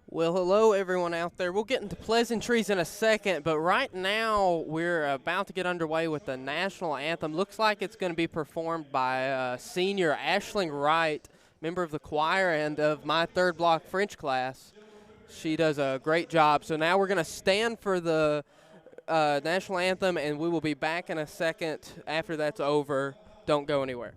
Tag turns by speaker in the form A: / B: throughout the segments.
A: Well, hello everyone out there. We'll get into pleasantries in a second, but right now we're about to get underway with the national anthem. Looks like it's going to be performed by senior Ashling Wright, member of the choir and of my third block French class. She does a great job. So now we're going to stand for the national anthem, and we will be back in a second after that's over. Don't go anywhere.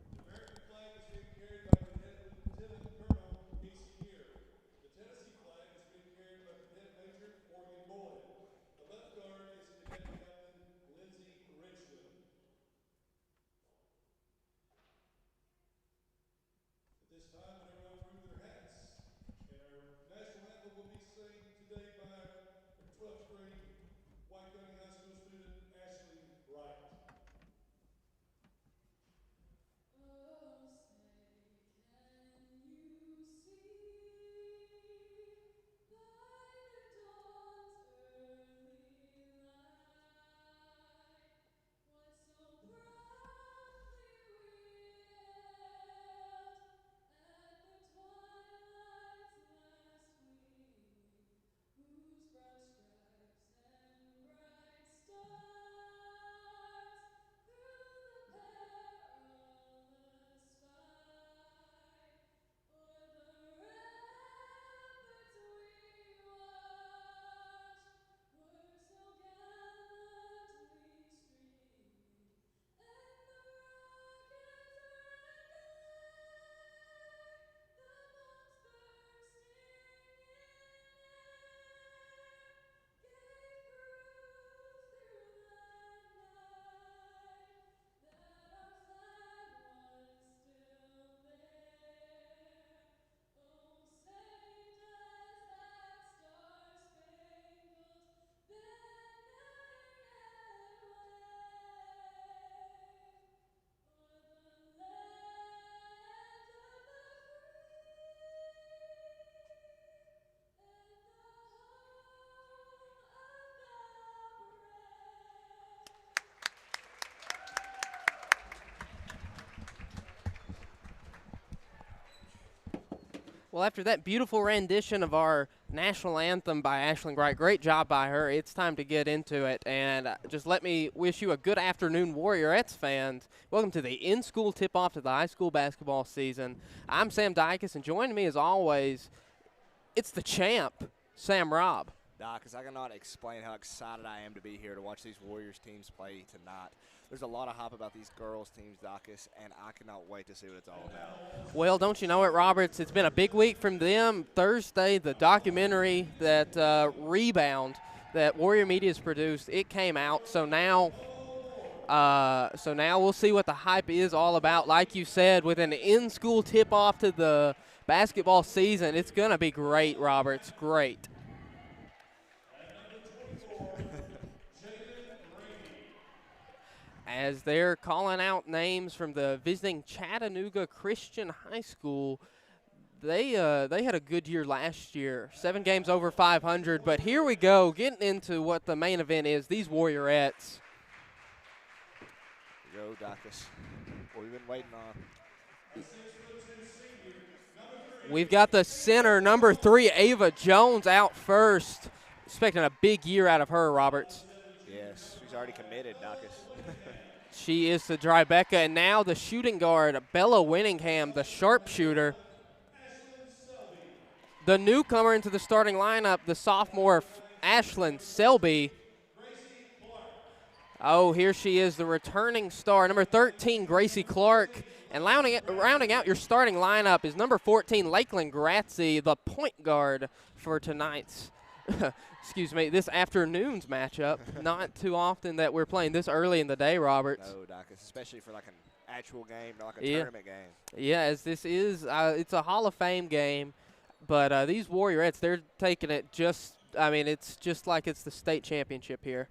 A: Well, after that beautiful rendition of our national anthem by Ashling Wright, great job by her. It's time to get into it. And just let me wish you a good afternoon, Warriorettes fans. Welcome to the in-school tip-off to the high school basketball season. I'm Sam Dykes, and joining me as always, it's the champ, Sam Robb.
B: Because I cannot explain how excited I am to be here to watch these Warriors teams play tonight. There's a lot of hype about these girls teams, Dacus, and I cannot wait to see what it's all about.
A: Well, don't you know it, Roberts? It's been a big week from them. Thursday, the documentary, that Rebound that Warrior Media's produced, it came out. So now we'll see what the hype is all about. Like you said, with an in-school tip-off to the basketball season, it's going to be great, Roberts. Great. As they're calling out names from the visiting Chattanooga Christian High School. They had a good year last year, 7 games over 500. But here we go, getting into what the main event is, these Warriorettes.
B: Go, Dacus. What we've been waiting on.
A: We've got the center, number 3, Ava Jones, out first. Expecting a big year out of her, Roberts.
B: Yes, she's already committed, Dacus.
A: She is the Tribeca, and now the shooting guard, Bella Winningham, the sharpshooter. The newcomer into the starting lineup, the sophomore Ashlyn Selby. Oh, here she is, the returning star, number 13, Gracie Clark. And rounding out your starting lineup is number 14, Lakeland Grazzi, the point guard for tonight's this afternoon's matchup. Not too often that we're playing this early in the day, Roberts.
B: No, Dacus, especially for like an actual game, not like a tournament game.
A: Yeah, as this is, it's a Hall of Fame game, but these Warriorettes, they're taking it it's just like it's the state championship here.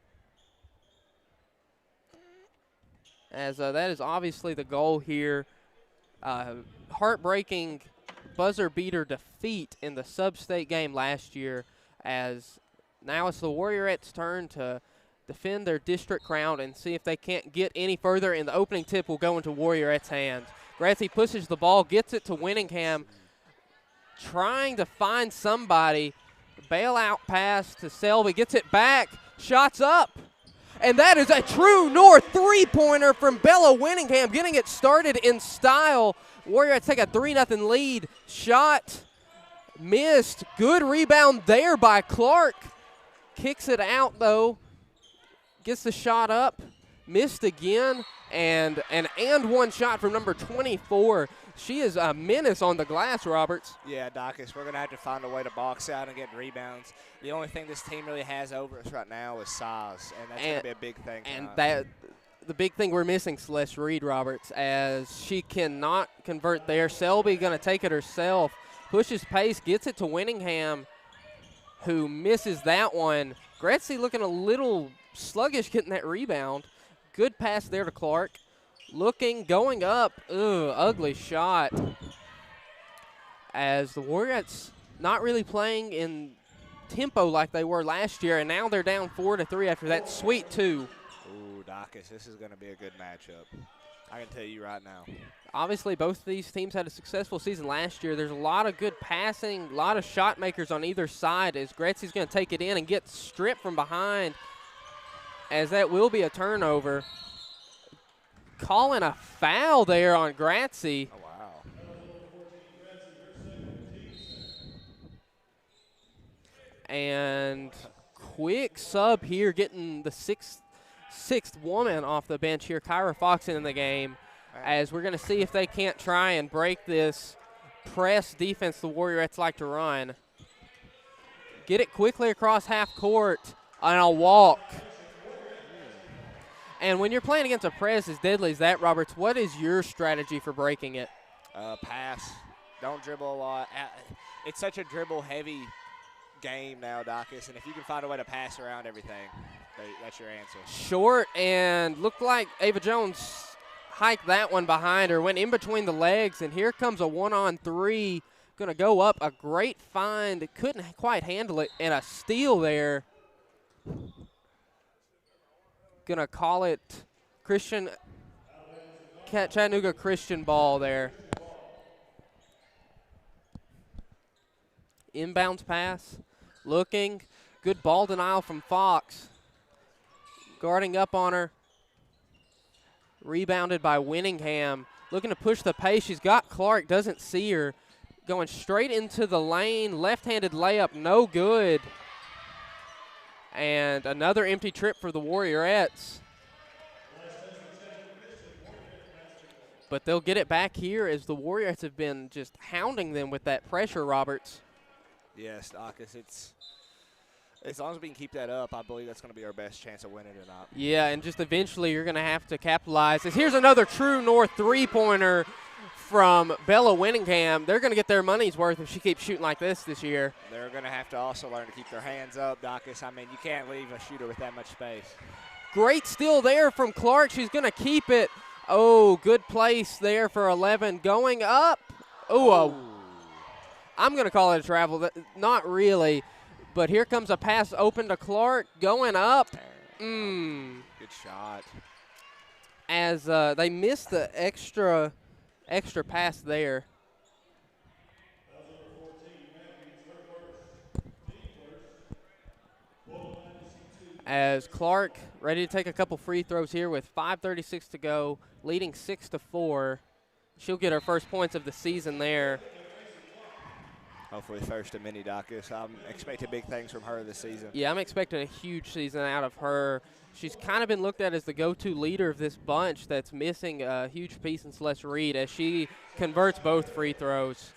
A: As that is obviously the goal here. Heartbreaking buzzer beater defeat in the sub-state game last year, as now it's the Warriorettes' turn to defend their district crown and see if they can't get any further, and the opening tip will go into Warriorettes' hands. Grazzi pushes the ball, gets it to Winningham, trying to find somebody, Bailout pass to Selby, gets it back, shots up. And that is a true north three-pointer from Bella Winningham, getting it started in style. Warriorettes take a 3-0 lead. Shot missed. Good rebound there by Clark. Kicks it out, though. Gets the shot up. Missed again. And an and-one shot from number 24. She is a menace on the glass, Roberts.
B: Yeah, Dacus, we're going to have to find a way to box out and get rebounds. The only thing this team really has over us right now is size, and that's going to be a big thing.
A: And the big thing we're missing, Celeste Reed, Roberts, as she cannot convert there. Selby going to take it herself. Pushes pace, gets it to Winningham, who misses that one. Gretzky looking a little sluggish getting that rebound. Good pass there to Clark. Looking, going up. Ugly shot. As the Warriorettes not really playing in tempo like they were last year, and now they're down 4-3 after that sweet 2.
B: Ooh, Dacus, this is going to be a good matchup. I can tell you right now.
A: Obviously, both of these teams had a successful season last year. There's a lot of good passing, a lot of shot makers on either side as Gretzky's going to take it in and get stripped from behind, as that will be a turnover. Calling a foul there on Grazie.
B: Oh, wow.
A: And quick sub here, getting the sixth woman off the bench here, Kyra Fox in the game, as we're going to see if they can't try and break this press defense the Warriorettes like to run. Get it quickly across half court on a walk. And when you're playing against a press as deadly as that, Roberts, what is your strategy for breaking it?
B: Pass. Don't dribble a lot. It's such a dribble-heavy game now, Dacus, and if you can find a way to pass around everything, that's your answer.
A: Short, and looked like Ava Jones hiked that one behind her, went in between the legs, and here comes a 1-on-3. Going to go up. A great find. Couldn't quite handle it, and a steal there. Gonna call it Chattanooga Christian ball there. Inbounds pass, looking, good ball denial from Fox. Guarding up on her. Rebounded by Winningham. Looking to push the pace. She's got Clark, doesn't see her. Going straight into the lane, left-handed layup, no good. And another empty trip for the Warriorettes. But they'll get it back here as the Warriorettes have been just hounding them with that pressure, Roberts.
B: Yes, Dacus, as long as we can keep that up, I believe that's going to be our best chance of winning tonight.
A: Yeah, and just eventually you're going to have to capitalize. As here's another true north three-pointer from Bella Winningham. They're going to get their money's worth if she keeps shooting like this year.
B: They're going to have to also learn to keep their hands up, Dacus. I mean, you can't leave a shooter with that much space.
A: Great steal there from Clark. She's going to keep it. Oh, good place there for 11. Going up. Oh, I'm going to call it a travel. Not really. But here comes a pass open to Clark. Going up.
B: Good shot.
A: As they missed the extra pass there. As Clark ready to take a couple free throws here with 5:36 to go, leading 6-4. She'll get her first points of the season there.
B: Hopefully first of many, Dacus. I'm expecting big things from her this season.
A: Yeah, I'm expecting a huge season out of her. She's kind of been looked at as the go-to leader of this bunch that's missing a huge piece in Celeste Reed as she converts both free throws.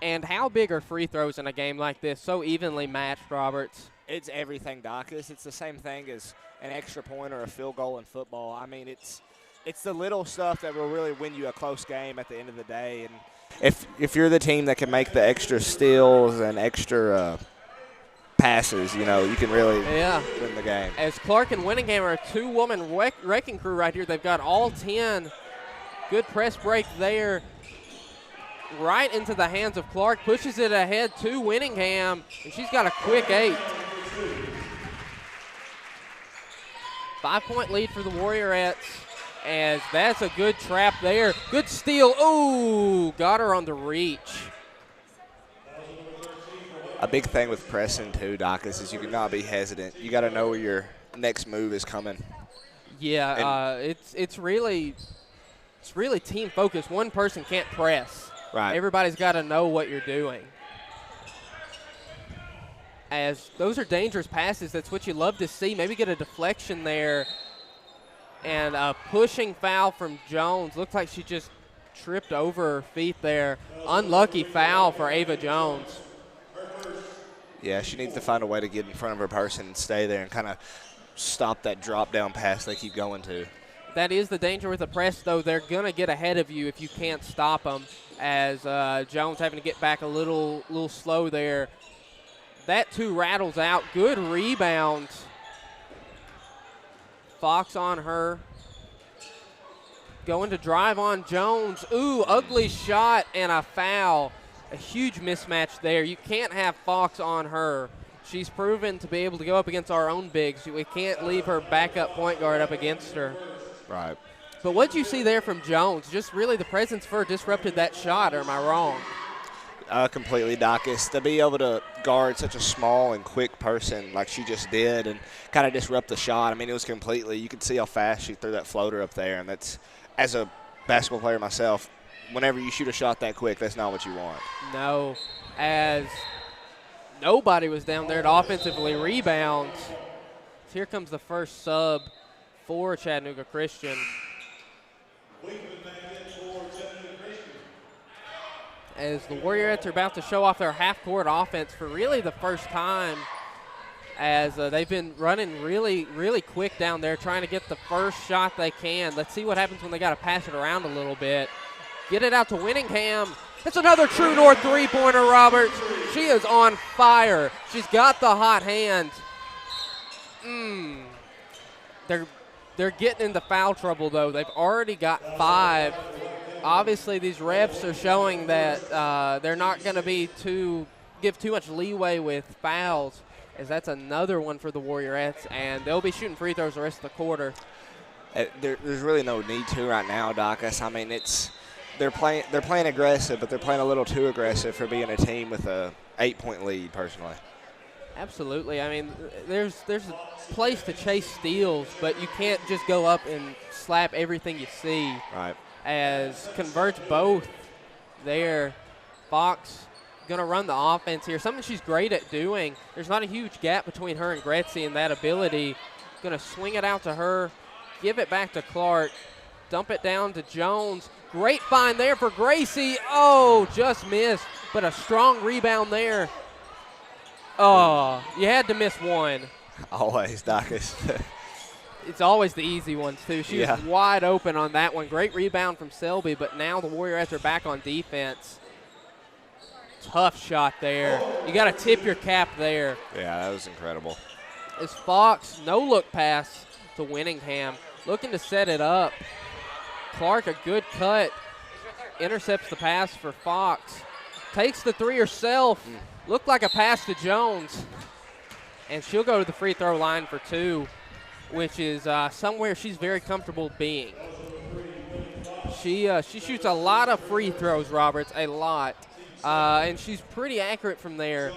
A: And how big are free throws in a game like this? So evenly matched, Roberts.
B: It's everything, Dacus. It's the same thing as an extra point or a field goal in football. I mean, it's the little stuff that will really win you a close game at the end of the day. And if you're the team that can make the extra steals and extra passes, you know, you can really win the game.
A: As Clark and Winningham are a two-woman wrecking crew right here. They've got all 10. Good press break there. Right into the hands of Clark. Pushes it ahead to Winningham. And she's got a quick 8. 5-point lead for the Warriorettes. As that's a good trap there. Good steal. Ooh, got her on the reach.
B: A big thing with pressing too, Dacus, is you cannot be hesitant. You got to know where your next move is coming.
A: Yeah, it's really team focused. One person can't press.
B: Right.
A: Everybody's got to know what you're doing. As those are dangerous passes, that's what you love to see. Maybe get a deflection there. And a pushing foul from Jones. Looks like she just tripped over her feet there. Unlucky foul for Ava Jones.
B: Yeah, she needs to find a way to get in front of her person and stay there and kind of stop that drop-down pass they keep going to.
A: That is the danger with the press, though. They're going to get ahead of you if you can't stop them, as Jones having to get back a little slow there. That, too, rattles out. Good rebound. Fox on her. Going to drive on Jones. Ooh, ugly shot and a foul. A huge mismatch there. You can't have Fox on her. She's proven to be able to go up against our own bigs. We can't leave her backup point guard up against her.
B: Right.
A: But what did you see there from Jones? Just really the presence for her disrupted that shot, or am I wrong?
B: Completely, Dacus. To be able to guard such a small and quick person like she just did and kind of disrupt the shot, I mean, it was completely – you could see how fast she threw that floater up there, and that's – as a basketball player myself, whenever you shoot a shot that quick, that's not what you want.
A: No, as nobody was down there to offensively rebound. So here comes the first sub for Chattanooga Christian. As the Warriorettes are about to show off their half-court offense for really the first time, as they've been running really, really quick down there, trying to get the first shot they can. Let's see what happens when they got to pass it around a little bit. Get it out to Winningham. It's another True North three-pointer, Roberts. She is on fire. She's got the hot hand. They're getting into foul trouble, though. They've already got 5. Obviously, these refs are showing that they're not going to give too much leeway with fouls, as that's another one for the Warriorettes, and they'll be shooting free throws the rest of the quarter.
B: There's really no need to right now, Dacus. I mean, they're playing aggressive, but they're playing a little too aggressive for being a team with a 8-point lead, personally.
A: Absolutely. I mean, there's a place to chase steals, but you can't just go up and slap everything you see.
B: Right.
A: As converts both there. Fox going to run the offense here, something she's great at doing. There's not a huge gap between her and Gretzy in that ability. Going to swing it out to her, give it back to Clark, dump it down to Jones. Great find there for Gracie. Oh, just missed, but a strong rebound there. Oh, you had to miss one.
B: Always, Dacus.
A: It's always the easy ones, too. She was wide open on that one. Great rebound from Selby, but now the Warriorettes are back on defense. Tough shot there. You got to tip your cap there.
B: Yeah, that was incredible.
A: As Fox, no-look pass to Winningham. Looking to set it up. Clark, a good cut. Intercepts the pass for Fox. Takes the three herself. Looked like a pass to Jones. And she'll go to the free throw line for 2, which is somewhere she's very comfortable being. She shoots a lot of free throws, Roberts, a lot. And she's pretty accurate from there.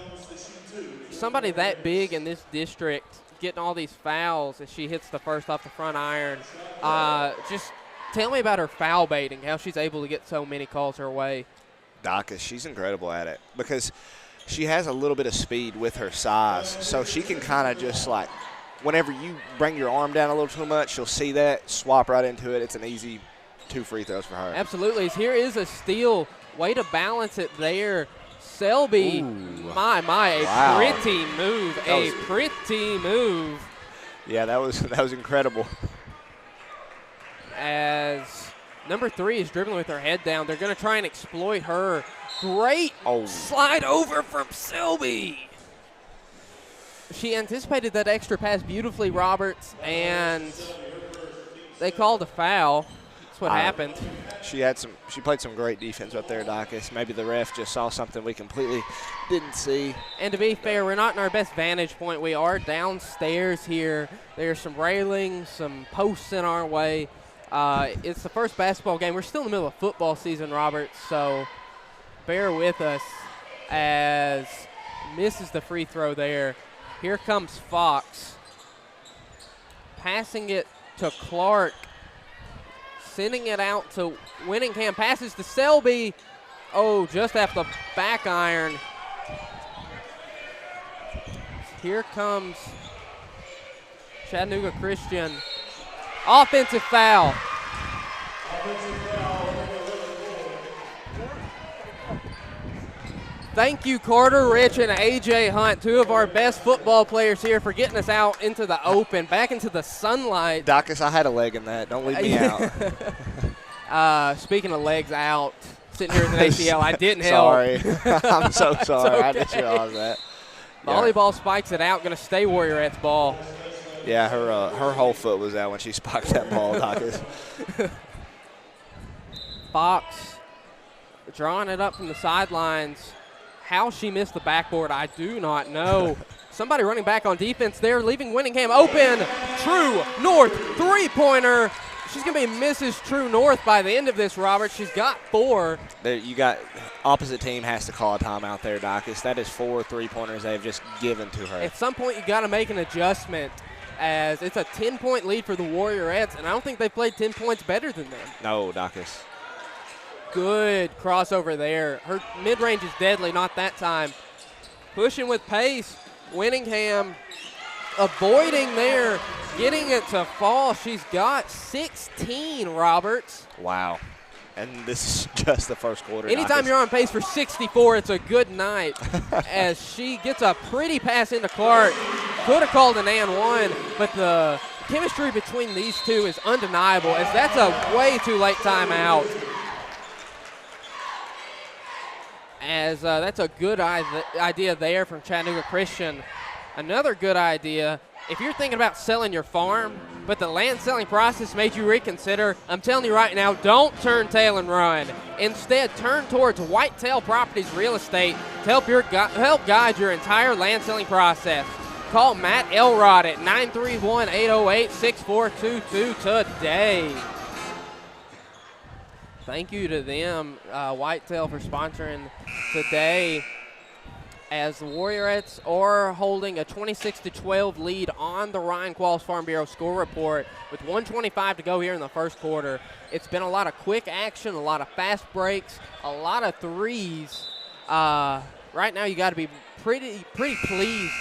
A: Somebody that big in this district getting all these fouls as she hits the first off the front iron. Just tell me about her foul baiting, how she's able to get so many calls her way.
B: Dacus, she's incredible at it because she has a little bit of speed with her size. So she can kind of just like, whenever you bring your arm down a little too much, she'll see that, swap right into it. It's an easy 2 free throws for her.
A: Absolutely. Here is a steal. Way to balance it there. Selby, my,
B: wow.
A: Pretty move, pretty move.
B: Yeah, that was incredible.
A: As number 3 is dribbling with her head down, they're going to try and exploit her. Great slide over from Selby. She anticipated that extra pass beautifully, Roberts, and they called a foul. That's what happened.
B: She played some great defense up there, Dacus. Maybe the ref just saw something we completely didn't see.
A: And to be fair, we're not in our best vantage point. We are downstairs here. There's some railings, some posts in our way. It's the first basketball game. We're still in the middle of football season, Robert, so bear with us as misses the free throw there. Here comes Fox. Passing it to Clark. Sending it out to Winningham. Passes to Selby. Oh, just after the back iron. Here comes Chattanooga Christian. Offensive foul. Thank you, Carter Rich and A.J. Hunt, two of our best football players here, for getting us out into the open, back into the sunlight.
B: Dacus, I had a leg in that. Don't leave me out.
A: Speaking of legs out, sitting here with an ACL, I didn't help.
B: Sorry. I'm so sorry.
A: Okay.
B: I didn't realize that.
A: Volleyball spikes it out, going to stay Warriorettes ball.
B: Yeah, her whole foot was out when she spiked that ball, Dacus.
A: Fox drawing it up from the sidelines. How she missed the backboard, I do not know. Somebody running back on defense there, leaving Winningham open. True North three-pointer. She's going to be Mrs. True North by the end of this, Robert. She's got 4.
B: There, you got opposite team has to call a timeout there, Dacus. That is 4 three-pointers they've just given to her.
A: At some point, you got to make an adjustment, as it's a 10-point lead for the Warriorettes, and I don't think they played 10 points better than them.
B: No, Dacus.
A: Good crossover there. Her mid-range is deadly, not that time. Pushing with pace. Winningham avoiding there, getting it to fall. She's got 16, Roberts.
B: Wow. And this is just the first quarter.
A: Anytime you're on pace for 64, it's a good night. As she gets a pretty pass into Clark. Could have called an and one, but the chemistry between these two is undeniable, as that's a way too late timeout. As that's a good idea there from Chattanooga Christian. Another good idea, if you're thinking about selling your farm, but the land selling process made you reconsider, I'm telling you right now, don't turn tail and run. Instead, turn towards Whitetail Properties Real Estate to help guide your entire land selling process. Call Matt Elrod at 931-808-6422 today. Thank you to them, Whitetail, for sponsoring today, as the Warriorettes are holding a 26-12 lead on the Ryan Qualls Farm Bureau score report with 1:25 to go here in the first quarter. It's been a lot of quick action, a lot of fast breaks, a lot of threes. Right now, you got to be pretty pleased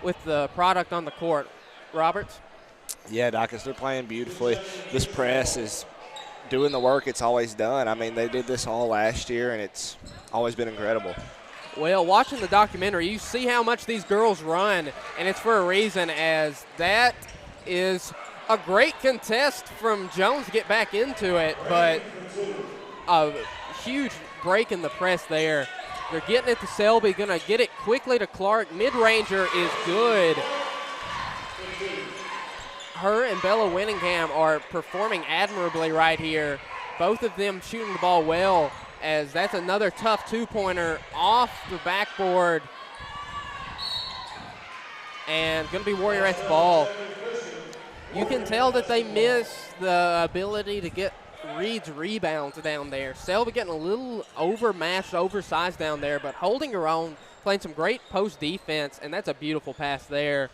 A: with the product on the court. Roberts?
B: Yeah, Dacus, they're playing beautifully. This press is doing the work it's always done. I mean, they did this all last year, and it's always been incredible.
A: Well, watching the documentary, you see how much these girls run, and it's for a reason, as that is a great contest from Jones to get back into it, but a huge break in the press there. They're getting it to Selby, going to get it quickly to Clark. Mid-ranger is good. Her and Bella Winningham are performing admirably right here. Both of them shooting the ball well, as that's another tough two-pointer off the backboard. And going to be Warriorettes ball. You can tell that they miss the ability to get Reed's rebounds down there. Selby getting a little overmatched, oversized down there, but holding her own, playing some great post defense, and that's a beautiful pass there.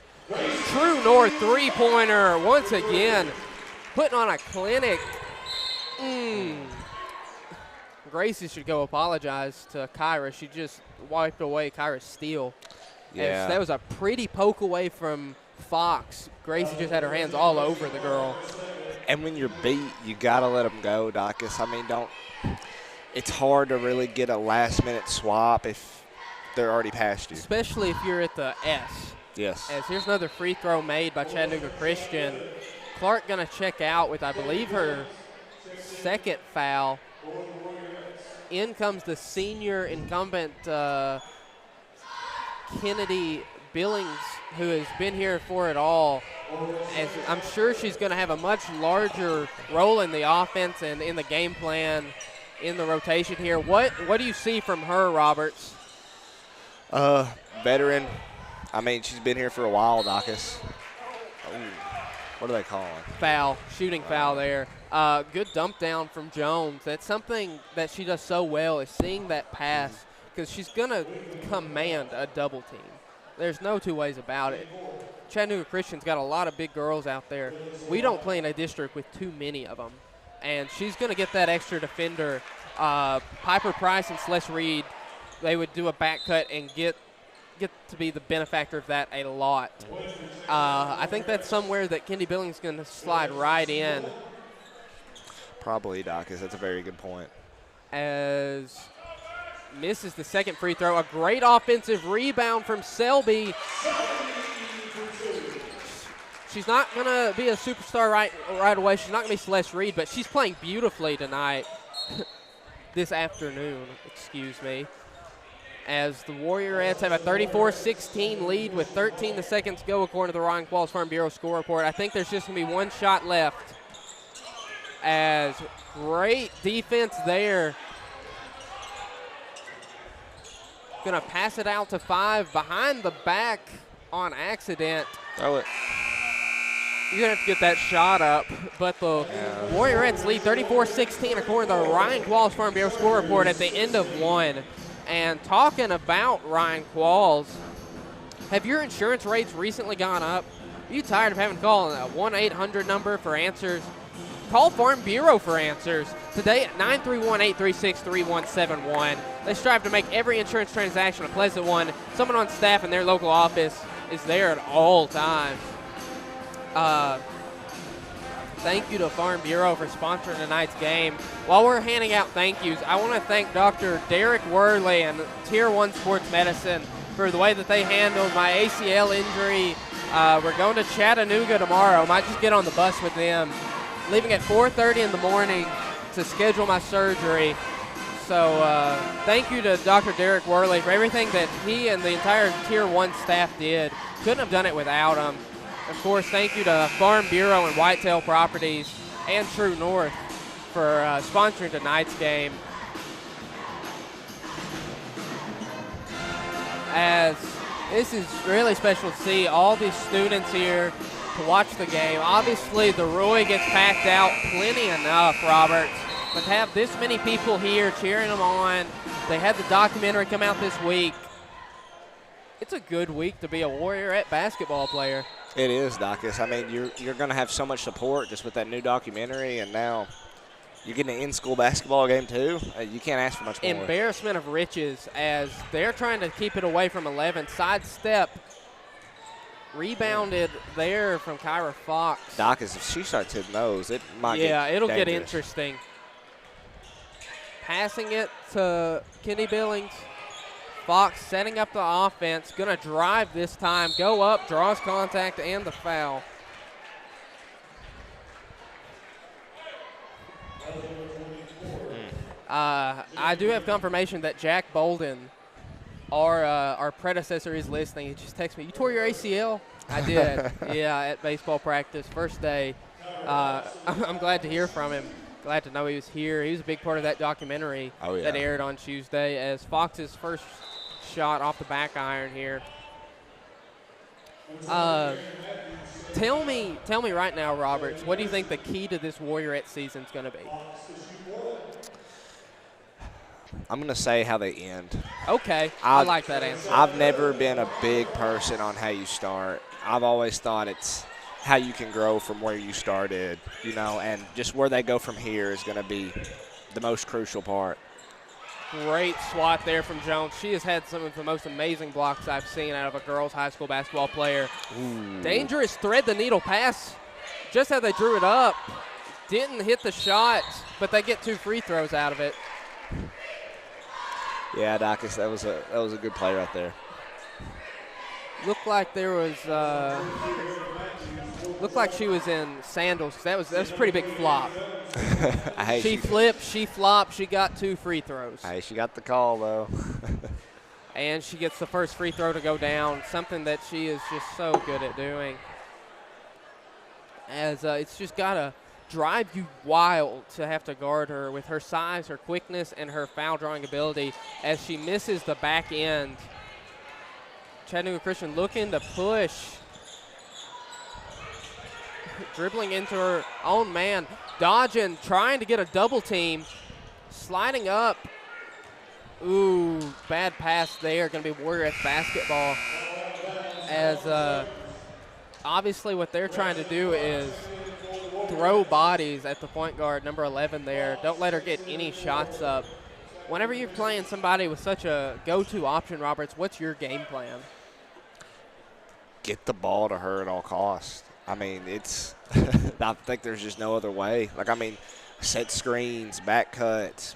A: True North three-pointer once again, putting on a clinic. Gracie should go apologize to Kyra. She just wiped away Kyra's steal.
B: Yeah.
A: That was a pretty poke away from Fox. Gracie just had her hands all over the girl.
B: And when you're beat, you got to let them go, Dacus. I mean, it's hard to really get a last-minute swap if they're already past you.
A: Especially if you're at the S.
B: Yes.
A: As here's another free throw made by Chattanooga Christian. Clark going to check out with, I believe, her second foul. In comes the senior incumbent Kennedy Billings, who has been here for it all. As I'm sure she's going to have a much larger role in the offense and in the game plan in the rotation here. What do you see from her, Roberts?
B: Veteran. I mean, she's been here for a while, Dacus. What are they calling?
A: Foul, shooting foul there. Good dump down from Jones. That's something that she does so well, is seeing that pass because she's going to command a double team. There's no two ways about it. Chattanooga Christian's got a lot of big girls out there. We don't play in a district with too many of them. And she's going to get that extra defender. Piper Price and Celeste Reed, they would do a back cut and get to be the benefactor of that a lot. I think that's somewhere that Kendi Billings is going to slide right in.
B: Probably, Docus. That's a very good point.
A: As misses the second free throw. A great offensive rebound from Selby. She's not going to be a superstar right away. She's not going to be Celeste Reed, but she's playing beautifully tonight. This afternoon, excuse me. As the Warriorettes have a 34-16 lead with 13 seconds to go according to the Ryan Qualls Farm Bureau score report. I think there's just going to be one shot left. As great defense there. Going to pass it out to 5 behind the back on accident.
B: Throw it.
A: You're going to have to get that shot up. But the Warriorettes lead 34-16 according to the Ryan Qualls Farm Bureau score report at the end of one. And talking about Ryan Qualls, have your insurance rates recently gone up? Are you tired of having to call a 1-800 number for answers? Call Farm Bureau for answers today at 931-836-3171. They strive to make every insurance transaction a pleasant one. Someone on staff in their local office is there at all times. Thank you to Farm Bureau for sponsoring tonight's game. While we're handing out thank yous, I want to thank Dr. Derek Worley and Tier 1 Sports Medicine for the way that they handled my ACL injury. We're going to Chattanooga tomorrow. Might just get on the bus with them. Leaving at 4:30 in the morning to schedule my surgery. So thank you to Dr. Derek Worley for everything that he and the entire Tier 1 staff did. Couldn't have done it without him. Of course, thank you to Farm Bureau and Whitetail Properties and True North for sponsoring tonight's game. As this is really special to see all these students here to watch the game. Obviously, the Roy gets packed out plenty enough, Roberts. But to have this many people here cheering them on, they had the documentary come out this week. It's a good week to be a Warriorette basketball player.
B: It is, Docus. I mean, you're going to have so much support just with that new documentary, and now you're getting an in-school basketball game too. You can't ask for much more.
A: Embarrassment of riches as they're trying to keep it away from 11. Sidestep. Rebounded there from Kyra Fox.
B: Docus, if she starts hitting those, it might get
A: Yeah, it'll
B: dangerous.
A: get interesting. Passing it to Kendi Billings. Fox setting up the offense. Going to drive this time. Go up, draws contact, and the foul. I do have confirmation that Jack Bolden, our predecessor, is listening. He just texted me, "You tore your ACL?" I did. Yeah, at baseball practice, first day. I'm glad to hear from him. Glad to know he was here. He was a big part of that documentary that aired on Tuesday as Fox's first shot off the back iron here. Tell me right now, Roberts, what do you think the key to this Warriorette season is going to be?
B: I'm going to say how they end.
A: Okay, I like that answer.
B: I've never been a big person on how you start. I've always thought it's how you can grow from where you started, you know, and just where they go from here is going to be the most crucial part.
A: Great swat there from Jones. She has had some of the most amazing blocks I've seen out of a girls' high school basketball player.
B: Ooh.
A: Dangerous thread-the-needle pass. Just how they drew it up. Didn't hit the shot, but they get 2 free throws out of it.
B: Yeah, Docus, that was a good play right there.
A: Looked like there was looked like she was in sandals. That was a pretty big flop. She flipped, she flopped, she got 2 free throws.
B: Hey, she got the call though.
A: And she gets the first free throw to go down, something that she is just so good at doing. As it's just got to drive you wild to have to guard her with her size, her quickness, and her foul drawing ability as she misses the back end. Chattanooga Christian looking to push. Dribbling into her own man. Dodging, trying to get a double team. Sliding up Ooh, bad pass there. Going to be Warriorettes basketball. As obviously what they're trying to do is throw bodies at the point guard, number 11 there. Don't let her get any shots up. Whenever you're playing somebody with such a go-to option, Roberts, what's your game plan?
B: Get the ball to her at all costs. I mean, it's I think there's just no other way. Like, I mean, set screens, back cuts,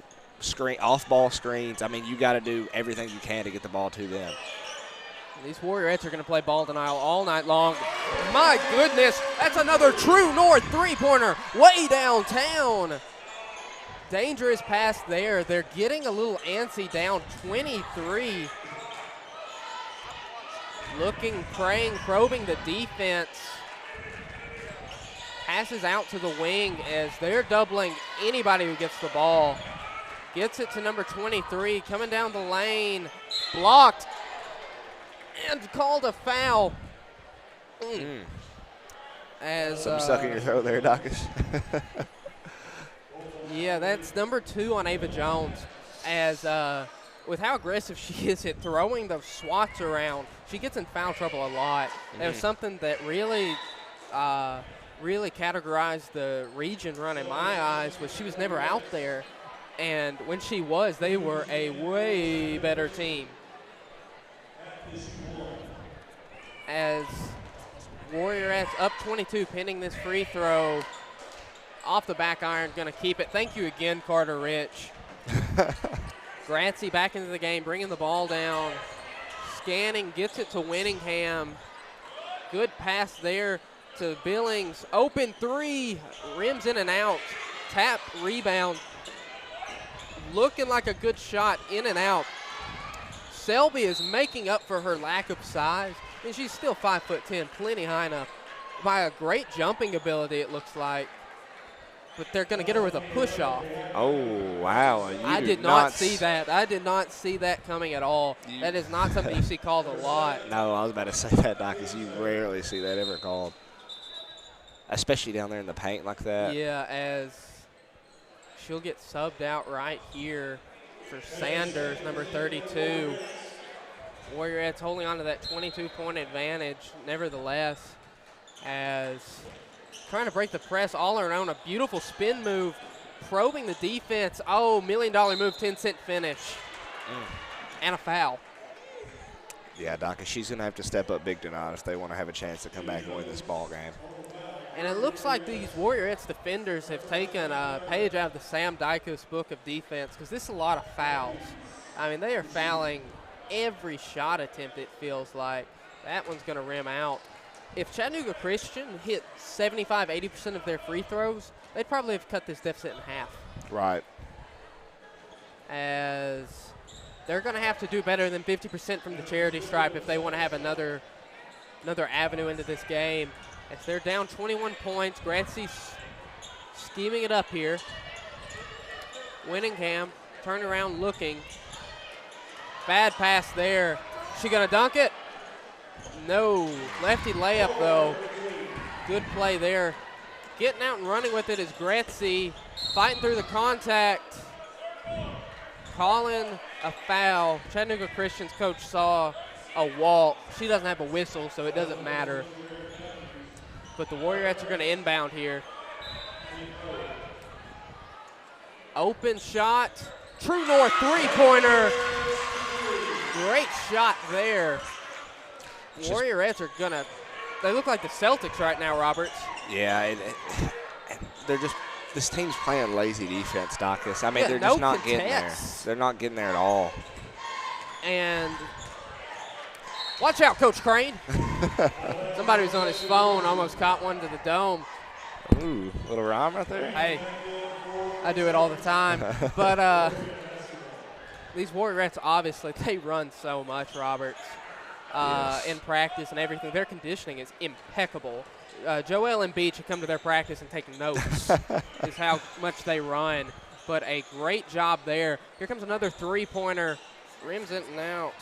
B: off-ball screens. I mean, you got to do everything you can to get the ball to them.
A: These Warriorettes are going to play ball denial all night long. My goodness, that's another true north three-pointer way downtown. Dangerous pass there. They're getting a little antsy, down 23. Looking, praying, probing the defense. Passes out to the wing as they're doubling anybody who gets the ball. Gets it to number 23, coming down the lane. Blocked and called a foul. As
B: some suck in your throat there, Dacus.
A: Yeah, that's number 2 on Ava Jones. As with how aggressive she is at throwing the swats around, she gets in foul trouble a lot. That was something that really categorized the region run in my eyes, was she was never out there. And when she was, they were a way better team. As Warriorettes up 22, pinning this free throw. Off the back iron, going to keep it. Thank you again, Carter Rich. Gratzy back into the game, bringing the ball down. Scanning, gets it to Winningham. Good pass there to Billings. Open three, rims in and out. Tap, rebound. Looking like a good shot, in and out. Selby is making up for her lack of size, and she's still 5'10", plenty high enough. By a great jumping ability, it looks like. But they're going to get her with a push-off.
B: Oh, wow.
A: I did not see that. I did not see that coming at all. That is not something you see called a lot.
B: No, I was about to say that, Doc, because you rarely see that ever called, especially down there in the paint like that.
A: Yeah, as she'll get subbed out right here for Sanders, number 32. Warriorettes holding on to that 22-point advantage, nevertheless, as trying to break the press all around. A beautiful spin move, probing the defense. Oh, $1 million move, 10-cent finish. And a foul.
B: Yeah, Doc, she's going to have to step up big tonight if they want to have a chance to come back and win this ball game.
A: And it looks like these Warriorettes defenders have taken a page out of the Sam Dykos book of defense, because this is a lot of fouls. I mean, they are fouling every shot attempt, it feels like. That one's going to rim out. If Chattanooga Christian hit 75, 80% of their free throws, they'd probably have cut this deficit in half.
B: Right.
A: As they're going to have to do better than 50% from the charity stripe if they want to have another avenue into this game. As they're down 21 points, Gratzy's scheming it up here. Winningham, turn around looking. Bad pass there. She going to dunk it? No. Lefty layup, though. Good play there. Getting out and running with it is Gratzy. Fighting through the contact. Calling a foul. Chattanooga Christian's coach saw a walk. She doesn't have a whistle, so it doesn't matter. But the Warriorettes are going to inbound here. Open shot. True North three-pointer. Great shot there. Warriorettes are going to – they look like the Celtics right now, Roberts.
B: Yeah, and they're just – this team's playing lazy defense, Dacus. I mean,
A: Yeah,
B: they're
A: no
B: just not
A: contest.
B: getting there. They're not getting there at all.
A: And watch out, Coach Crane. Somebody was on his phone, almost caught one to the dome.
B: Ooh, little rhyme right there.
A: Hey, I do it all the time. But these Warriorettes, obviously, they run so much, Roberts, in practice and everything. Their conditioning is impeccable. Joel and Beach have come to their practice and taken notes is how much they run. But a great job there. Here comes another three-pointer. Rims it and out.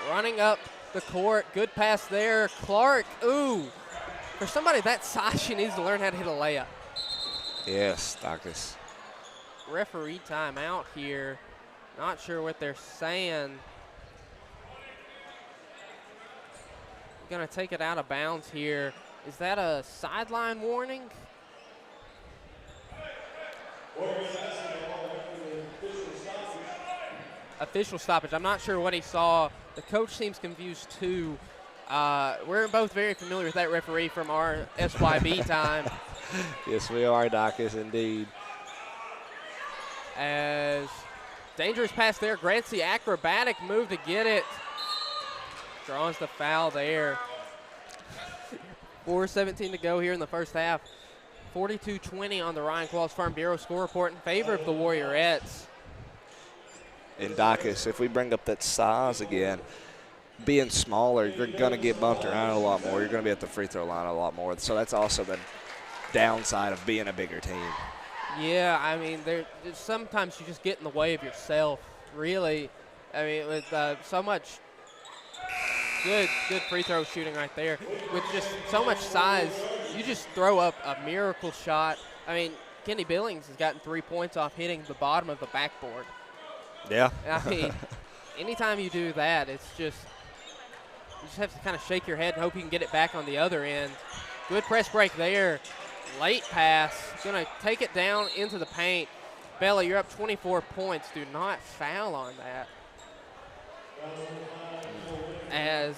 A: Running up the court. Good pass there. Clark, ooh. For somebody that size, she needs to learn how to hit a layup.
B: Yes, Dacus.
A: referee timeout here. Not sure what they're saying. Going to take it out of bounds here. Is that a sideline warning? Official stoppage. I'm not sure what he saw. The coach seems confused too. We're both very familiar with that referee from our SYB time.
B: Yes, we are, Dacus, indeed.
A: As dangerous pass there. Gretzi, acrobatic move to get it. Draws the foul there. 4:17 to go here in the first half. 42-20 on the Ryan Qualls Farm Bureau score report in favor of the Warriorettes.
B: And Dacus, if we bring up that size again, being smaller, you're going to get bumped around a lot more. You're going to be at the free throw line a lot more. So that's also the downside of being a bigger team.
A: Yeah, I mean, sometimes you just get in the way of yourself, really. I mean, with so much good free throw shooting right there. With just so much size, you just throw up a miracle shot. I mean, Kenny Billings has gotten 3 points off hitting the bottom of the backboard.
B: Yeah.
A: I mean, anytime you do that, it's just you just have to kind of shake your head and hope you can get it back on the other end. Good press break there. Late pass. Going to take it down into the paint. Bella, you're up 24 points. Do not foul on that. As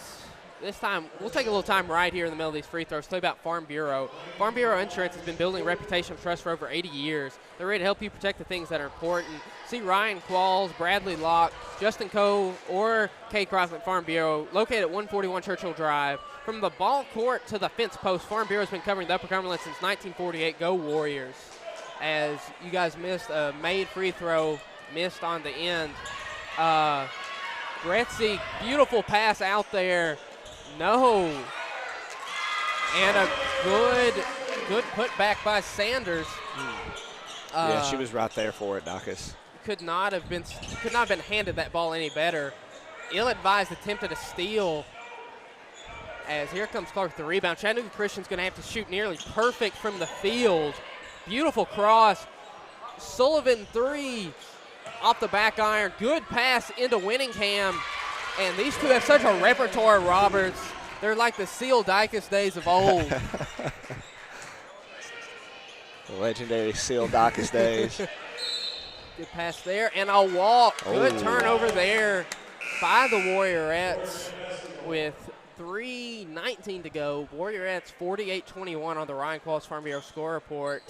A: this time, we'll take a little time right here in the middle of these free throws. Tell you about Farm Bureau. Farm Bureau Insurance has been building a reputation of trust for over 80 years. They're ready to help you protect the things that are important. See Ryan Qualls, Bradley Locke, Justin Coe, or Kay Crosman Farm Bureau, located at 141 Churchill Drive. From the ball court to the fence post, Farm Bureau has been covering the Upper Cumberland since 1948. Go Warriors. As you guys missed a made free throw, missed on the end. Gretzi, beautiful pass out there. No. And a good putback by Sanders.
B: Yeah, she was right there for it, Dacus.
A: Could not have been handed that ball any better. Ill-advised attempted a steal. As here comes Clark with the rebound. Chattanooga Christian's going to have to shoot nearly perfect from the field. Beautiful cross. Sullivan 3 off the back iron. Good pass into Winningham. And these two have such a repertoire, Roberts. They're like the Seal Dicus days of old.
B: The legendary Seal Dicus days.
A: Good pass there and a walk. Good turnover there by the Warriorettes with 3:19 to go. Warriorettes 48-21 on the Ryan Qualls Farm Bureau score report.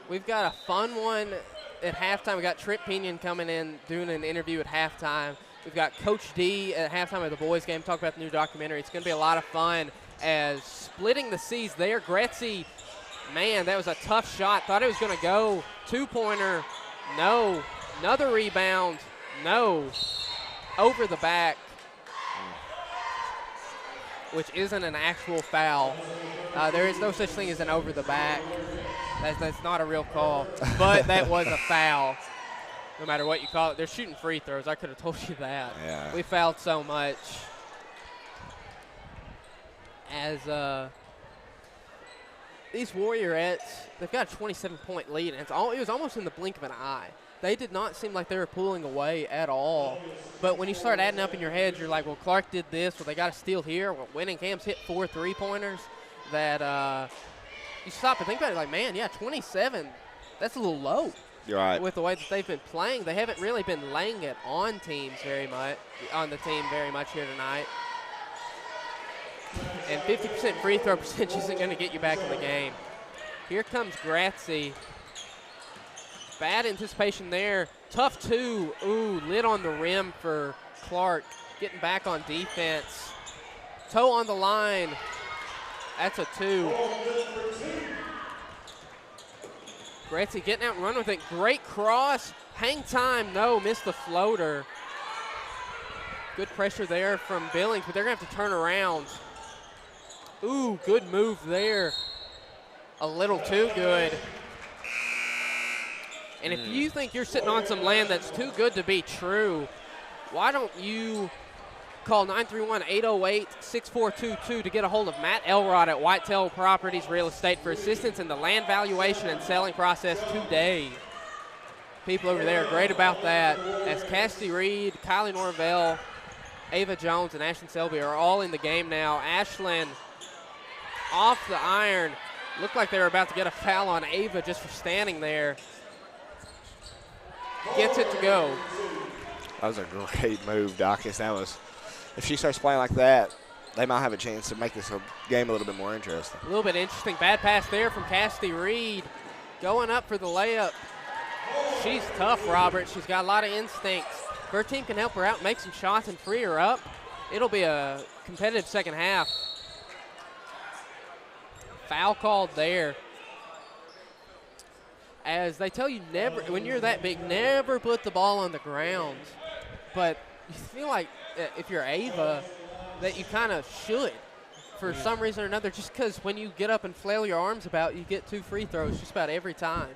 A: We've got a fun one at halftime. We got Trip Pinion coming in doing an interview at halftime. We've got Coach D at halftime of the boys game, talk about the new documentary. It's going to be a lot of fun as splitting the seas there. Gretzi, man, that was a tough shot. Thought it was going to go. Two-pointer, no. Another rebound, no. Over the back, which isn't an actual foul. There is no such thing as an over the back. That's not a real call, but that was a foul. No matter what you call it, they're shooting free throws. I could have told you that.
B: Yeah. We
A: fouled so much. As these Warriorettes, they've got a 27-point lead, and it was almost in the blink of an eye. They did not seem like they were pulling away at all. But when you start adding up in your head, you're like, well, Clark did this. Well, they got a steal here. Well, Winningham's hit 4 3-pointers. That you stop and think about it, like, man, yeah, 27, that's a little low.
B: You're right.
A: With the way that they've been playing, they haven't really been laying it on the team very much here tonight. And 50% free throw percentage isn't going to get you back in the game. Here comes Gratzi. Bad anticipation there. Tough two. Ooh, lit on the rim for Clark. Getting back on defense. Toe on the line. That's a 2. Gretzi getting out and running with it. Great cross. Hang time. No, missed the floater. Good pressure there from Billings, but they're going to have to turn around. Ooh, good move there. A little too good. And if you think you're sitting on some land that's too good to be true, why don't you call 931-808-6422 to get a hold of Matt Elrod at Whitetail Properties Real Estate for assistance in the land valuation and selling process today. People over there are great about that, as Cassidy Reed, Kylie Norvell, Ava Jones, and Ashlyn Selby are all in the game now. Ashlyn off the iron. Looked like they were about to get a foul on Ava just for standing there. Gets it to go.
B: That was a great move, Dacus. That was, if she starts playing like that, they might have a chance to make this game a little bit more interesting.
A: A little bit interesting. Bad pass there from Cassidy Reed. Going up for the layup. She's tough, Robert. She's got a lot of instincts. If her team can help her out, make some shots, and free her up, it'll be a competitive second half. Foul called there. As they tell you, never, when you're that big, never put the ball on the ground. But you feel like if you're Ava, that you kind of should for some reason or another, just because when you get up and flail your arms about, you get 2 free throws just about every time.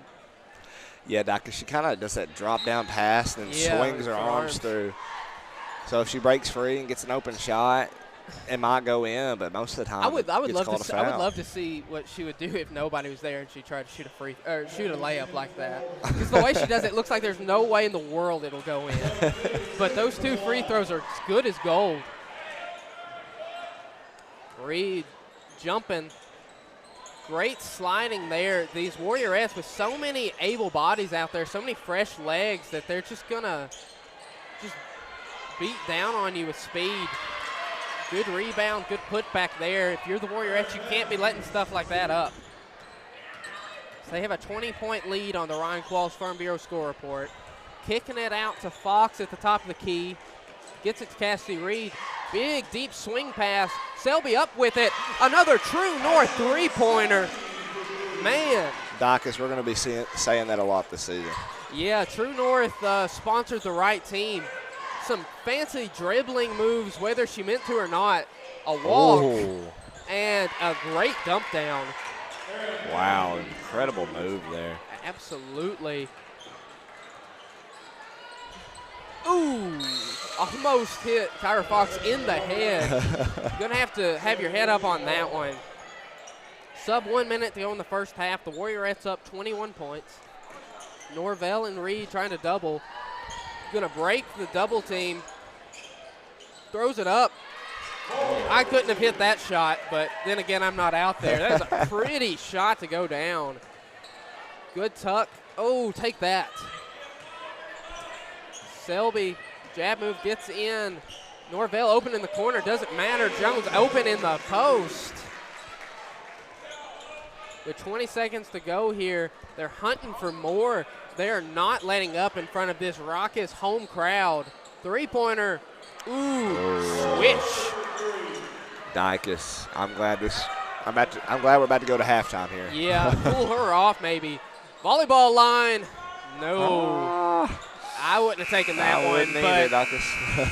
B: Yeah, Doctor, she kind of does that drop-down pass and then swings her arms through. So if she breaks free and gets an open shot, it might go in, but most of the time
A: I would love to
B: to
A: see what she would do if nobody was there and she tried to shoot a layup like that. Because the way she does it looks like there's no way in the world it'll go in. But those 2 free throws are as good as gold. Reed jumping. Great sliding there. These Warriorettes with so many able bodies out there, so many fresh legs that they're just going to just beat down on you with speed. Good rebound, good putback there. If you're the Warriorettes, you can't be letting stuff like that up. So they have a 20-point lead on the Ryan Qualls Farm Bureau score report. Kicking it out to Fox at the top of the key. Gets it to Cassidy Reed. Big, deep swing pass. Selby up with it. Another True North three-pointer. Man.
B: Dacus, we're going to be saying that a lot this season.
A: Yeah, True North sponsored the right team. Some fancy dribbling moves, whether she meant to or not. A walk and a great dump down.
B: Wow, incredible move there.
A: Absolutely. Ooh, almost hit Tyra Fox in the head. You're going to have your head up on that one. Sub 1 minute to go in the first half. The Warriorettes up 21 points. Norvell and Reed trying to double. Going to break the double team. Throws it up. I couldn't have hit that shot, but then again, I'm not out there. That's a pretty shot to go down. Good tuck. Oh, take that. Selby, jab move gets in. Norvell open in the corner, doesn't matter. Jones open in the post. With 20 seconds to go here, they're hunting for more. They are not letting up in front of this raucous home crowd. Three-pointer. Ooh, swish.
B: Dacus, I'm glad we're about to go to halftime here.
A: Yeah, pull her off maybe. Volleyball line. No. I wouldn't have taken that one, but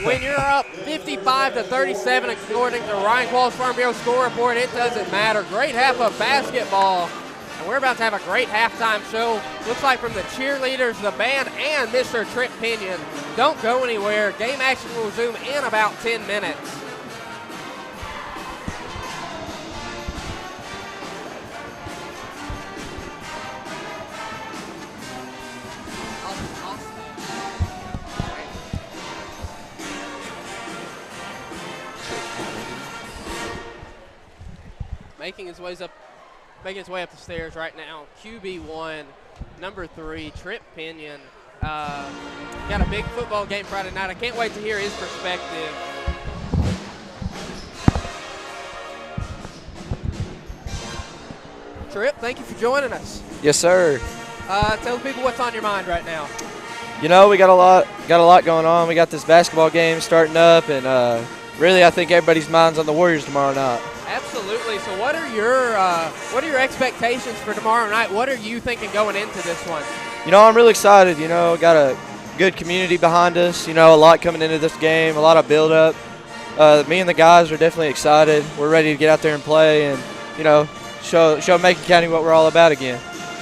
A: when you're up 55-37 according to Ryan Qualls Farm Bureau score report, it doesn't matter. Great half of basketball, and we're about to have a great halftime show. Looks like from the cheerleaders, the band, and Mr. Trip Pinion. Don't go anywhere. Game action will resume in about 10 minutes. Making his way up the stairs right now. QB1, number 3, Trip Pinion. Got a big football game Friday night. I can't wait to hear his perspective. Trip, thank you for joining us.
C: Yes, sir.
A: Tell the people what's on your mind right now.
C: You know, we got a lot going on. We got this basketball game starting up, and really, I think everybody's mind's on the Warriors tomorrow night.
A: Absolutely. So what are your expectations for tomorrow night? What are you thinking going into this one?
C: You know, I'm really excited. You know, got a good community behind us. You know, a lot coming into this game, a lot of build-up. Me and the guys are definitely excited. We're ready to get out there and play and, you know, show Macon County what we're all about again.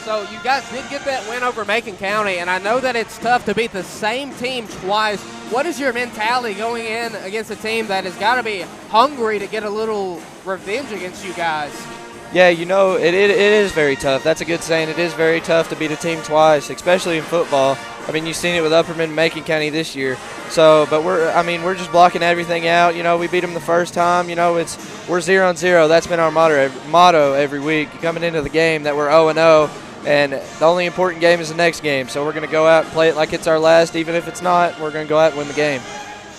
A: So you guys did get that win over Macon County, and I know that it's tough to beat the same team twice. What is your mentality going in against a team that has got to be hungry to get a little revenge against you guys?
C: Yeah, you know, it is very tough. That's a good saying. It is very tough to beat a team twice, especially in football. I mean, you've seen it with Upperman and Macon County this year. So, but we're just blocking everything out. You know, we beat them the first time. You know, we're 0-0. That's been our motto every week. Coming into the game that we're 0-0, and the only important game is the next game. So we're going to go out and play it like it's our last, even if it's not. We're going to go out and win the game.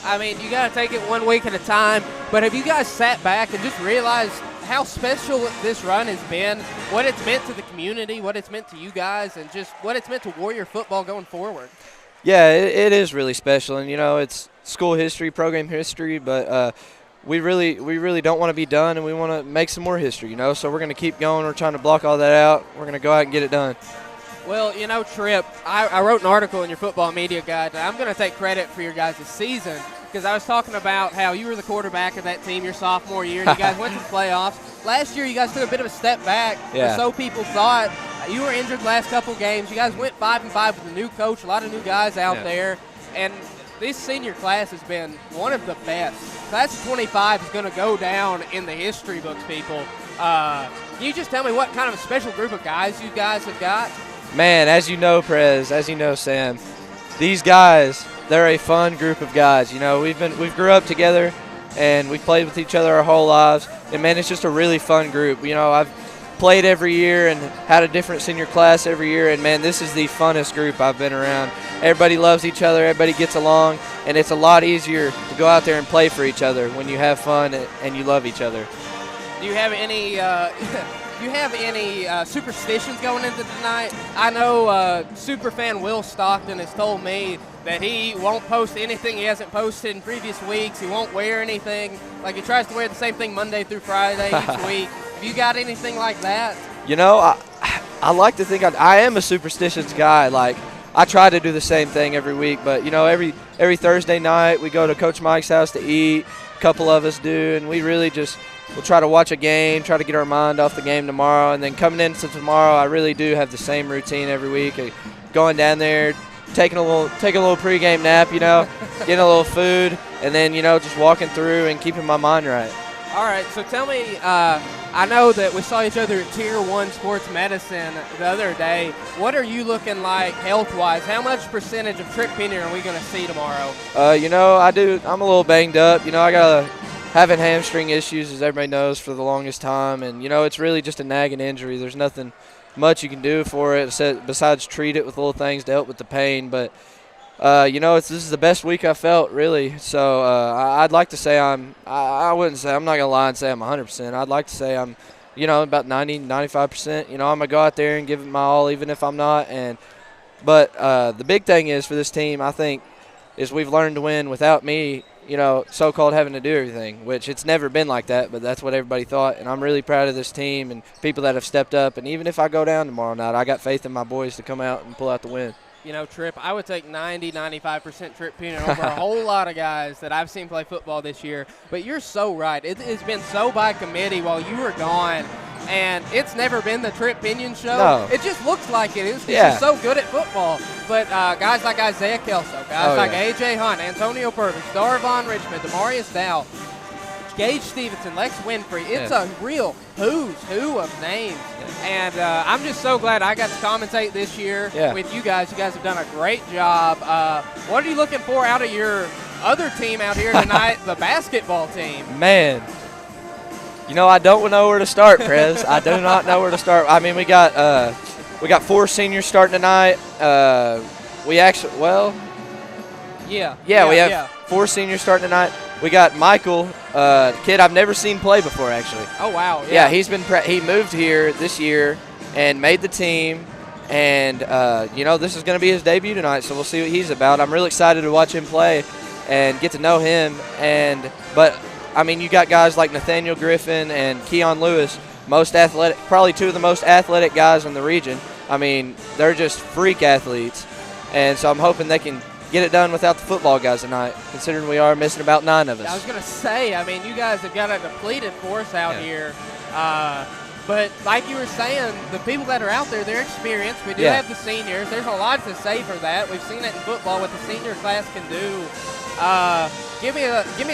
A: I mean, you got to take it 1 week at a time. But have you guys sat back and just realized how special this run has been, what it's meant to the community, what it's meant to you guys, and just what it's meant to Warrior football going forward?
C: Yeah, it is really special, and you know, it's school history, program history, but we really don't want to be done, and we want to make some more history, you know. So we're going to keep going. We're trying to block all that out. We're going to go out and get it done.
A: Well, you know, Tripp, I wrote an article in your football media guide, and I'm going to take credit for your guys' season, because I was talking about how you were the quarterback of that team your sophomore year, and you guys went to the playoffs. Last year, you guys took a bit of a step back, or so people thought. You were injured last couple games. You guys went 5-5 with a new coach, a lot of new guys out there, and this senior class has been one of the best. Class of 25 is going to go down in the history books, people. Can you just tell me what kind of a special group of guys you guys have got?
C: Man, as you know, Prez, as you know, Sam, these guys, they're a fun group of guys. You know, we've grew up together, and we've played with each other our whole lives. And man, it's just a really fun group. You know, I've played every year and had a different senior class every year, and man, this is the funnest group I've been around. Everybody loves each other, everybody gets along, and it's a lot easier to go out there and play for each other when you have fun and you love each other.
A: Do you have any superstitions going into tonight? I know superfan Will Stockton has told me that he won't post anything he hasn't posted in previous weeks. He won't wear anything. Like, he tries to wear the same thing Monday through Friday each week. Have you got anything like that?
C: You know, I like to think I am a superstitious guy. Like, I try to do the same thing every week, but, you know, every Thursday night we go to Coach Mike's house to eat. A couple of us do, and we really just – we'll try to watch a game, try to get our mind off the game tomorrow. And then coming into tomorrow, I really do have the same routine every week. Going down there, taking a little pregame nap, you know, getting a little food, and then, you know, just walking through and keeping my mind right.
A: All right, so tell me, I know that we saw each other at Tier 1 Sports Medicine the other day. What are you looking like health-wise? How much percentage of Tripp Pinion are we going to see tomorrow?
C: You know, I'm a little banged up. You know, I got having hamstring issues, as everybody knows, for the longest time. And, you know, it's really just a nagging injury. There's nothing much you can do for it besides treat it with little things to help with the pain. But, you know, this is the best week I felt, really. So I'd like to say I wouldn't say, I'm not going to lie and say I'm 100%. I'd like to say I'm, you know, about 90, 95%. You know, I'm going to go out there and give it my all, even if I'm not. But the big thing is for this team, I think, is we've learned to win without me, you know, so-called having to do everything, which it's never been like that, but that's what everybody thought. And I'm really proud of this team and people that have stepped up. And even if I go down tomorrow night, I got faith in my boys to come out and pull out the win.
A: You know, Tripp, I would take 90, 95% Tripp Pinion over a whole lot of guys that I've seen play football this year. But you're so right. It has been so by committee while you were gone, and it's never been the Tripp Pinion show.
C: No.
A: It just looks like it is. He's just so good at football. But guys like Isaiah Kelso, guys like A.J. Hunt, Antonio Purvis, Darvon Richmond, Demarius Dow, Gage Stevenson, Lex Winfrey. It's a real who's who of names. And I'm just so glad I got to commentate this year with you guys. You guys have done a great job. What are you looking for out of your other team out here tonight, the basketball team?
C: Man, you know, I don't know where to start, Prez. I do not know where to start. I mean, we got 4 seniors starting tonight. We have 4 seniors starting tonight. We got Michael, kid I've never seen play before, actually.
A: Oh, wow.
C: Yeah, he moved here this year and made the team. And, you know, this is going to be his debut tonight, so we'll see what he's about. I'm really excited to watch him play and get to know him. But, I mean, you got guys like Nathaniel Griffin and Keon Lewis, most athletic, probably 2 of the most athletic guys in the region. I mean, they're just freak athletes. And so I'm hoping they can get it done without the football guys tonight, considering we are missing about 9 of us.
A: I was going to say, I mean, you guys have got a depleted force out here. But like you were saying, the people that are out there, they're experienced. We do
C: Yeah.
A: have the seniors. There's a lot to say for that. We've seen it in football, what the senior class can do. Give me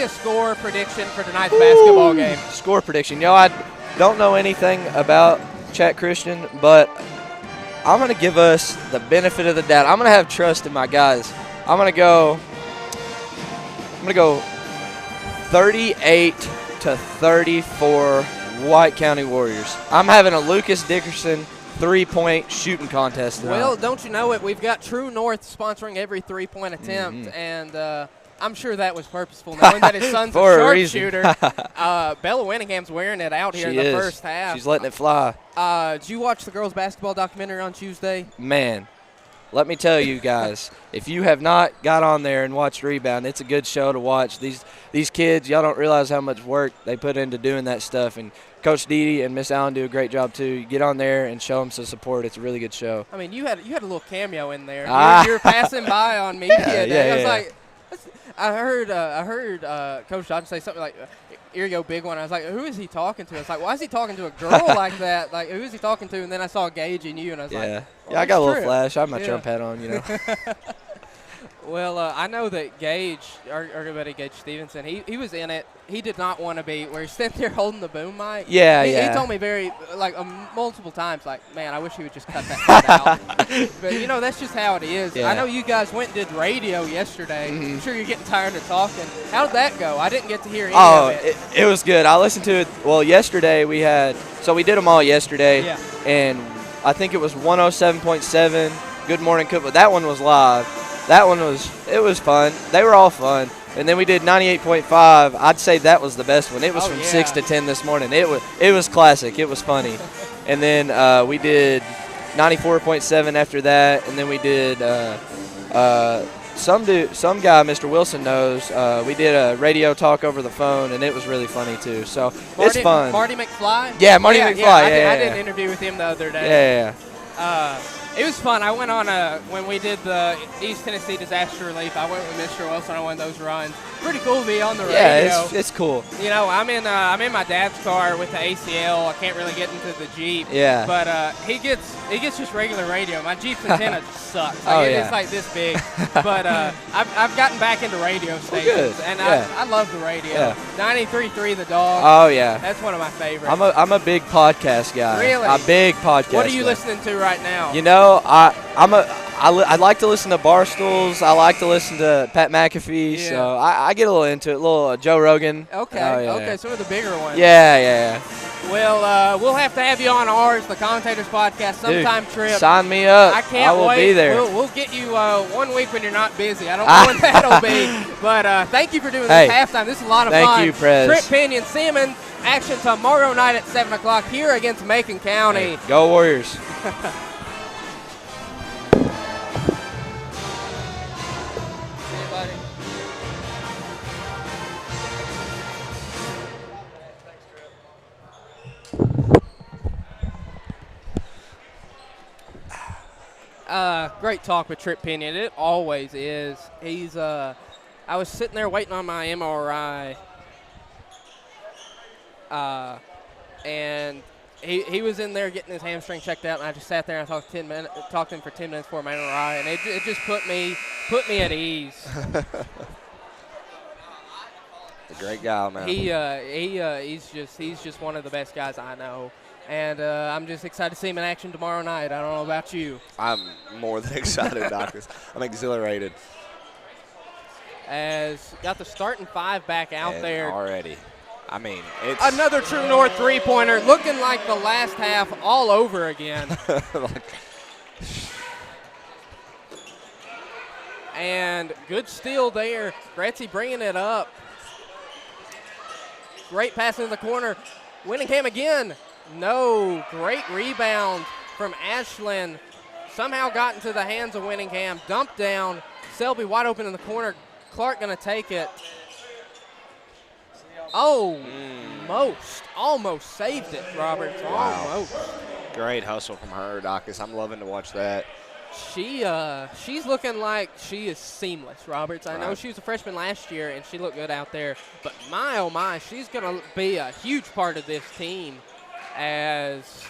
A: a score prediction for tonight's basketball game.
C: Score prediction. I don't know anything about Chat Christian, but I'm going to give us the benefit of the doubt. I'm going to have trust in my guys. I'm going to go 38-34 White County Warriors. I'm having a Lucas Dickerson 3-point shooting contest tonight.
A: Well, don't you know it? We've got True North sponsoring every 3-point attempt, and I'm sure that was purposeful, knowing that his son's a sharpshooter. Bella Winningham's wearing it out here in the first half.
C: She's letting it fly.
A: Did you watch the girls' basketball documentary on Tuesday?
C: Man, let me tell you guys, if you have not got on there and watched Rebound, it's a good show to watch. These kids, y'all don't realize how much work they put into doing that stuff. And Coach Dede and Miss Allen do a great job, too. You get on there and show them some support. It's a really good show.
A: I mean, you had a little cameo in there. You were passing by on media day. I was like, I heard Coach Dodge say something like, here you go, big one. I was like, who is he talking to? I was like, why is he talking to a girl like that? Like, who is he talking to? And then I saw Gage and you, and I was like,
C: yeah, I got a little flash. I have my Trump hat on,
A: Well, I know that Gage, our good buddy Gage Stevenson, he was in it. He did not want to be where he's sitting there holding the boom mic. He told me multiple times, man, I wish he would just cut that part out. But, that's just how it is.
C: Yeah.
A: I know you guys went and did radio yesterday. I'm sure you're getting tired of talking. How did that go? I didn't get to hear any of it.
C: It was good. I listened to it. Well, yesterday we did them all yesterday.
A: Yeah.
C: And I think it was 107.7, Good Morning Cook, but that one was live. That one was fun. They were all fun. And then we did 98.5. I'd say that was the best one. It was from 6 to 10 this morning. It was classic. It was funny. And then we did 94.7 after that. And then we did some guy Mr. Wilson knows. We did a radio talk over the phone, and it was really funny too. So it's fun.
A: Marty McFly?
C: Yeah, Marty McFly.
A: I did an interview with him the other day.
C: Yeah.
A: It was fun. I went on when we did the East Tennessee disaster relief. I went with Mr. Wilson on one of those runs. Pretty cool to be on the radio.
C: Yeah, it's cool.
A: I'm in my dad's car with the ACL. I can't really get into the Jeep.
C: Yeah.
A: But he gets just regular radio. My Jeep's antenna just sucks. It's like this big. But I've gotten back into radio stations, and I love the radio.
C: Yeah.
A: 93.3 The Dog.
C: Oh yeah.
A: That's one of my favorites.
C: I'm a big podcast guy.
A: Really?
C: A big podcast.
A: What are you
C: guy.
A: listening to right now?
C: I like to listen to Barstools. I like to listen to Pat McAfee.
A: Yeah.
C: So I get a little into it. A little Joe Rogan.
A: Okay.
C: Yeah.
A: Some of the bigger ones.
C: Yeah.
A: Well, we'll have to have you on ours, the Commentators Podcast, sometime.
C: Dude,
A: Trip.
C: Sign me up.
A: I can't
C: I will
A: wait.
C: be there.
A: We'll get you 1 week when you're not busy. I don't know when that'll be. But thank you for doing this halftime. This is a lot of fun.
C: Thank you, Prez.
A: Trip Pinion, Seaman, action tomorrow night at 7 o'clock here against Macon County.
C: Hey, go Warriors.
A: Great talk with Trip Pinion. It always is. He's I was sitting there waiting on my MRI, and he was in there getting his hamstring checked out, and I just sat there and I talked to him for 10 minutes for my MRI, and it just put me at ease.
B: A great guy, man.
A: He's just one of the best guys I know. And I'm just excited to see him in action tomorrow night. I don't know about you.
B: I'm more than excited, Doctors. I'm exhilarated.
A: As got the starting five back out there.
B: Already. I mean, it's
A: another True North three-pointer, looking like the last half all over again. And good steal there. Gretzy bringing it up. Great pass in the corner. Winningham again. No, great rebound from Ashland. Somehow got into the hands of Winningham. Dumped down. Selby wide open in the corner. Clark going to take it. Almost saved it, Roberts.
B: Wow.
A: Almost.
B: Great hustle from her, Docus. I'm loving to watch that.
A: She's looking like she is seamless, Roberts. I know she was a freshman last year, and she looked good out there. But my, oh, my, she's going to be a huge part of this team. as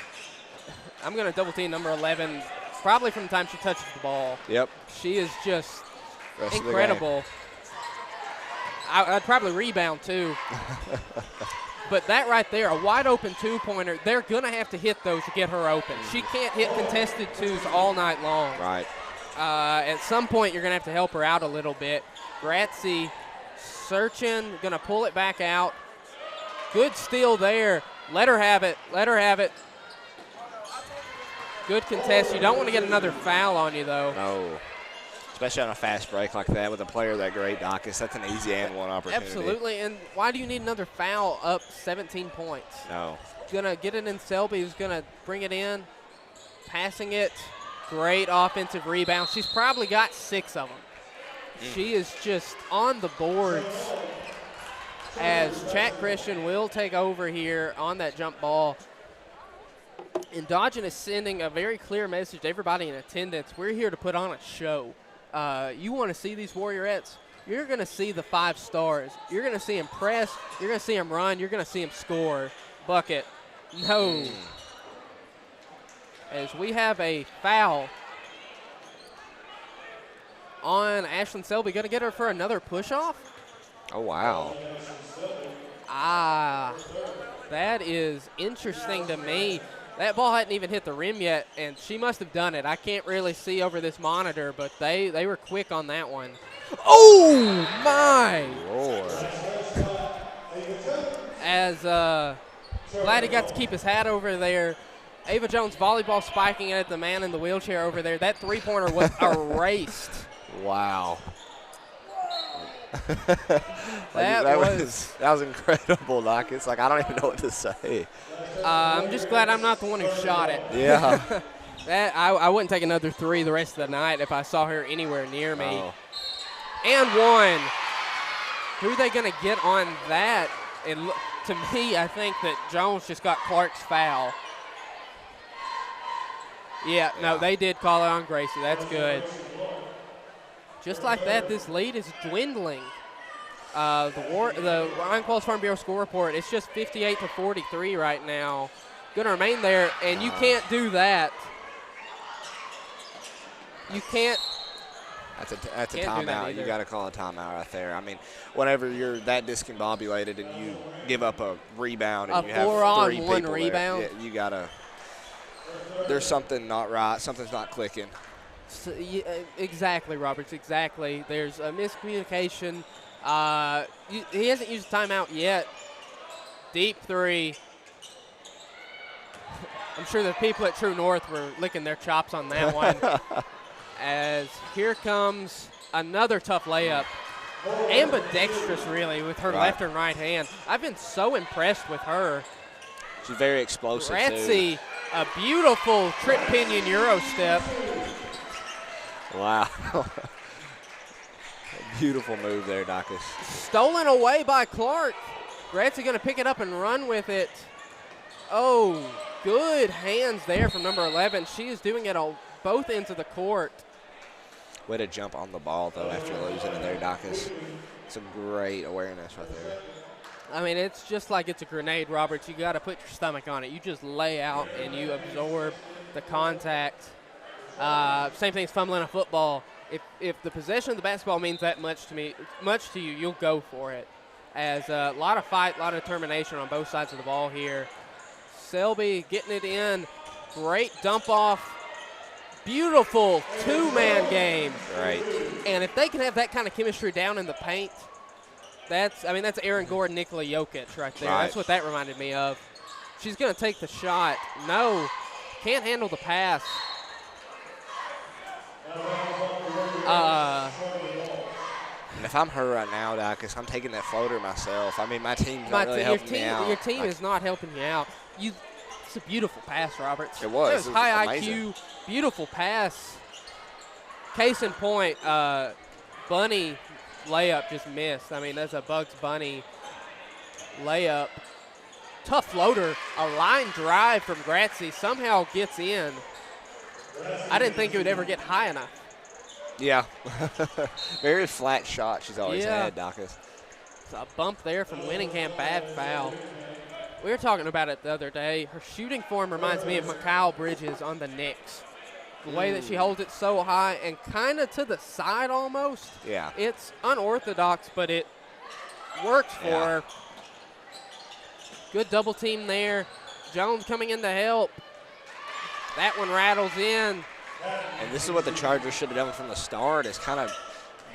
A: I'm going to double team number 11 probably from the time she touches the ball.
B: Yep.
A: She is just
B: Rest
A: incredible. I'd probably rebound too. But that right there, a wide open two-pointer, they're going to have to hit those to get her open. She can't hit contested twos all night long.
B: Right.
A: At some point, you're going to have to help her out a little bit. Gratzy searching, going to pull it back out. Good steal there. Let her have it. Let her have it. Good contest. You don't want to get another foul on you, though.
B: No. Especially on a fast break like that with a player that great, Dacus. That's an easy and one opportunity.
A: Absolutely. And why do you need another foul up 17 points?
B: No.
A: Going to get it in Selby, who's going to bring it in. Passing it. Great offensive rebound. She's probably got 6 of them. She is just on the boards as Chat Christian will take over here on that jump ball. And Dodgen is sending a very clear message to everybody in attendance. We're here to put on a show. You want to see these Warriorettes, you're going to see the 5 stars. You're going to see them press. You're going to see them run. You're going to see them score. Bucket. No. As we have a foul on Ashlyn Selby. Going to get her for another push-off?
B: Oh, wow.
A: That is interesting to me. That ball hadn't even hit the rim yet, and she must have done it. I can't really see over this monitor, but they were quick on that one. Oh, my.
B: Lord.
A: As glad he got to keep his hat over there. Ava Jones volleyball spiking it at the man in the wheelchair over there. That three-pointer was erased.
B: Wow.
A: that was
B: incredible, Doc. It's like I don't even know what to say.
A: I'm just glad I'm not the one who shot it.
B: Yeah.
A: I wouldn't take another 3 the rest of the night if I saw her anywhere near me.
B: Oh.
A: And one. Who are they going to get on that? And to me, I think that Jones just got Clark's foul. Yeah, no, they did call it on Gracie. That's good. Just like that, this lead is dwindling. The Ryan Qualls Farm Bureau score report, it's just 58-43 right now. Going to remain there, and you can't do that. You can't.
B: That's a timeout. You got to call a timeout right there. I mean, whenever you're that discombobulated and you give up a rebound and you have 3 people
A: 4-on-1 rebound.
B: there, you got to. There's something not right. Something's not clicking.
A: So, yeah, exactly, Roberts, exactly. There's a miscommunication. He hasn't used a timeout yet. Deep 3. I'm sure the people at True North were licking their chops on that one. As here comes another tough layup. Ambidextrous, really, with her left and right hand. I've been so impressed with her.
B: She's very explosive,
A: Gratzy,
B: too.
A: a beautiful trip pinion Euro step.
B: Wow. Beautiful move there, Dacus.
A: Stolen away by Clark. Gratzy going to pick it up and run with it. Oh, good hands there from number 11. She is doing it on both ends of the court.
B: Way to jump on the ball, though, after losing it there, Dacus. Some great awareness right there.
A: I mean, it's just like it's a grenade, Roberts. You got to put your stomach on it. You just lay out and you absorb the contact. Same thing as fumbling a football. If the possession of the basketball means that much to you, you'll go for it. As a lot of fight, a lot of determination on both sides of the ball here. Selby getting it in. Great dump off. Beautiful 2-man game.
B: Right.
A: And if they can have that kind of chemistry down in the paint, that's Aaron Gordon, Nikola Jokic right there.
B: Right.
A: That's what that reminded me of. She's going to take the shot. No, can't handle the pass.
B: And if I'm her right now, Dacus, I'm taking that floater myself. I mean, my team's not really helping me out.
A: Your team is not helping you out. It's a beautiful pass, Roberts.
B: It was.
A: It was high
B: amazing.
A: IQ, beautiful pass. Case in point, Bunny layup just missed. I mean, that's a Bugs Bunny layup. Tough floater. A line drive from Gratzy somehow gets in. I didn't think it would ever get high enough.
B: Yeah. Very flat shot she's always
A: Yeah.
B: had, Dacus.
A: It's a bump there from Winningham. Bad foul. We were talking about it the other day. Her shooting form reminds me of Mikal Bridges on the Knicks. The way that she holds it so high and kind of to the side almost.
B: Yeah.
A: It's unorthodox, but it works for her. Good double team there. Jones coming in to help. That one rattles in.
B: And this is what the Chargers should have done from the start, is kind of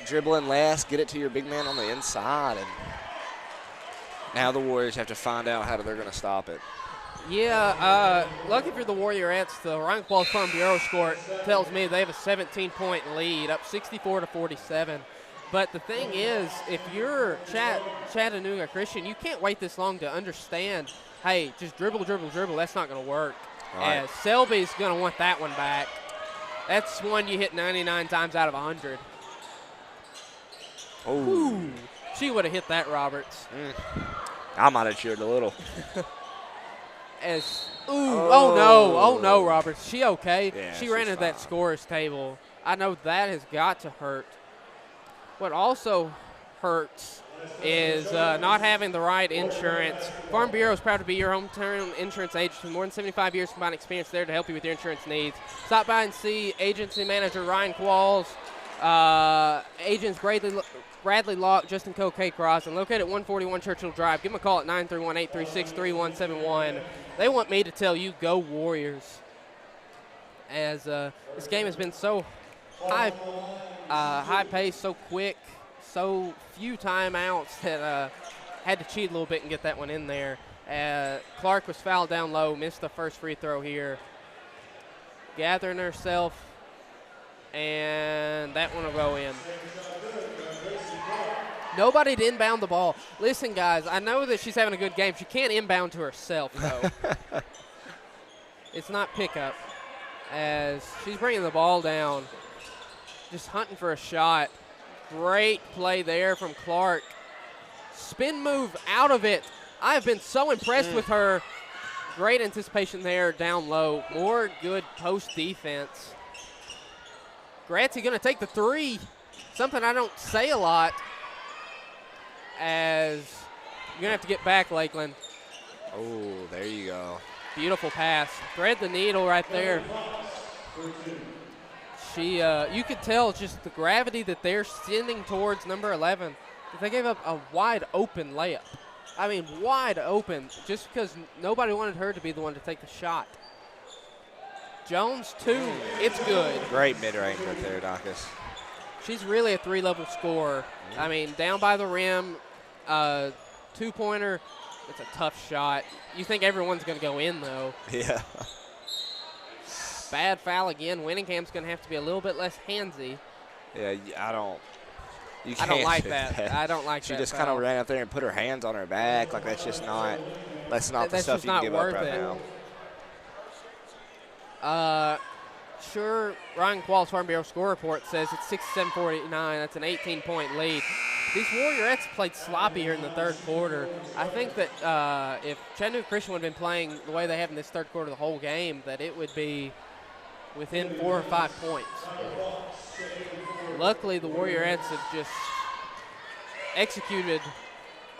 B: dribbling last, get it to your big man on the inside. And now the Warriors have to find out how they're going to stop it.
A: Yeah, lucky for the Warriorettes, the Ryan Qualls Farm Bureau score tells me they have a 17-point lead, up 64-47. But the thing is, if you're Chattanooga Christian, you can't wait this long to understand, hey, just dribble, dribble, dribble. That's not going to work.
B: Right.
A: As Selby's going to want that one back. That's one you hit 99 times out of 100.
B: Oh.
A: She would have hit that, Roberts.
B: I might have cheered a little.
A: Oh no, Roberts. She okay?
B: Yeah,
A: she ran into that scorer's table. I know that has got to hurt. What also hurts is not having the right insurance. Farm Bureau is proud to be your hometown insurance agent with more than 75 years combined experience there to help you with your insurance needs. Stop by and see agency manager Ryan Qualls, agents Bradley Locke, Justin Coe, Cross, and located at 141 Churchill Drive. Give them a call at 931-836-3171. They want me to tell you, go Warriors. As this game has been so high pace, so quick, so few timeouts that had to cheat a little bit and get that one in there. Clark was fouled down low, missed the first free throw here. Gathering herself, and that one will go in. Nobody to inbound the ball. Listen, guys, I know that she's having a good game. She can't inbound to herself, though. It's not pickup, as she's bringing the ball down, just hunting for a shot. Great play there from Clark. Spin move out of it. I have been so impressed with her. Great anticipation there down low. More good post defense. Gratzy going to take the three. Something I don't say a lot. As you're going to have to get back, Lakeland.
B: Oh, there you go.
A: Beautiful pass. Thread the needle right there. You could tell just the gravity that they're sending towards number 11. They gave up a wide open layup. I mean, wide open, just because nobody wanted her to be the one to take the shot. Jones, two. It's good.
B: Great mid-range right there, Dacus.
A: She's really a three-level scorer. I mean, down by the rim, two-pointer, it's a tough shot. You think everyone's going to go in, though.
B: Yeah.
A: Bad foul again. Winningham's going to have to be a little bit less handsy.
B: Yeah, I don't
A: like that. I don't like that.
B: She just
A: kind
B: of ran up there and put her hands on her back. Like, that's not the stuff you can give up right now.
A: Sure, Ryan Qualls Farm Bureau score report says it's 67-49. That's an 18-point lead. These Warriorettes played sloppy here in the third quarter. I think that if Chattanooga Christian would have been playing the way they have in this third quarter the whole game, that it would be within 4 or 5 points. Luckily, the Warriorettes have just executed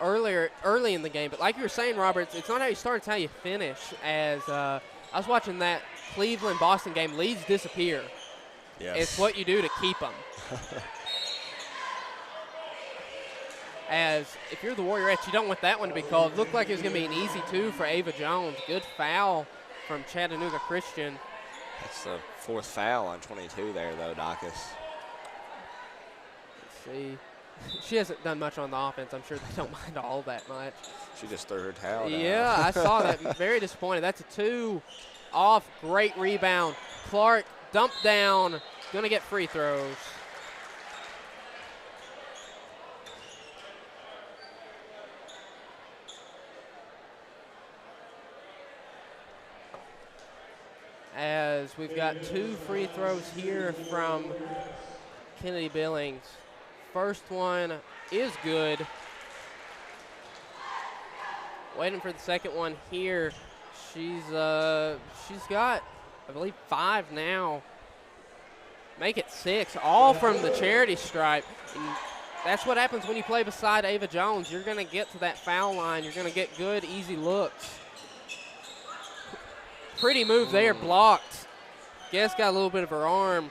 A: early in the game. But like you were saying, Roberts, it's not how you start, it's how you finish. As I was watching that Cleveland-Boston game, leads disappear.
B: Yes.
A: It's what you do to keep them. As if you're the Warriorettes, you don't want that one to be called. It looked like it was going to be an easy two for Ava Jones. Good foul from Chattanooga Christian.
B: That's the fourth foul on 22 there, though, Dacus.
A: Let's see. She hasn't done much on the offense. I'm sure they don't mind all that much.
B: She just threw her towel down.
A: Yeah, I saw that. Very disappointed. That's a two off. Great rebound. Clark dumped down. Going to get free throws. As we've got 2 free throws here from Kennedy Billings. First one is good. Waiting for the second one here. She's got, I believe, 5 now. Make it 6, all from the charity stripe. And that's what happens when you play beside Ava Jones. You're going to get to that foul line. You're going to get good, easy looks. Pretty move there, blocked. Guess got a little bit of her arm.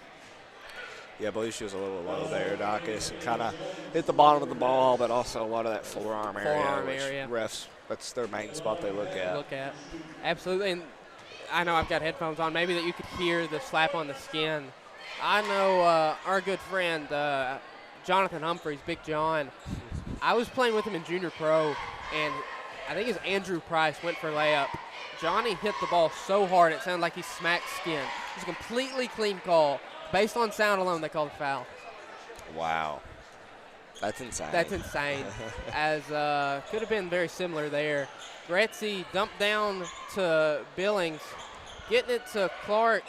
B: Yeah, I believe she was a little low there, Dacus, and kind of hit the bottom of the ball, but also a lot of that forearm area. Refs, that's their main spot they look at.
A: Absolutely. And I know I've got headphones on. Maybe that you could hear the slap on the skin. I know our good friend Jonathan Humphreys, Big John. I was playing with him in junior pro, and I think it's Andrew Price went for a layup. Johnny hit the ball so hard it sounded like he smacked skin. It was a completely clean call. Based on sound alone, they called a foul.
B: Wow. That's insane.
A: That's insane. As could have been very similar there. Gretzy dumped down to Billings, getting it to Clark,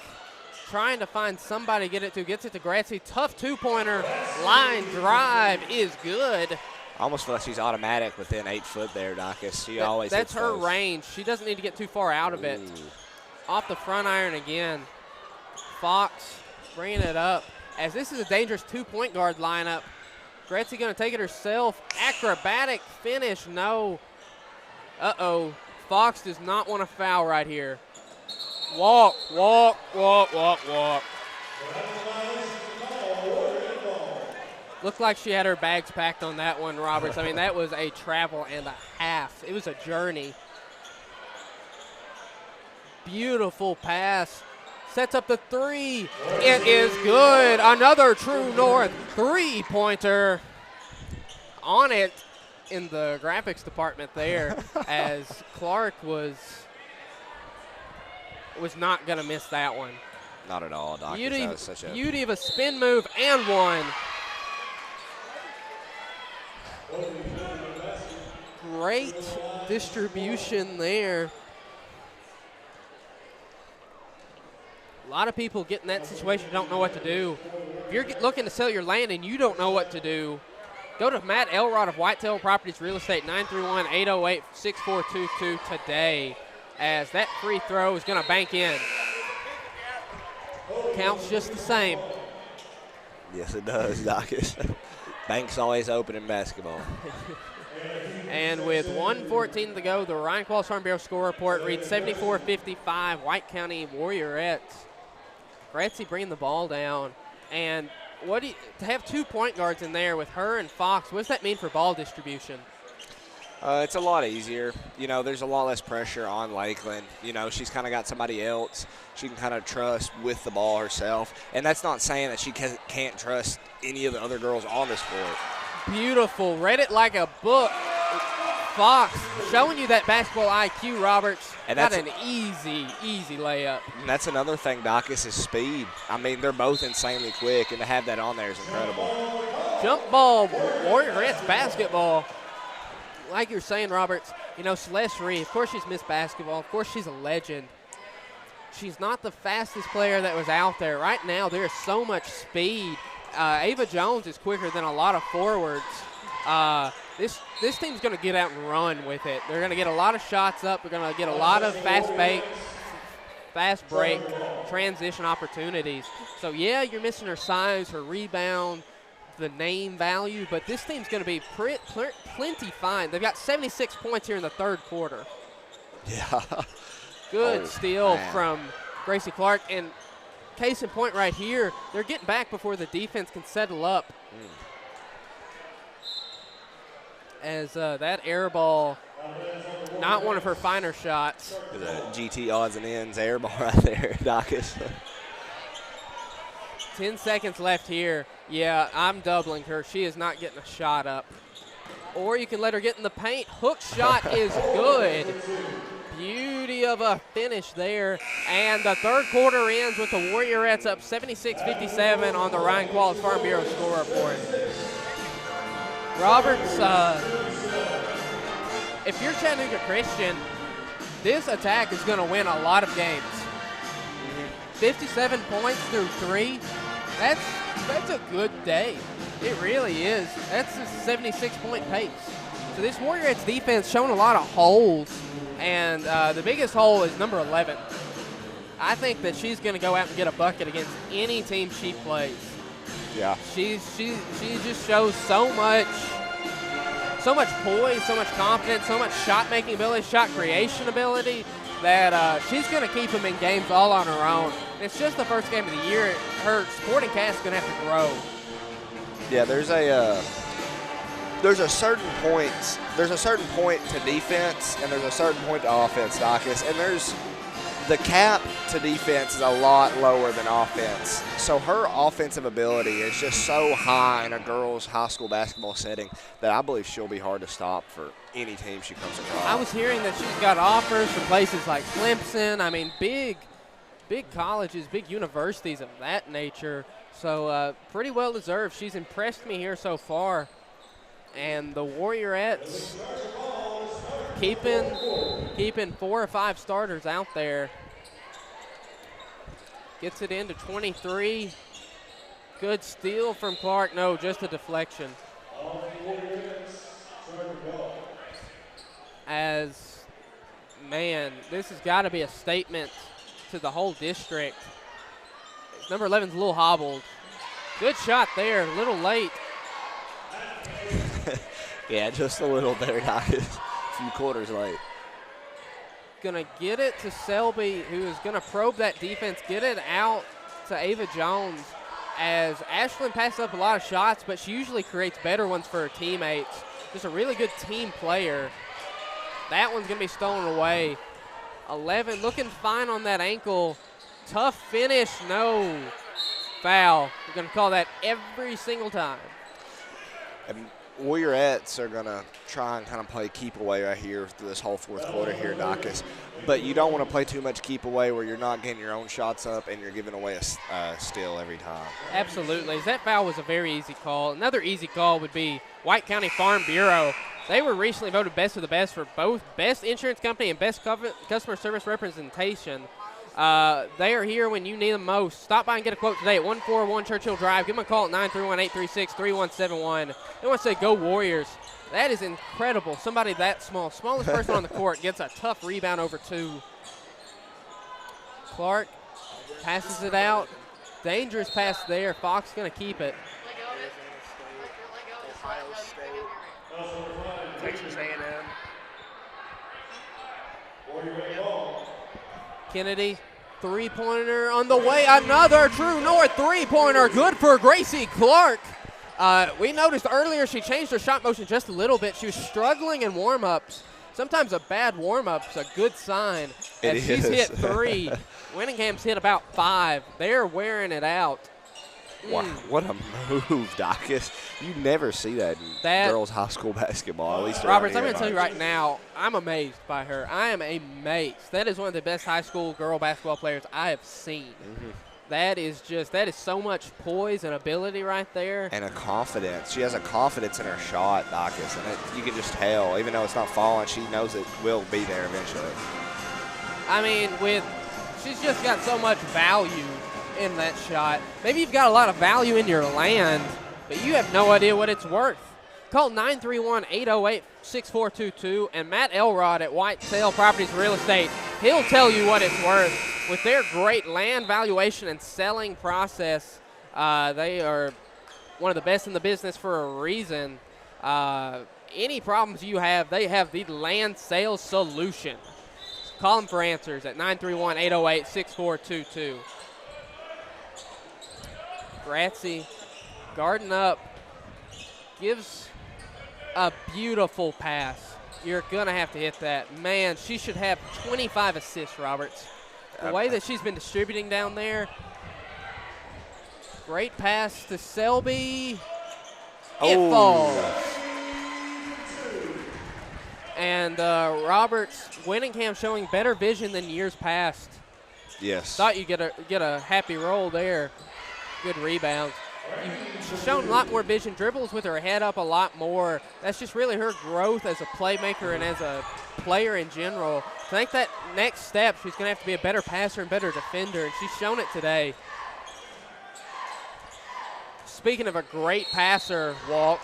A: trying to find somebody to get it to. Gets it to Gretzy. Tough two-pointer. Line drive is good.
B: I almost feel like she's automatic within 8 foot there, Dacus. She always
A: That's
B: hits
A: her
B: those.
A: range. She doesn't need to get too far out of it. Off the front iron again. Fox bringing it up. As this is a dangerous two-point guard lineup. Gretzy going to take it herself. Acrobatic finish. No. Uh-oh. Fox does not want to foul right here. Walk, walk, walk, walk, walk. Looked like she had her bags packed on that one, Roberts. I mean, that was a travel and a half. It was a journey. Beautiful pass. Sets up the three. It is good. Another True North three-pointer. On it in the graphics department there, as Clark was not going to miss that one.
B: Not at all, Doc.
A: Beauty of a spin move and one. Great distribution there. A lot of people get in that situation, don't know what to do. If you're looking to sell your land and you don't know what to do, go to Matt Elrod of Whitetail Properties Real Estate, 931-808-6422 today, as that free throw is going to bank in. Counts just the same.
B: Yes, it does, Dacus. Bank's always open in basketball.
A: And with 1:14 to go, the Ryan Qualls Farm Bureau score report reads 74-55, White County Warriorettes. Gretzy bringing the ball down. And to have 2 point guards in there with her and Fox, what does that mean for ball distribution?
B: It's a lot easier. You know, there's a lot less pressure on Lakeland. You know, she's kind of got somebody else she can kind of trust with the ball herself. And that's not saying that she can't trust any of the other girls on this court.
A: Beautiful. Read it like a book. Fox showing you that basketball IQ, Roberts. And that's an easy layup.
B: And that's another thing, Dacus, is speed. I mean, they're both insanely quick, and to have that on there is incredible.
A: Jump ball, Warriorettes basketball. Like you're saying, Roberts, you know, Celeste Reed, of course she's Miss Basketball. Of course she's a legend. She's not the fastest player that was out there. Right now, there's so much speed. Ava Jones is quicker than a lot of forwards. This team's going to get out and run with it. They're going to get a lot of shots up. They're going to get a lot of fast break, transition opportunities. So, yeah, you're missing her size, her rebound, the name value, but this team's going to be plenty fine. They've got 76 points here in the third quarter.
B: Yeah.
A: Good steal from Gracie Clark. And case in point right here, they're getting back before the defense can settle up. As that air ball, not one of her finer shots.
B: The GT odds and ends air ball right there, Dacus.
A: 10 seconds left here. Yeah, I'm doubling her. She is not getting a shot up. Or you can let her get in the paint. Hook shot is good. Beauty of a finish there. And the third quarter ends with the Warriorettes up 76-57 on the Ryan Qualls Farm Bureau score report. Roberts, if you're Chattanooga Christian, this attack is going to win a lot of games. 57 points through 3, that's a good day. It really is. That's a 76-point pace. So this Warriorettes defense showing a lot of holes, and the biggest hole is number 11. I think that she's going to go out and get a bucket against any team she plays.
B: Yeah.
A: She just shows so much poise, so much confidence, so much shot-making ability, shot creation ability that she's going to keep them in games all on her own. And it's just the first game of the year. Her supporting cast is going to have to grow.
D: Yeah, there's a certain point to defense, and there's a certain point to offense, Dacus, and there's the cap to defense is a lot lower than offense. So her offensive ability is just so high in a girls' high school basketball setting that I believe she'll be hard to stop for any team she comes across.
A: I was hearing that she's got offers from places like Clemson. I mean, big colleges, big universities of that nature. So pretty well deserved. She's impressed me here so far. And the Warriorettes keeping 4 or 5 starters out there. Gets it into 23. Good steal from Clark. No, just a deflection. As, man, this has got to be a statement to the whole district. Number 11's a little hobbled. Good shot there, a little late.
D: Yeah, just a little there, guys. A few quarters late.
A: Going to get it to Selby, who is going to probe that defense, get it out to Ava Jones, as Ashlyn passes up a lot of shots, but she usually creates better ones for her teammates. Just a really good team player. That one's going to be stolen away. 11 looking fine on that ankle. Tough finish, no. Foul. We're going to call that every single time.
D: And Warriorettes are going to try and kind of play keep away right here through this whole fourth quarter here, Dacus. But you don't want to play too much keep away where you're not getting your own shots up and you're giving away a steal every time.
A: Absolutely. That foul was a very easy call. Another easy call would be White County Farm Bureau. They were recently voted best of the best for both Best Insurance Company and Best Customer Service Representation. They are here when you need them most. Stop by and get a quote today at 141 Churchill Drive. Give them a call at 931-836-3171. They want to say, go Warriors. That is incredible. Somebody that small, smallest person on the court, gets a tough rebound over 2. Clark passes it out. Dangerous pass there. Fox going to keep it.
C: Ohio State, Texas A&M.
A: Kennedy, three-pointer on the way. Another True North three-pointer. Good for Gracie Clark. We noticed earlier she changed her shot motion just a little bit. She was struggling in warm-ups. Sometimes a bad warm-up's a good sign. As she's hit 3. Winningham's hit about 5. They're wearing it out.
D: Wow, what a move, Dacus. You never see that in girls' high school basketball, at least
A: Roberts, I'm going to tell you right now, I'm amazed by her. I am amazed. That is one of the best high school girl basketball players I have seen. Mm-hmm. That is so much poise and ability right there.
D: And a confidence. She has a confidence in her shot, Dacus, and you can just tell. Even though it's not falling, she knows it will be there eventually.
A: I mean, she's just got so much value in that shot. Maybe you've got a lot of value in your land, but you have no idea what it's worth. Call 931-808-6422 and Matt Elrod at Whitetail Properties Real Estate. He'll tell you what it's worth. With their great land valuation and selling process, they are one of the best in the business for a reason. Any problems you have, they have the land sales solution. Call them for answers at 931-808-6422. Gratzy, guarding up, gives a beautiful pass. You're going to have to hit that. Man, she should have 25 assists, Roberts. The way that she's been distributing down there. Great pass to Selby. It falls. And Roberts, Winningham showing better vision than years past.
D: Yes.
A: Thought you'd get a happy roll there. Good rebound. She's shown a lot more vision, dribbles with her head up a lot more. That's just really her growth as a playmaker and as a player in general. I think that next step, she's going to have to be a better passer and better defender, and she's shown it today. Speaking of a great passer, Walt,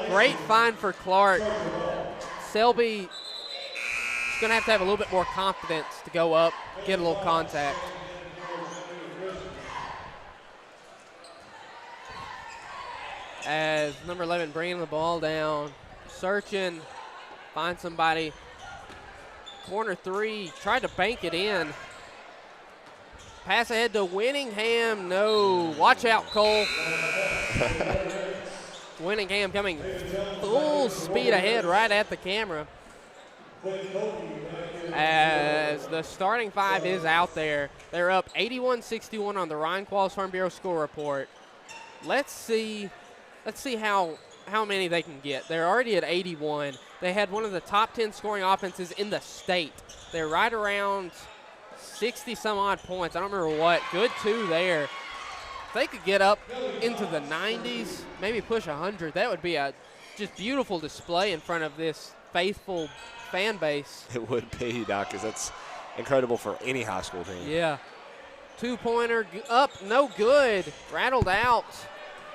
A: great find for Clark. Selby is going to have a little bit more confidence to go up, get a little contact. as number 11 bringing the ball down, searching, find somebody. Corner 3, tried to bank it in. Pass ahead to Winningham, no. Watch out, Cole. Winningham coming full speed ahead right at the camera. As the starting 5 is out there. They're up 81-61 on the Ryan Qualls Farm Bureau score report. Let's see how many they can get. They're already at 81. They had one of the top 10 scoring offenses in the state. They're right around 60-some-odd points. I don't remember what. Good 2 there. If they could get up into the 90s, maybe push 100, that would be a just beautiful display in front of this faithful fan base.
D: It would be, Doc, because that's incredible for any high school team.
A: Yeah. 2-pointer up, no good. Rattled out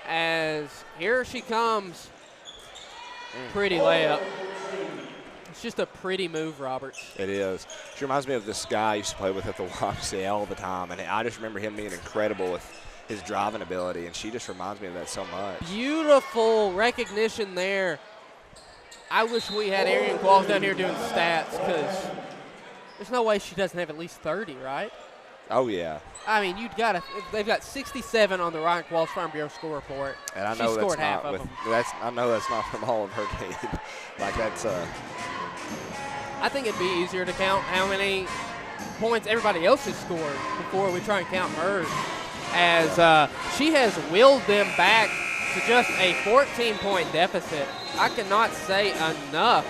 A: as here she comes. Pretty layup. It's just a pretty move, Roberts.
D: It is. She reminds me of this guy I used to play with at the YMCA all the time, and I just remember him being incredible with his driving ability, and she just reminds me of that so much.
A: Beautiful recognition there. I wish we had Arian Qualls down here doing stats, because there's no way she doesn't have at least 30, right?
D: Oh, yeah.
A: I mean, they've got 67 on the Ryan Qualls Farm Bureau score report.
D: And I
A: she
D: know
A: scored
D: that's
A: half
D: not
A: of them.
D: I know that's not from all of her team. Like, that's
A: I think it'd be easier to count how many points everybody else has scored before we try and count hers, as she has willed them back to just a 14-point deficit. I cannot say enough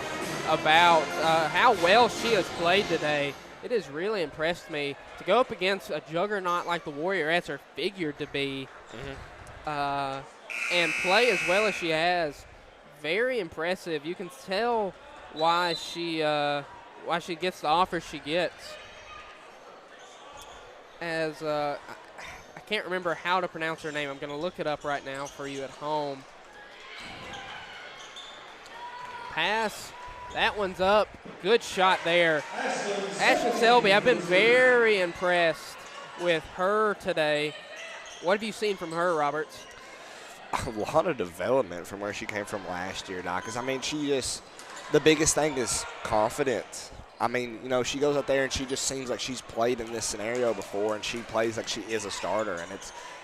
A: about how well she has played today. It has really impressed me to go up against a juggernaut like the Warriorettes are figured to be, and play as well as she has. Very impressive. You can tell why she gets the offers she gets. As I can't remember how to pronounce her name. I'm going to look it up right now for you at home. Pass. That one's up. Good shot there. Ashton Selby, I've been very impressed with her today. What have you seen from her, Roberts?
D: a lot of development from where she came from last year, Doc. Because, I mean, the biggest thing is confidence. I mean, you know, she goes out there and she just seems like she's played in this scenario before, and she plays like she is a starter. And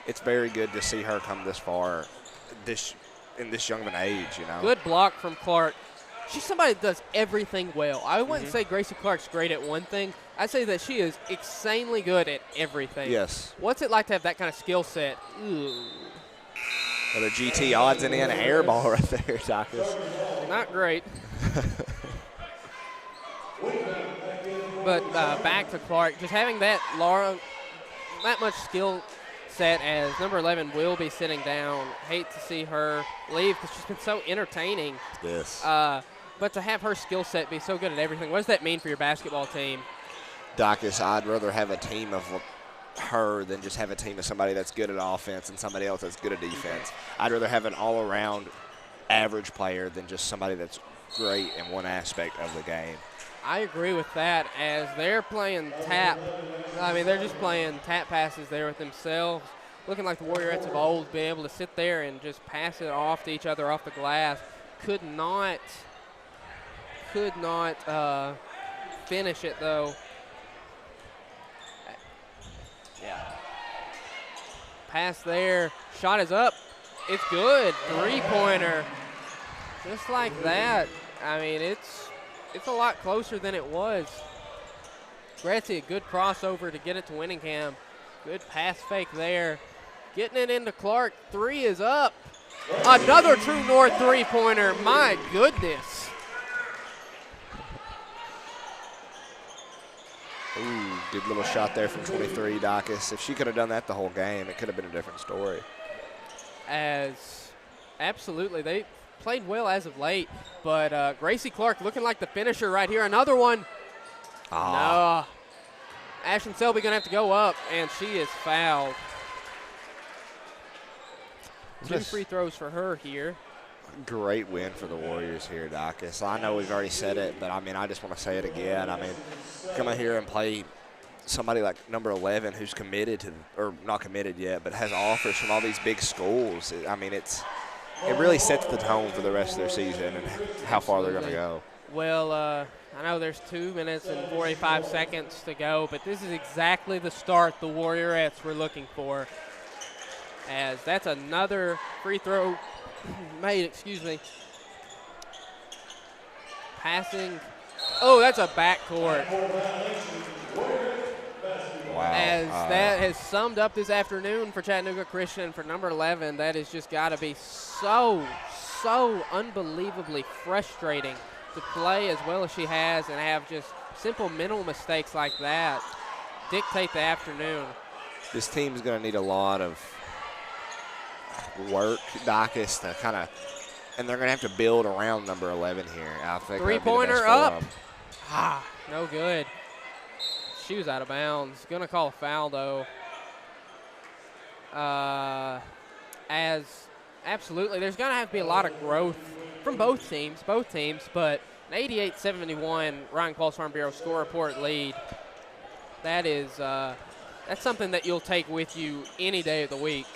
D: it's very good to see her come this far in this young of an age, you know.
A: Good block from Clark. She's somebody that does everything well. I wouldn't say Gracie Clark's great at one thing. I'd say that she is insanely good at everything.
D: Yes.
A: What's it like to have that kind of skill set? Ooh.
D: Another GT odds and end air ball right there, Docus.
A: Not great. But back to Clark. Just having that much skill set as number 11 will be sitting down. Hate to see her leave because she's been so entertaining.
D: Yes.
A: But to have her skill set be so good at everything, what does that mean for your basketball team?
D: Docus, I'd rather have a team of her than just have a team of somebody that's good at offense and somebody else that's good at defense. I'd rather have an all-around average player than just somebody that's great in one aspect of the game.
A: I agree with that, as they're playing tap. I mean, they're just playing tap passes there with themselves, looking like the Warriorettes of old, being able to sit there and just pass it off to each other off the glass. Could not finish it, though. Yeah. Pass there. Shot is up. It's good. Three-pointer. Just like that. I mean, it's a lot closer than it was. Gracie, a good crossover to get it to Winningham. Good pass fake there. Getting it into Clark. Three is up. Another True North three-pointer. My goodness.
D: Ooh, good little shot there from 23, Docus. If she could have done that the whole game, it could have been a different story.
A: Absolutely. They played well as of late, but Gracie Clark looking like the finisher right here. Another one. No. Ashton Selby going to have to go up, and she is fouled. Two free throws for her here.
D: Great win for the Warriors here, Docus. I know we've already said it, but, I mean, I just want to say it again. I mean, come out here and play somebody like number 11 who's committed to, or not committed yet, but has offers from all these big schools. I mean, it's it really sets the tone for the rest of their season and how far they're going to go.
A: Well, I know there's 2 minutes and 45 seconds to go, but this is exactly the start the Warriorettes were looking for. As that's another free throw made, excuse me. Passing. Oh, that's a backcourt.
D: Wow.
A: As that has summed up this afternoon for Chattanooga Christian for number 11, that has just got to be so unbelievably frustrating to play as well as she has and have just simple mental mistakes like that dictate the afternoon.
D: This team's going to need a lot of work, Dacus, to kind of, and they're going to have to build around number 11 here. I think
A: three-pointer up. No good. She was out of bounds. Going to call a foul, though. As absolutely, there's going to have to be a lot of growth from both teams, but an 88-71 Ryan Qualls Farm Bureau score report lead. That is that's something that you'll take with you any day of the week.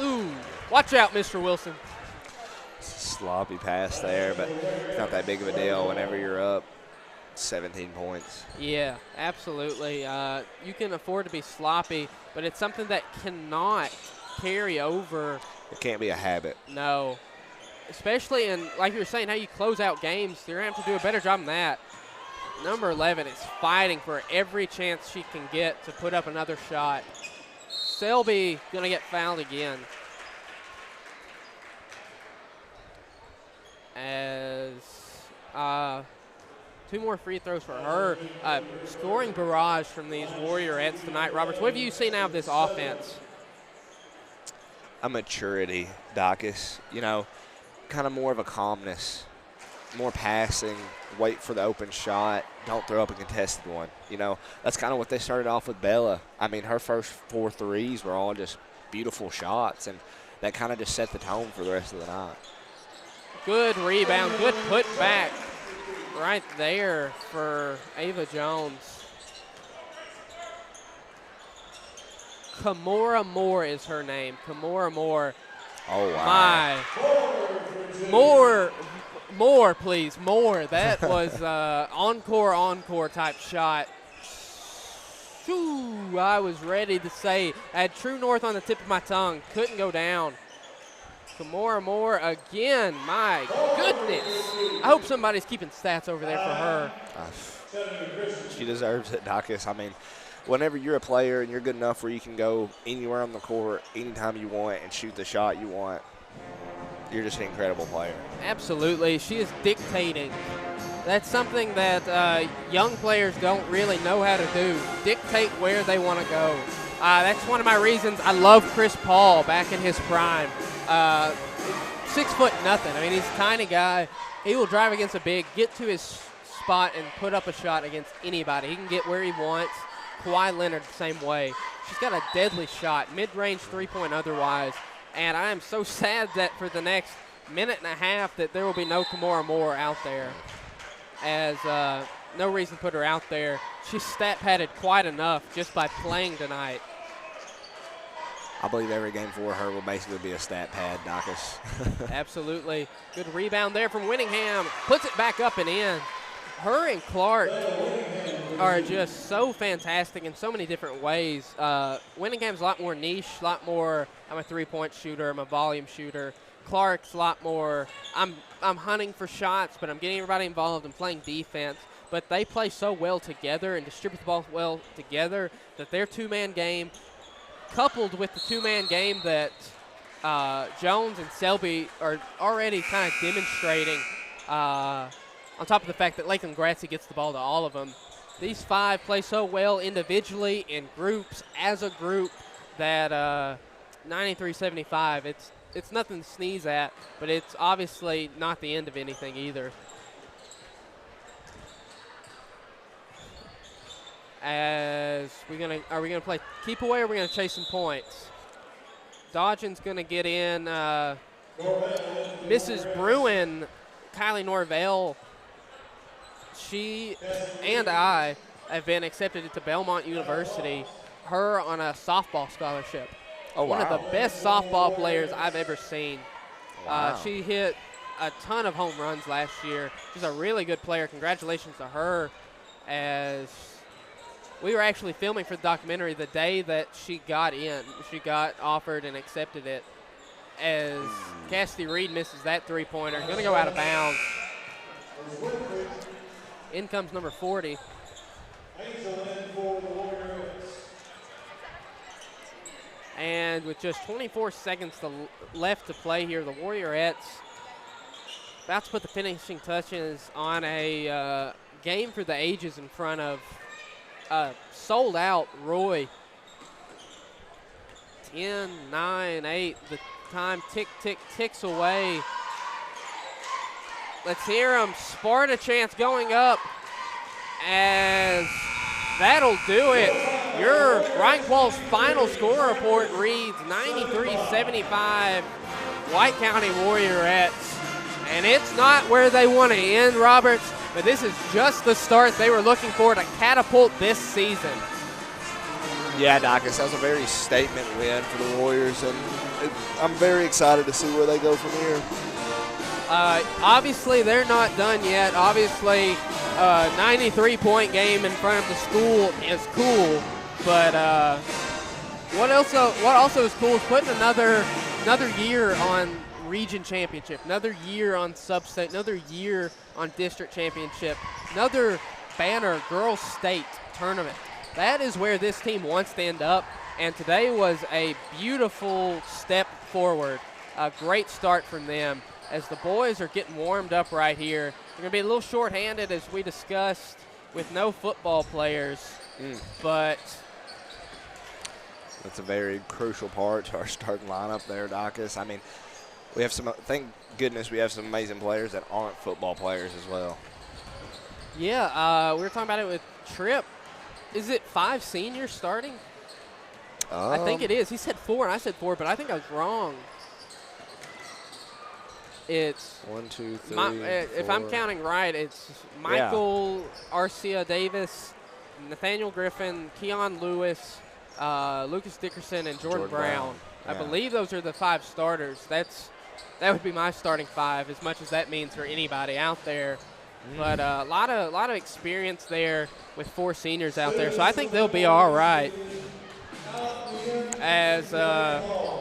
A: Ooh, watch out, Mr. Wilson.
D: Sloppy pass there, but it's not that big of a deal whenever you're up 17 points.
A: Yeah, absolutely. You can afford to be sloppy, but it's something that cannot carry over.
D: It can't be a habit.
A: No. Especially in, like you were saying, how you close out games. You're going to have to do a better job than that. Number 11 is fighting for every chance she can get to put up another shot. Selby going to get fouled again. As 2 more free throws for her. Scoring barrage from these Warriorettes tonight. Roberts, what have you seen out of this offense?
D: A maturity, Dacus. You know, kind of more of a calmness, more passing, wait for the open shot, don't throw up a contested one. You know, that's kind of what they started off with Bella. I mean, her first 4 threes were all just beautiful shots, and that kind of just set the tone for the rest of the night. Good
A: rebound, good put back right there for Ava Jones. Kamora Moore is her name. Kamora Moore.
D: Oh, wow.
A: More, please, more. That was encore type shot. Ooh, I was ready to say, I had True North on the tip of my tongue. Couldn't go down. Kamora Moore again. My goodness. I hope somebody's keeping stats over there for her.
D: She deserves it, Dacus. I mean, whenever you're a player and you're good enough where you can go anywhere on the court anytime you want and shoot the shot you want, you're just an incredible player.
A: Absolutely. She is dictating. That's something that young players don't really know how to do, dictate where they want to go. That's one of my reasons I love Chris Paul back in his prime. 6 foot nothing. I mean, he's a tiny guy. He will drive against a big, get to his spot, and put up a shot against anybody. He can get where he wants. Kawhi Leonard the same way. She's got a deadly shot, mid-range three-point otherwise. And I am so sad that for the next minute and a half that there will be no Kamora Moore out there. As no reason to put her out there. She's stat-padded quite enough just by playing tonight.
D: I believe every game for her will basically be a stat pad, Dacus.
A: Absolutely. Good rebound there from Winningham. Puts it back up and in. Her and Clark are just so fantastic in so many different ways. Winningham's a lot more niche, a lot more, I'm a three-point shooter, I'm a volume shooter. Clark's a lot more, I'm hunting for shots, but I'm getting everybody involved and playing defense. But they play so well together and distribute the ball well together that their two-man game, coupled with the two-man game that Jones and Selby are already kind of demonstrating, on top of the fact that Lakeland Gratzy gets the ball to all of them. These 5 play so well individually, in groups, as a group, that 93-75, it's nothing to sneeze at, but it's obviously not the end of anything either. As are we gonna play keep away, or are we gonna chase some points? Dodgen's gonna get in. Mrs. Bruin, Kylie Norvell. She and I have been accepted to Belmont University. Her on a softball scholarship.
D: Oh, wow.
A: One of the best softball players I've ever seen.
D: Wow.
A: She hit a ton of home runs last year. She's a really good player. Congratulations to her, as we were actually filming for the documentary the day that she got in. She got offered and accepted it, as Cassidy Reed misses that three-pointer. Going to go out of bounds. In comes number 40. And with just 24 seconds left to play here, the Warriorettes about to put the finishing touches on a game for the ages in front of sold-out Roy. 10, 9, 8. The time ticks away. Let's hear them. Sparta chants going up, as that'll do it. Your Ryan Quall's final score report reads 93-75 White County Warriorettes. And it's not where they want to end, Roberts, but this is just the start they were looking for to catapult this season.
D: Yeah, Dacus, that was a very statement win for the Warriors, and I'm very excited to see where they go from here.
A: Obviously, they're not done yet. Obviously, 93-point game in front of the school is cool, but what also is cool is putting another year on region championship, another year on sub-state, another year on district championship, another banner girls state tournament. That is where this team wants to end up, and today was a beautiful step forward. A great start from them, as the boys are getting warmed up right here. They're going to be a little short-handed, as we discussed, with no football players, but
D: that's a very crucial part to our starting lineup there, Dacus. I mean, we have thank goodness we have some amazing players that aren't football players as well.
A: Yeah, we were talking about it with Tripp. Is it 5 seniors starting? I think it is. He said 4, and I said 4, but I think I was wrong. It's
D: 1, 2, 3.
A: If I'm counting right, it's Michael Arcia Davis, Nathaniel Griffin, Keon Lewis, Lucas Dickerson, and Jordan Brown.
D: Yeah.
A: I believe those are the 5 starters. That would be my starting 5, as much as that means for anybody out there. But a lot of experience there with 4 seniors out there, so I think they'll be all right. As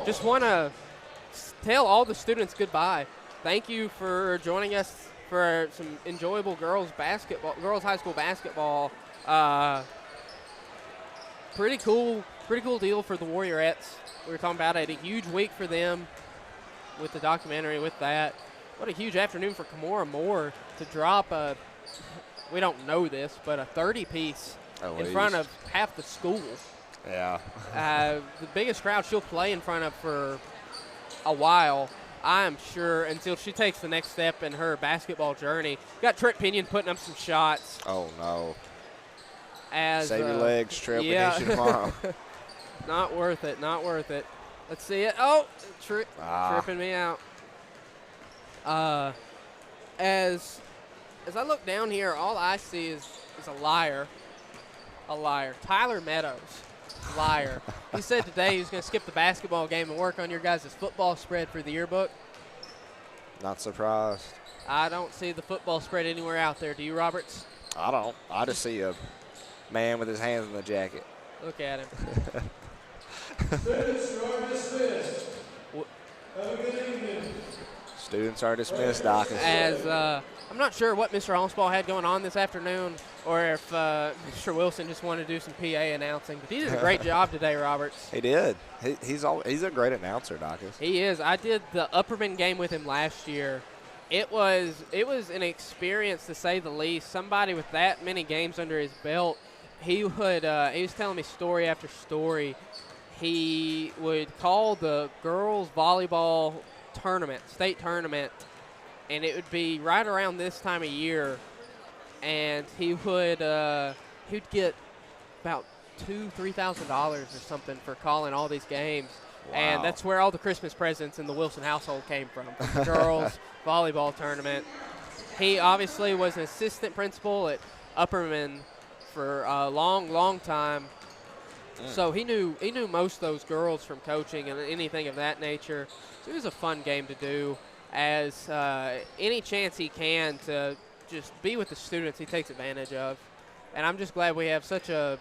A: just want to tell all the students goodbye. Thank you for joining us for some enjoyable girls high school basketball. Pretty cool deal for the Warriorettes. We were talking about it, a huge week for them with the documentary, with that. What a huge afternoon for Kimora Moore to drop we don't know this, but a 30-piece in front of half the school.
D: Yeah.
A: The biggest crowd she'll play in front of for a while, I'm sure, until she takes the next step in her basketball journey. Got Tripp Pinion putting up some shots.
D: Oh, no.
A: Save
D: your legs, Tripp.
A: Yeah.
D: We need you tomorrow.
A: Not worth it. Let's see it. Oh, tripping me out. As I look down here, all I see is a liar. Tyler Meadows, liar. He said today he was going to skip the basketball game and work on your guys' football spread for the yearbook.
D: Not surprised.
A: I don't see the football spread anywhere out there. Do you, Roberts?
D: I don't. I just see a man with his hands in the jacket.
A: Look at him.
E: Students are dismissed. Have a good evening.
D: Students are dismissed, Dacus.
A: As I'm not sure what Mr. Holmespaw had going on this afternoon, or if Mr. Wilson just wanted to do some PA announcing. But he did a great job today, Roberts.
D: He did. He's a great announcer, Dacus.
A: He is. I did the Upperman game with him last year. It was an experience, to say the least. Somebody with that many games under his belt, he was telling me story after story. He would call the girls volleyball tournament, state tournament, and it would be right around this time of year, and he'd get about $2,000-$3,000 or something for calling all these games.
D: Wow.
A: And that's where all the Christmas presents in the Wilson household came from the girls volleyball tournament. He obviously was an assistant principal at Upperman for a long time. So he knew most of those girls from coaching and anything of that nature. So it was a fun game to do. As any chance he can to just be with the students, he takes advantage of. And I'm just glad we have such a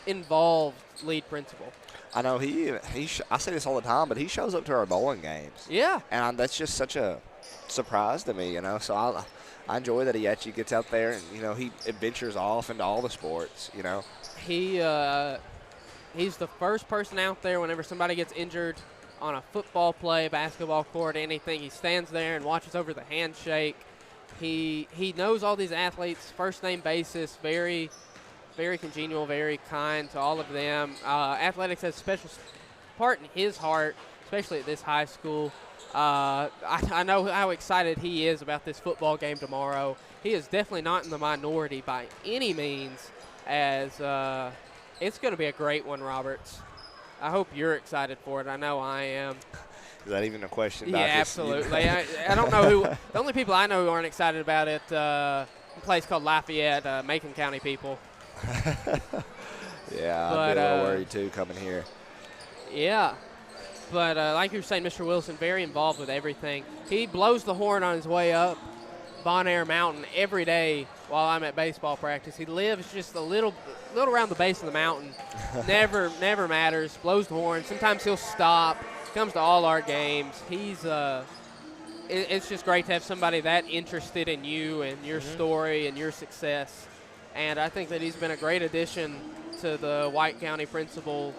A: involved lead principal.
D: I know I say this all the time, but he shows up to our bowling games.
A: Yeah.
D: And that's just such a surprise to me, So I enjoy that he actually gets out there and, he adventures off into all the sports,
A: He's the first person out there whenever somebody gets injured on a football play, basketball court, anything. He stands there and watches over the handshake. He knows all these athletes, first name basis, very, very congenial, very kind to all of them. Athletics has a special part in his heart, especially at this high school. I know how excited he is about this football game tomorrow. He is definitely not in the minority by any means, as it's going to be a great one, Roberts. I hope you're excited for it. I know I am.
D: Is that even a question?
A: Yeah, absolutely. I don't know who. The only people I know who aren't excited about it, a place called Lafayette, Macon County people.
D: Yeah, I'd be a little worried too coming here.
A: Yeah. But like you were saying, Mr. Wilson, very involved with everything. He blows the horn on his way up Bon Air Mountain every day while I'm at baseball practice. He lives just a little around the base of the mountain. Never matters. Blows the horn. Sometimes he'll stop. Comes to all our games. He's it's just great to have somebody that interested in you and your story and your success. And I think that he's been a great addition to the White County principal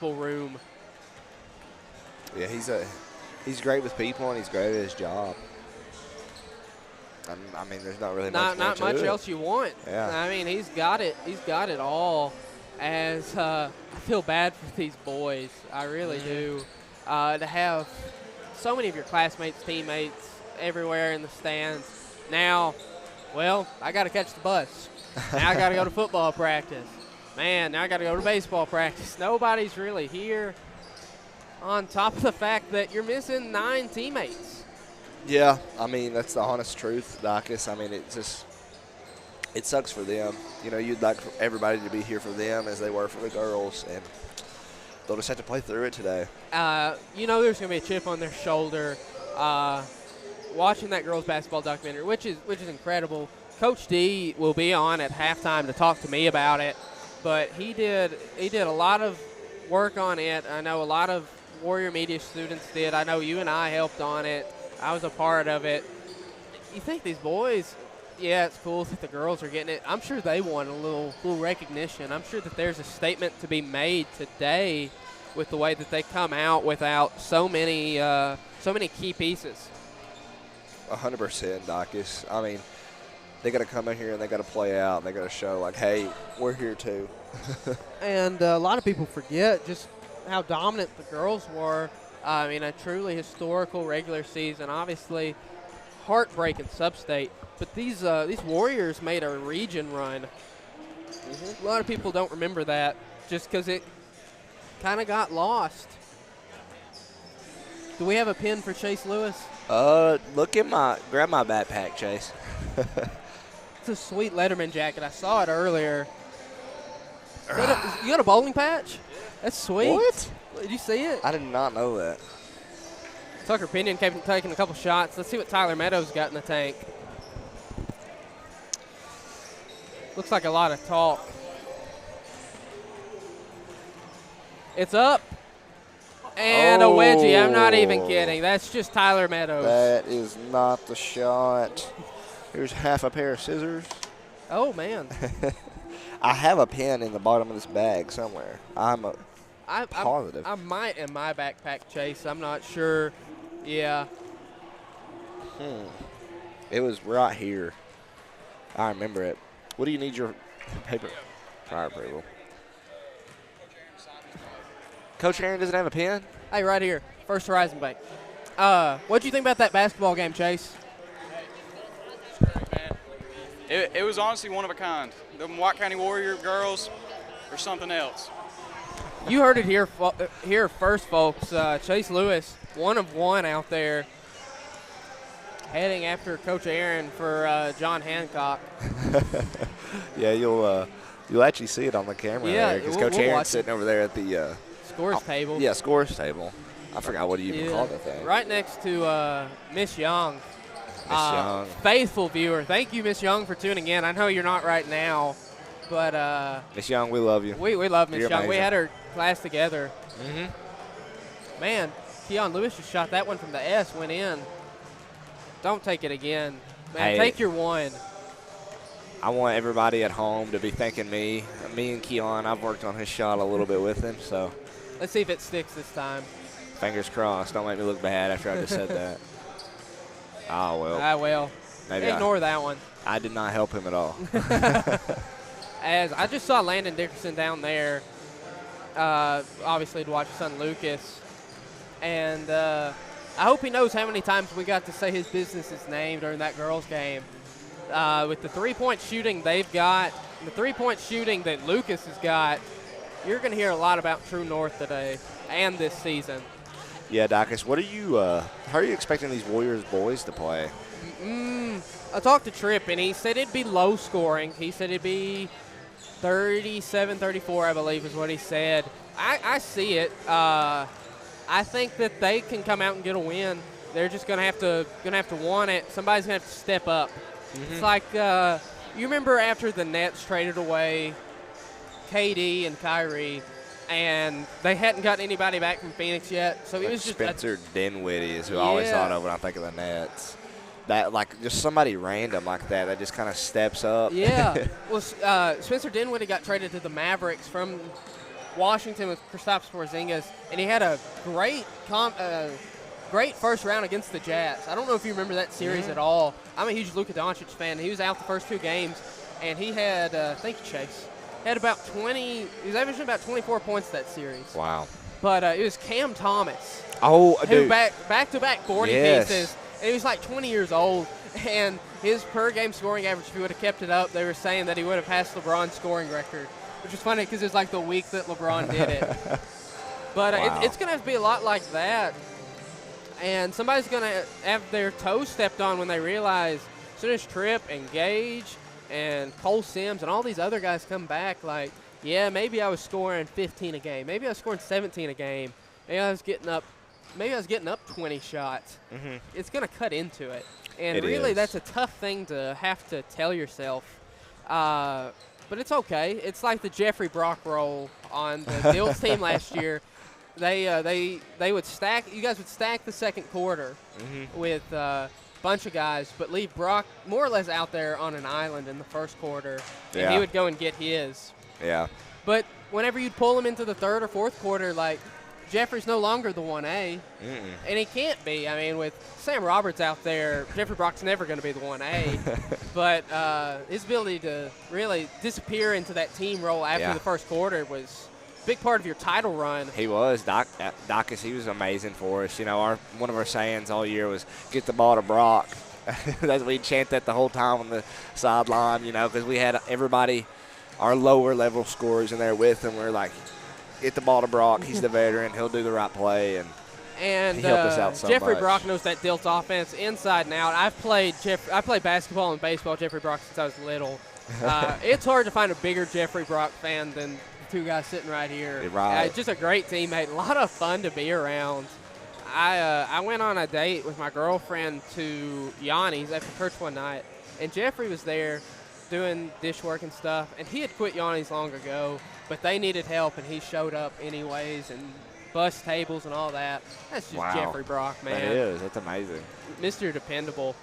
A: room.
D: Yeah, he's great with people and he's great at his job. I mean, there's not really
A: not much else you want.
D: Yeah.
A: I mean, he's got it all. As I feel bad for these boys, I really do. To have so many of your classmates, teammates, everywhere in the stands. Now, well, I got to catch the bus. Now I got to go to football practice. Man, now I got to go to baseball practice. Nobody's really here. On top of the fact that you're missing 9 teammates.
D: Yeah, I mean, that's the honest truth, Dacus. I mean, it sucks for them. You'd like for everybody to be here for them as they were for the girls, and they'll just have to play through it today.
A: There's going to be a chip on their shoulder watching that girls basketball documentary, which is incredible. Coach D will be on at halftime to talk to me about it, but he did a lot of work on it. I know a lot of Warrior Media students did. I know you and I helped on it. I was a part of it. You think these boys, yeah, it's cool that the girls are getting it. I'm sure they want a little recognition. I'm sure that there's a statement to be made today with the way that they come out without so many key pieces.
D: 100%, Dacus. I mean, they got to come in here and they got to play out. And they got to show, like, hey, we're here too.
A: And a lot of people forget just how dominant the girls were. I mean, a truly historical regular season, obviously heartbreaking sub-state. But these Warriors made a region run. A lot of people don't remember that just because it kind of got lost. Do we have a pin for Chase Lewis?
D: Grab my backpack, Chase.
A: It's a sweet Letterman jacket. I saw it earlier. You got a bowling patch? That's sweet.
D: What?
A: Did you see it?
D: I did not know that.
A: Tucker Pinion kept taking a couple shots. Let's see what Tyler Meadows got in the tank. Looks like a lot of talk. It's up. And a wedgie. I'm not even kidding. That's just Tyler Meadows.
D: That is not the shot. Here's half a pair of scissors.
A: Oh, man.
D: I have a pen in the bottom of this bag somewhere. I'm positive.
A: I might in my backpack, Chase. I'm not sure. Yeah.
D: It was right here. I remember it. What do you need your paper? Prior approval. Coach Aaron doesn't have a pen?
A: Hey, right here. First Horizon Bank. What do you think about that basketball game, Chase?
E: It was honestly one of a kind. The White County Warrior girls are something else.
A: You heard it here first, folks. Chase Lewis, 1 of 1 out there, heading after Coach Aaron for John Hancock.
D: Yeah, you'll You'll actually see it on the camera
A: Yeah,
D: because
A: we'll
D: Coach
A: watch
D: Aaron's
A: it.
D: sitting over there at the
A: Scores table.
D: yeah, scores table. I forgot what do you even
A: Yeah.
D: call that thing.
A: Right next to Miss Young.
D: Miss Young.
A: Faithful viewer. Thank you, Miss Young, for tuning in. I know you're not right now, but
D: Miss Young, we love you.
A: we love Miss
D: You're
A: Young. We
D: amazing.
A: had her class together.
D: Mm-hmm.
A: Man, Keon Lewis just shot that one from the S, went in. Don't take it again. Man,
D: Hey.
A: take your one.
D: I want everybody at home to be thanking me. Me and Keon, I've worked on his shot a little bit with him, so
A: Let's see if it sticks this time.
D: fingers crossed. Don't make me look bad after I just said that. Oh, well.
A: Ah, well.
D: Maybe
A: Ignore that one.
D: I did not help him at all.
A: As I just saw Landon Dickerson down there, obviously to watch his son Lucas. And I hope he knows how many times we got to say his business's name during that girls' game. With the three-point shooting they've got, the three-point shooting that Lucas has got, you're going to hear a lot about True North today and this season.
D: Yeah, Dacus, what are you? How are you expecting these Warriors boys to play?
A: I talked to Tripp, and he said it'd be low scoring. He said it'd be 37-34, I believe is what he said. I see it. I think that they can come out and get a win. They're just gonna have to want it. Somebody's gonna have to step up. It's like you remember after the Nets traded away KD and Kyrie, and they hadn't gotten anybody back from Phoenix yet. So it was just
D: Spencer Dinwiddie is who I always thought of when I think of the Nets. That just somebody random like that just kind of steps up.
A: Yeah. Well, Spencer Dinwiddie got traded to the Mavericks from Washington with Kristaps Porzingis, and he had a great first round against the Jazz. I don't know if you remember that series at all. I'm a huge Luka Doncic fan. He was out the first 2 games, and he had, thank you, Chase, had about 20, he was averaging about 24 points that series.
D: Wow.
A: But it was Cam Thomas,
D: Oh,
A: who
D: dude.
A: back-to-back 40
D: Yes.
A: pieces, and he was like 20 years old, and his per-game scoring average, if he would have kept it up, they were saying that he would have passed LeBron's scoring record, which is funny because it was like the week that LeBron did it. But
D: Wow.
A: it's going to have to be a lot like that, and somebody's going to have their toes stepped on when they realize as soon as Tripp and Gage and Cole Sims and all these other guys come back, like, yeah, maybe I was scoring 15 a game. Maybe I was scoring 17 a game. Maybe I was getting up 20 shots. It's going to cut into it. And
D: It
A: really,
D: is.
A: that's a tough thing to have to tell yourself. But it's okay. It's like the Jeffrey Brock role on the Bills team last year. They would stack. You guys would stack the second quarter with a bunch of guys, but leave Brock more or less out there on an island in the first quarter, and
D: Yeah.
A: he would go and get his.
D: Yeah.
A: But whenever you'd pull him into the third or fourth quarter, like, Jeffrey's no longer the 1A, and he can't be. I mean, with Sam Roberts out there, Jeffrey Brock's never going to be the 1A. But his ability to really disappear into that team role after the first quarter was a big part of your title run.
D: He was. Dacus, he was amazing for us. You know, one of our sayings all year was, get the ball to Brock. We'd chant that the whole time on the sideline, you know, because we had everybody, our lower level scorers in there with him. We're like, get the ball to Brock. He's the veteran. He'll do the right play. And
A: he
D: helped us out so
A: Jeffrey
D: much.
A: Brock knows that Dilt's offense inside and out. I played basketball and baseball with Jeffrey Brock since I was little. It's hard to find a bigger Jeffrey Brock fan than the 2 guys sitting right here.
D: You're right.
A: Just a great teammate. A lot of fun to be around. I went on a date with my girlfriend to Yanni's after church one night, and Jeffrey was there doing dishwork and stuff, and he had quit Yanni's long ago, but they needed help, and he showed up anyways and bus tables and all that. That's just
D: Wow.
A: Jeffrey Brock, man.
D: That is. That's amazing.
A: Mr. Dependable.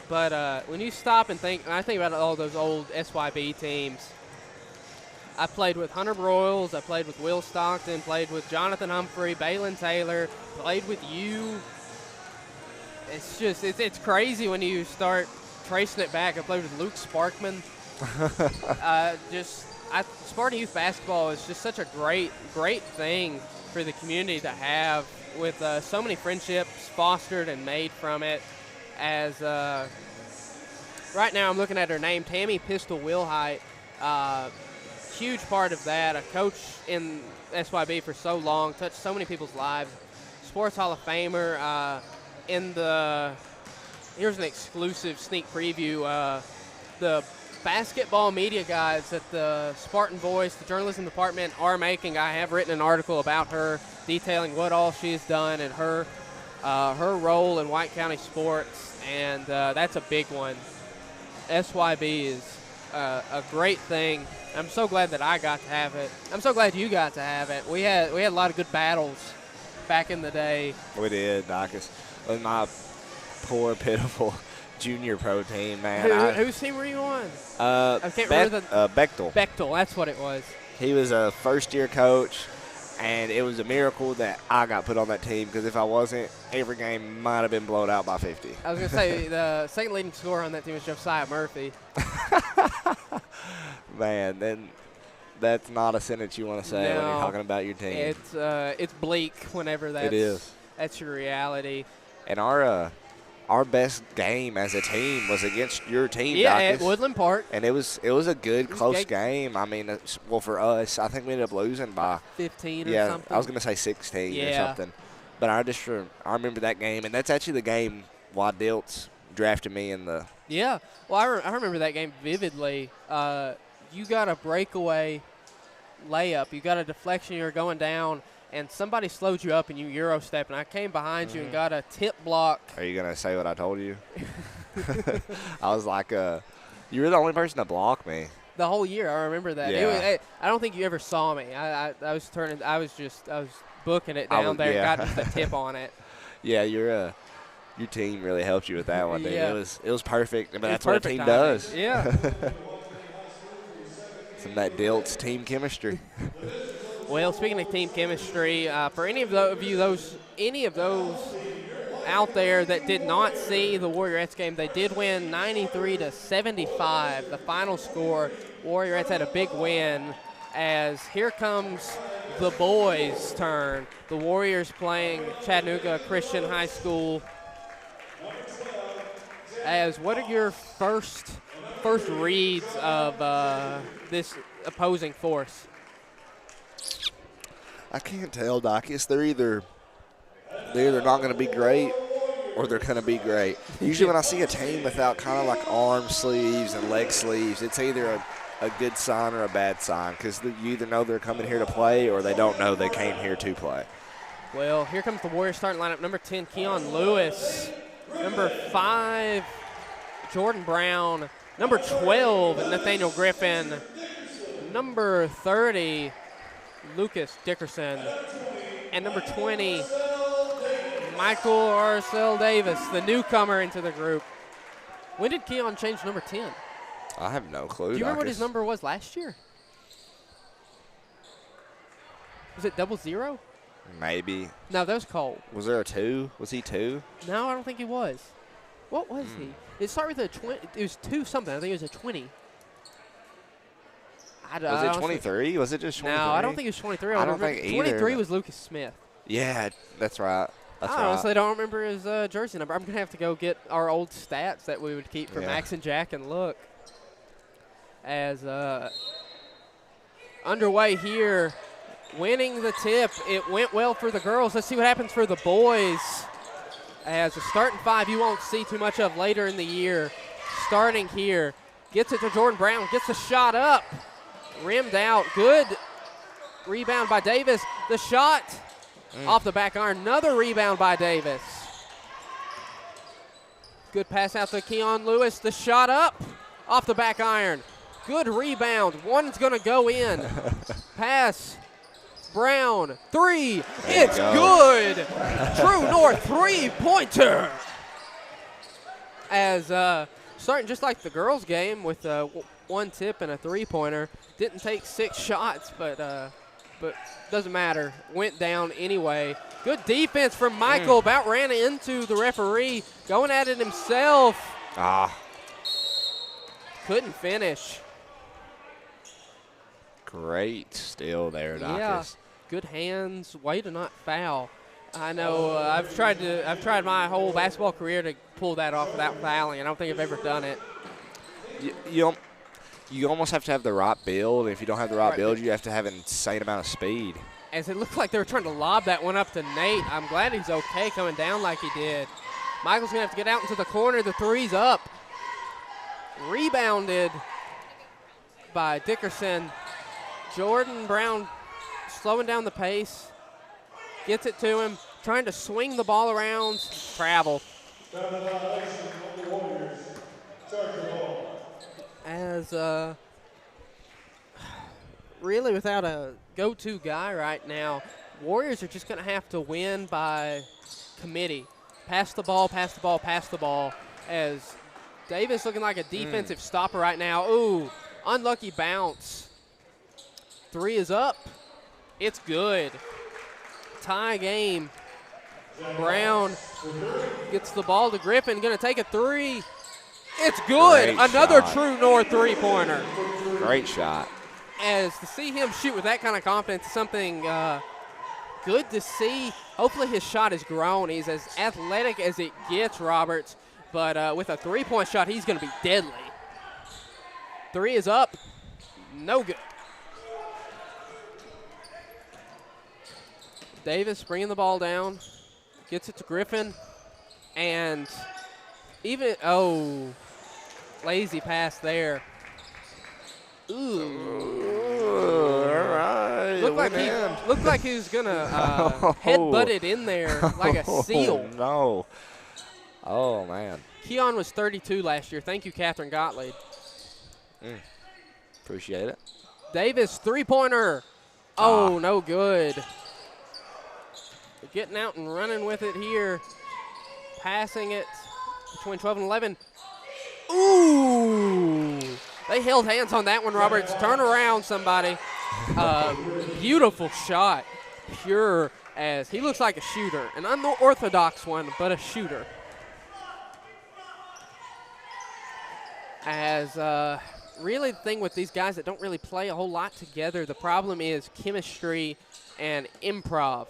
A: But when you stop and I think about all those old SYB teams. I played with Hunter Broyles. I played with Will Stockton. Played with Jonathan Humphrey, Balin Taylor. Played with you. It's just it's crazy when you start tracing it back. I played with Luke Sparkman. Spartan Youth Basketball is just such a great thing for the community to have, with so many friendships fostered and made from it. As right now I'm looking at her name, Tammy Pistol Wilhite, huge part of that, a coach in SYB for so long, touched so many people's lives, Sports Hall of Famer. Here's an exclusive sneak preview, the basketball media guides that the Spartan Voice, the journalism department, are making. I have written an article about her detailing what all she's done and her role in White County sports, and that's a big one. SYB is a great thing. I'm so glad that I got to have it. I'm so glad you got to have it. We had a lot of good battles back in the day.
D: We did, Dacus. With my poor, pitiful junior pro team, man.
A: Whose team were you on?
D: I can't remember Bechtel.
A: Bechtel, that's what it was.
D: He was a first-year coach, and it was a miracle that I got put on that team because if I wasn't, every game might have been blown out by 50.
A: I was going to say the second leading scorer on that team was Josiah Murphy.
D: Man, then that's not a sentence you want to say when you're talking about your team.
A: It's bleak whenever that's your reality.
D: And our best game as a team was against your team,
A: yeah,
D: Dacus.
A: at Woodland Park.
D: And it was a good, close game. I mean, well, for us, I think we ended up losing by
A: 15 or something.
D: Yeah, I was going to say 16 or something. But I remember that game, and that's actually the game why Diltz drafted me in the –
A: Yeah. Well, I remember that game vividly. You got a breakaway layup. You got a deflection. You're going down, and somebody slowed you up, and you Euro step, and I came behind you and got a tip block.
D: Are you going to say what I told you? I was like, you were the only person to block me.
A: The whole year, I remember that.
D: Yeah.
A: I don't think you ever saw me. I was booking it down there and got just a tip on it.
D: Yeah, your team really helped you with that one, dude.
A: Yeah.
D: It was perfect. But that's
A: perfect
D: what a team
A: timing.
D: does.
A: Yeah.
D: Some of that Dilt's team chemistry.
A: Well, speaking of team chemistry, for any of those out there that did not see the Warriorettes game, they did win 93-75. The final score, Warriorettes had a big win. As here comes the boys' turn. The Warriors playing Chattanooga Christian High School. As what are your first reads of this opposing force?
D: I can't tell, Dacus. They're either not going to be great or they're going to be great. Usually when I see a team without kind of like arm sleeves and leg sleeves, it's either a good sign or a bad sign because you either know they're coming here to play or they don't know they came here to play.
A: Well, here comes the Warriors starting lineup. Number 10, Keon Lewis. Number 5, Jordan Brown. Number 12, Nathaniel Griffin. Number 30, Lucas Dickerson. And number 20, Michael Arcel Davis, the newcomer into the group. When did Keon change number 10?
D: I have no clue.
A: Do you remember what his number was last year? Was it 00?
D: Maybe.
A: No, that was Cole.
D: Was there a 2? Was he 2?
A: No, I don't think he was. What was he? It started with a 20. It was 2 something. I think it was a 20.
D: Was it 23? Was it just 23?
A: No, I don't think it was 23.
D: I don't think either.
A: 23 was Lucas Smith.
D: Yeah, that's right. That's
A: I honestly don't remember his jersey number. I'm going to have to go get our old stats that we would keep for Max and Jack and look. As underway here, winning the tip. It went well for the girls. Let's see what happens for the boys. As a starting 5 you won't see too much of later in the year. Starting here. Gets it to Jordan Brown. Gets the shot up. Rimmed out. Good rebound by Davis. The shot off the back iron. Another rebound by Davis. Good pass out to Keon Lewis. The shot up off the back iron. Good rebound. One's going to go in. Pass. Brown. 3. It's good. True North 3-pointer. As starting just like the girls' game with one tip and a 3-pointer. Didn't take 6 shots, but doesn't matter. Went down anyway. Good defense from Michael. About ran into the referee. Going at it himself. Couldn't finish.
D: Great steal there, Dacus.
A: Yeah, good hands. Way to not foul. I know I've tried my whole basketball career to pull that off without fouling. I don't think I've ever done it.
D: You almost have to have the right build. If you don't have the right build, you have to have an insane amount of speed.
A: As it looked like they were trying to lob that one up to Nate. I'm glad he's okay coming down like he did. Michael's going to have to get out into the corner. The 3's up. Rebounded by Dickerson. Jordan Brown slowing down the pace. Gets it to him. Trying to swing the ball around. Travel. As really without a go-to guy right now, Warriors are just going to have to win by committee. Pass the ball, pass the ball, pass the ball. As Davis looking like a defensive stopper right now. Ooh, unlucky bounce. 3 is up. It's good. Tie game. Brown gets the ball to Griffin. Going to take a 3. It's good.
D: Great
A: Another
D: shot.
A: True North three-pointer.
D: Great shot.
A: As to see him shoot with that kind of confidence is something good to see. Hopefully his shot has grown. He's as athletic as it gets, Roberts. But with a three-point shot, he's going to be deadly. 3 is up. No good. Davis bringing the ball down. Gets it to Griffin. And lazy pass there. Ooh.
D: All right.
A: Looked like he was going to headbutt it in there like a seal.
D: No. Oh, man.
A: Keon was 32 last year. Thank you, Catherine Gottlieb.
D: Appreciate it.
A: Davis, three-pointer. Oh, no good. Getting out and running with it here. Passing it between 12 and 11. Ooh. They held hands on that one, Roberts. Turn around, somebody. Beautiful shot. Pure as he looks like a shooter. An unorthodox one, but a shooter. As really the thing with these guys that don't really play a whole lot together, the problem is chemistry and improv.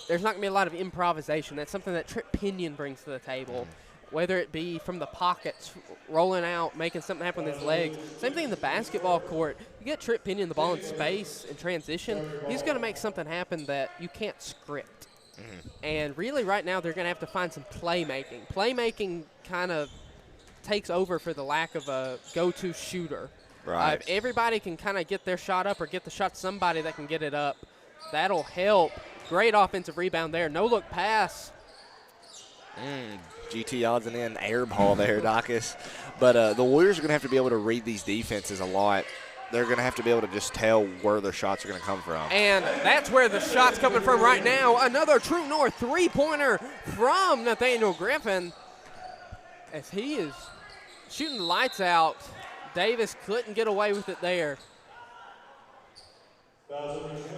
A: There's not going to be a lot of improvisation. That's something that Trip Pinion brings to the table, whether it be from the pockets, rolling out, making something happen with his legs. Same thing in the basketball court. You get Trip Pinion the ball in space and transition, he's going to make something happen that you can't script. And really right now they're going to have to find some playmaking. Playmaking kind of takes over for the lack of a go-to shooter.
D: Right.
A: If everybody can kind of get their shot up or get the shot to somebody that can get it up, that'll help. Great offensive rebound there. No-look pass.
D: GT odds and in air ball there, Dacus. But the Warriors are going to have to be able to read these defenses a lot. They're going to have to be able to just tell where their shots are going to come from.
A: And that's where the shot's coming from right now. Another True North three-pointer from Nathaniel Griffin. As he is shooting lights out, Davis couldn't get away with it there.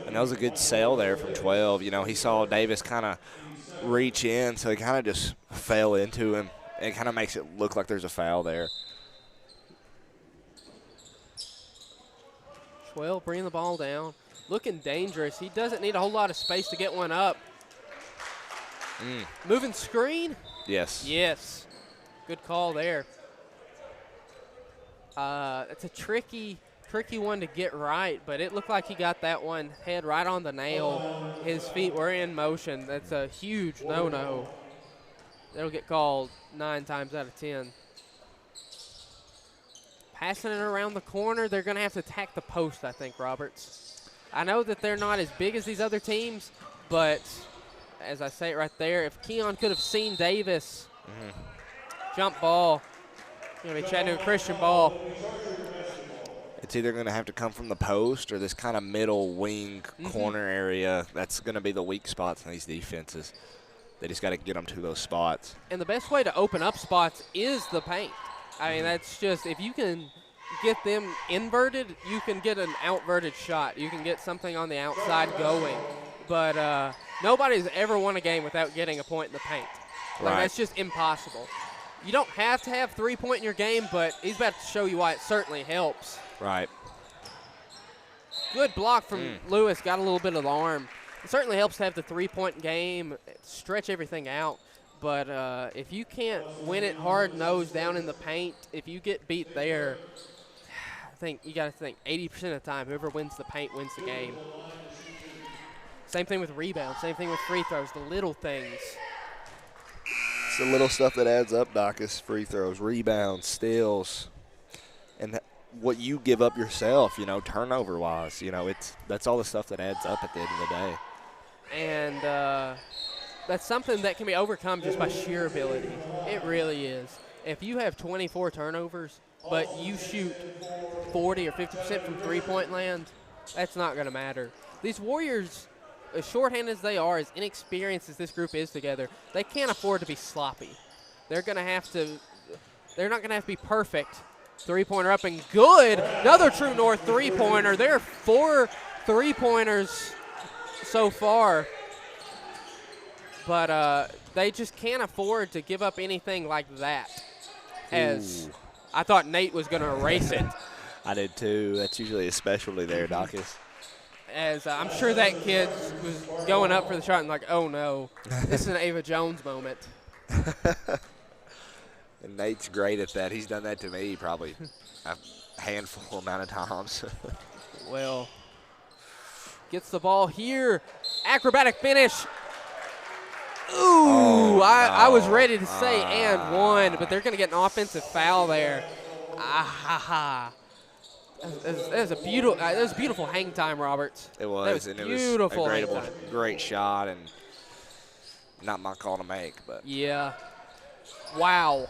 D: And that was a good sell there from 12. You know, he saw Davis kind of reach in, so he kind of just fell into him. And it kind of makes it look like there's a foul there.
A: 12 bringing the ball down. Looking dangerous. He doesn't need a whole lot of space to get one up. Moving screen?
D: Yes.
A: Yes. Good call there. It's a tricky one to get right, but it looked like he got that one head right on the nail. His feet were in motion. That's a huge no-no. That'll get called 9 times out of 10. Passing it around the corner, they're going to have to attack the post, I think, Roberts. I know that they're not as big as these other teams, but as I say it right there, if Keon could have seen Davis, jump ball, going to be Chattanooga Christian ball.
D: It's either going to have to come from the post or this kind of middle wing corner area. That's going to be the weak spots in these defenses. They just got to get them to those spots.
A: And the best way to open up spots is the paint. I mean, that's just, if you can get them inverted, you can get an outverted shot. You can get something on the outside going. But nobody's ever won a game without getting a point in the paint. Like, that's just impossible. You don't have to have 3-point in your game, but he's about to show you why it certainly helps.
D: Right.
A: Good block from Lewis, got a little bit of arm. It certainly helps to have the 3-point game, stretch everything out. But if you can't win it hard-nosed down in the paint, if you get beat there, I think you got to think 80% of the time, whoever wins the paint wins the game. Same thing with rebounds, same thing with free throws, the little things.
D: It's the little stuff that adds up, Dacus. Free throws, rebounds, steals. And what you give up yourself, turnover-wise. That's all the stuff that adds up at the end of the day.
A: And that's something that can be overcome just by sheer ability. It really is. If you have 24 turnovers, but you shoot 40 or 50% from three-point land, that's not going to matter. These Warriors, as shorthanded as they are, as inexperienced as this group is together, they can't afford to be sloppy. They're not going to have to be perfect. Three-pointer up and good. Another True North three-pointer. There are 4 three-pointers so far. But they just can't afford to give up anything like that. As I thought Nate was going to erase it.
D: I did too. That's usually a specialty there, Dawkins.
A: As I'm sure that kid was going up for the shot and like, oh no, this is an Ava Jones moment.
D: And Nate's great at that. He's done that to me probably a handful amount of times.
A: Well, gets the ball here. Acrobatic finish. Ooh, I was ready to say and one, but they're going to get an offensive foul there. That was a beautiful hang time, Roberts.
D: It was,
A: That was
D: and
A: beautiful
D: it
A: hang
D: was a
A: time.
D: great shot, and not my call to make. But
A: Yeah. Wow.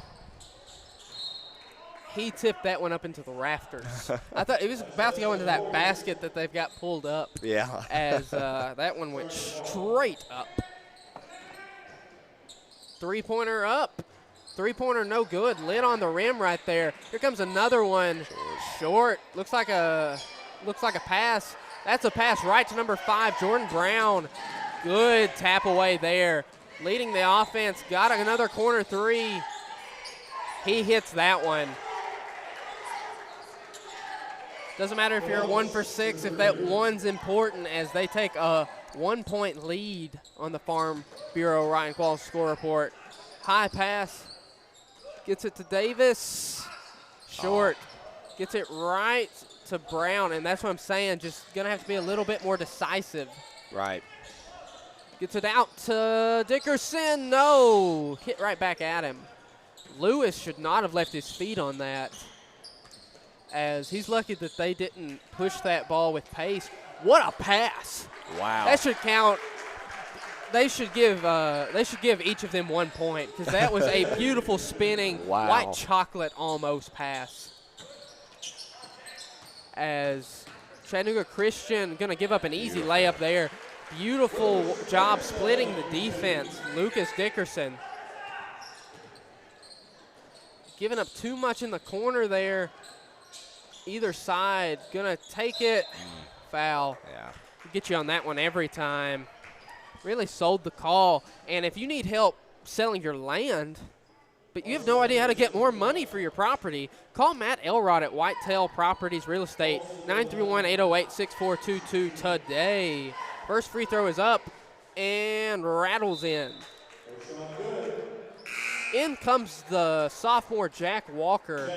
A: He tipped that one up into the rafters. I thought it was about to go into that basket that they've got pulled up.
D: yeah,
A: As that one went straight up. Three-pointer up. Three-pointer no good. Lid on the rim right there. Here comes another one. Short. Looks like a pass. That's a pass right to number 5, Jordan Brown. Good tap away there. Leading the offense. Got another corner three. He hits that one. Doesn't matter if you're 1 for 6, if that one's important, as they take a 1-point lead on the Farm Bureau Ryan Qualls score report. High pass. Gets it to Davis. Short. Gets it right to Brown, and that's what I'm saying. Just going to have to be a little bit more decisive.
D: right.
A: Gets it out to Dickerson. No. Hit right back at him. Lewis should not have left his feet on that, as he's lucky that they didn't push that ball with pace. What a pass.
D: Wow.
A: That should count. They should give each of them 1 point, because that was a beautiful spinning
D: Wow.
A: white chocolate almost pass. As Chattanooga Christian going to give up an easy layup there. Beautiful job splitting the defense. Lucas Dickerson giving up too much in the corner there. Either side going to take it. Foul.
D: Yeah.
A: Get you on that one every time. Really sold the call. And if you need help selling your land, but you have no idea how to get more money for your property, call Matt Elrod at Whitetail Properties Real Estate, 931-808-6422 today. First free throw is up and rattles in. In comes the sophomore Jack Walker.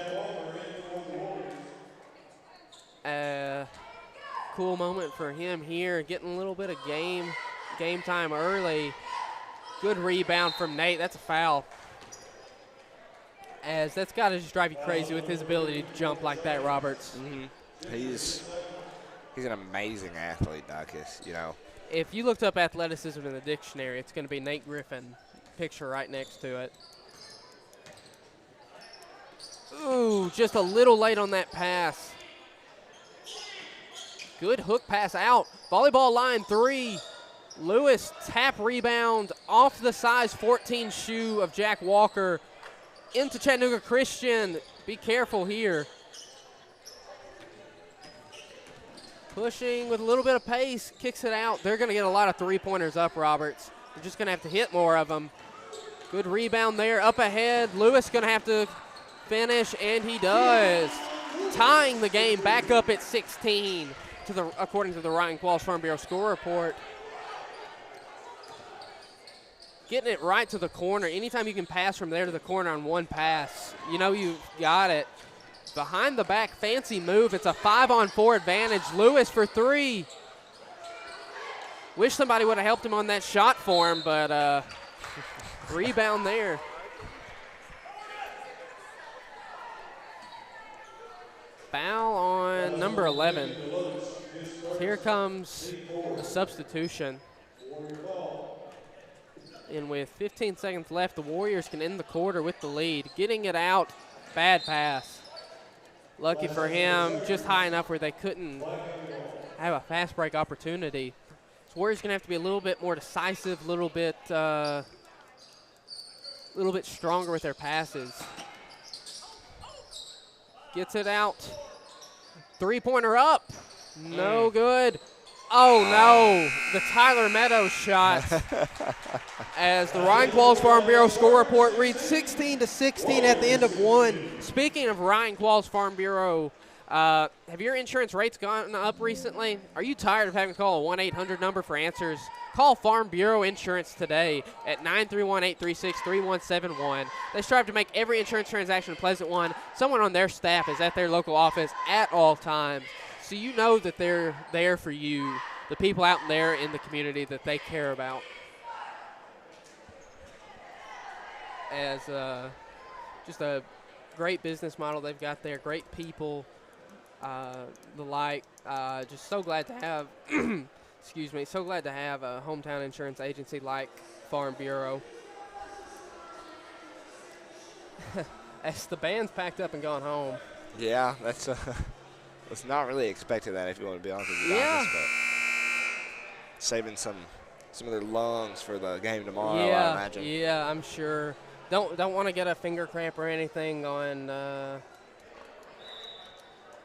A: Cool moment for him here, getting a little bit of game time early. Good rebound from Nate. That's a foul. As that's got to just drive you crazy with his ability to jump like that, Roberts.
D: Mm-hmm. He's an amazing athlete, Dawkins.
A: If you looked up athleticism in the dictionary, it's going to be Nate Griffin. Picture right next to it. Ooh, just a little late on that pass. Good hook pass out. Volleyball line 3. Lewis tap rebound off the size 14 shoe of Jack Walker into Chattanooga Christian. Be careful here. Pushing with a little bit of pace, kicks it out. They're going to get a lot of three-pointers up, Roberts. They're just going to have to hit more of them. Good rebound there, up ahead. Lewis going to have to finish, and he does. Tying the game back up at 16, according to the Ryan Qualls Farm Bureau score report. Getting it right to the corner. Anytime you can pass from there to the corner on one pass, you know you've got it. Behind the back, fancy move. It's a 5-on-4 advantage. Lewis for 3. Wish somebody would have helped him on that shot for him, but rebound there. Foul on number 11. Here comes a substitution. And with 15 seconds left, the Warriors can end the quarter with the lead. Getting it out, bad pass. Lucky for him, just high enough where they couldn't have a fast break opportunity. So Warriors gonna have to be a little bit more decisive, a little bit stronger with their passes. Gets it out. Three-pointer up. No good. Oh, no. The Tyler Meadows shot. As the Ryan Qualls Farm Bureau score report reads 16-16 at the end of one. Speaking of Ryan Qualls Farm Bureau, have your insurance rates gone up recently? Are you tired of having to call a 1-800 number for answers? Call Farm Bureau Insurance today at 931-836-3171. They strive to make every insurance transaction a pleasant one. Someone on their staff is at their local office at all times, so you know that they're there for you, the people out there in the community that they care about. As just a great business model they've got there, great people, the like. Just so glad to have excuse me, so glad to have a hometown insurance agency like Farm Bureau. As the band's packed up and gone home.
D: Yeah, that's was not really expecting that, if you want to be honest with you.
A: Yeah.
D: But saving some of their lungs for the game tomorrow,
A: Yeah,
D: I imagine.
A: yeah, I'm sure. Don't want to get a finger cramp or anything on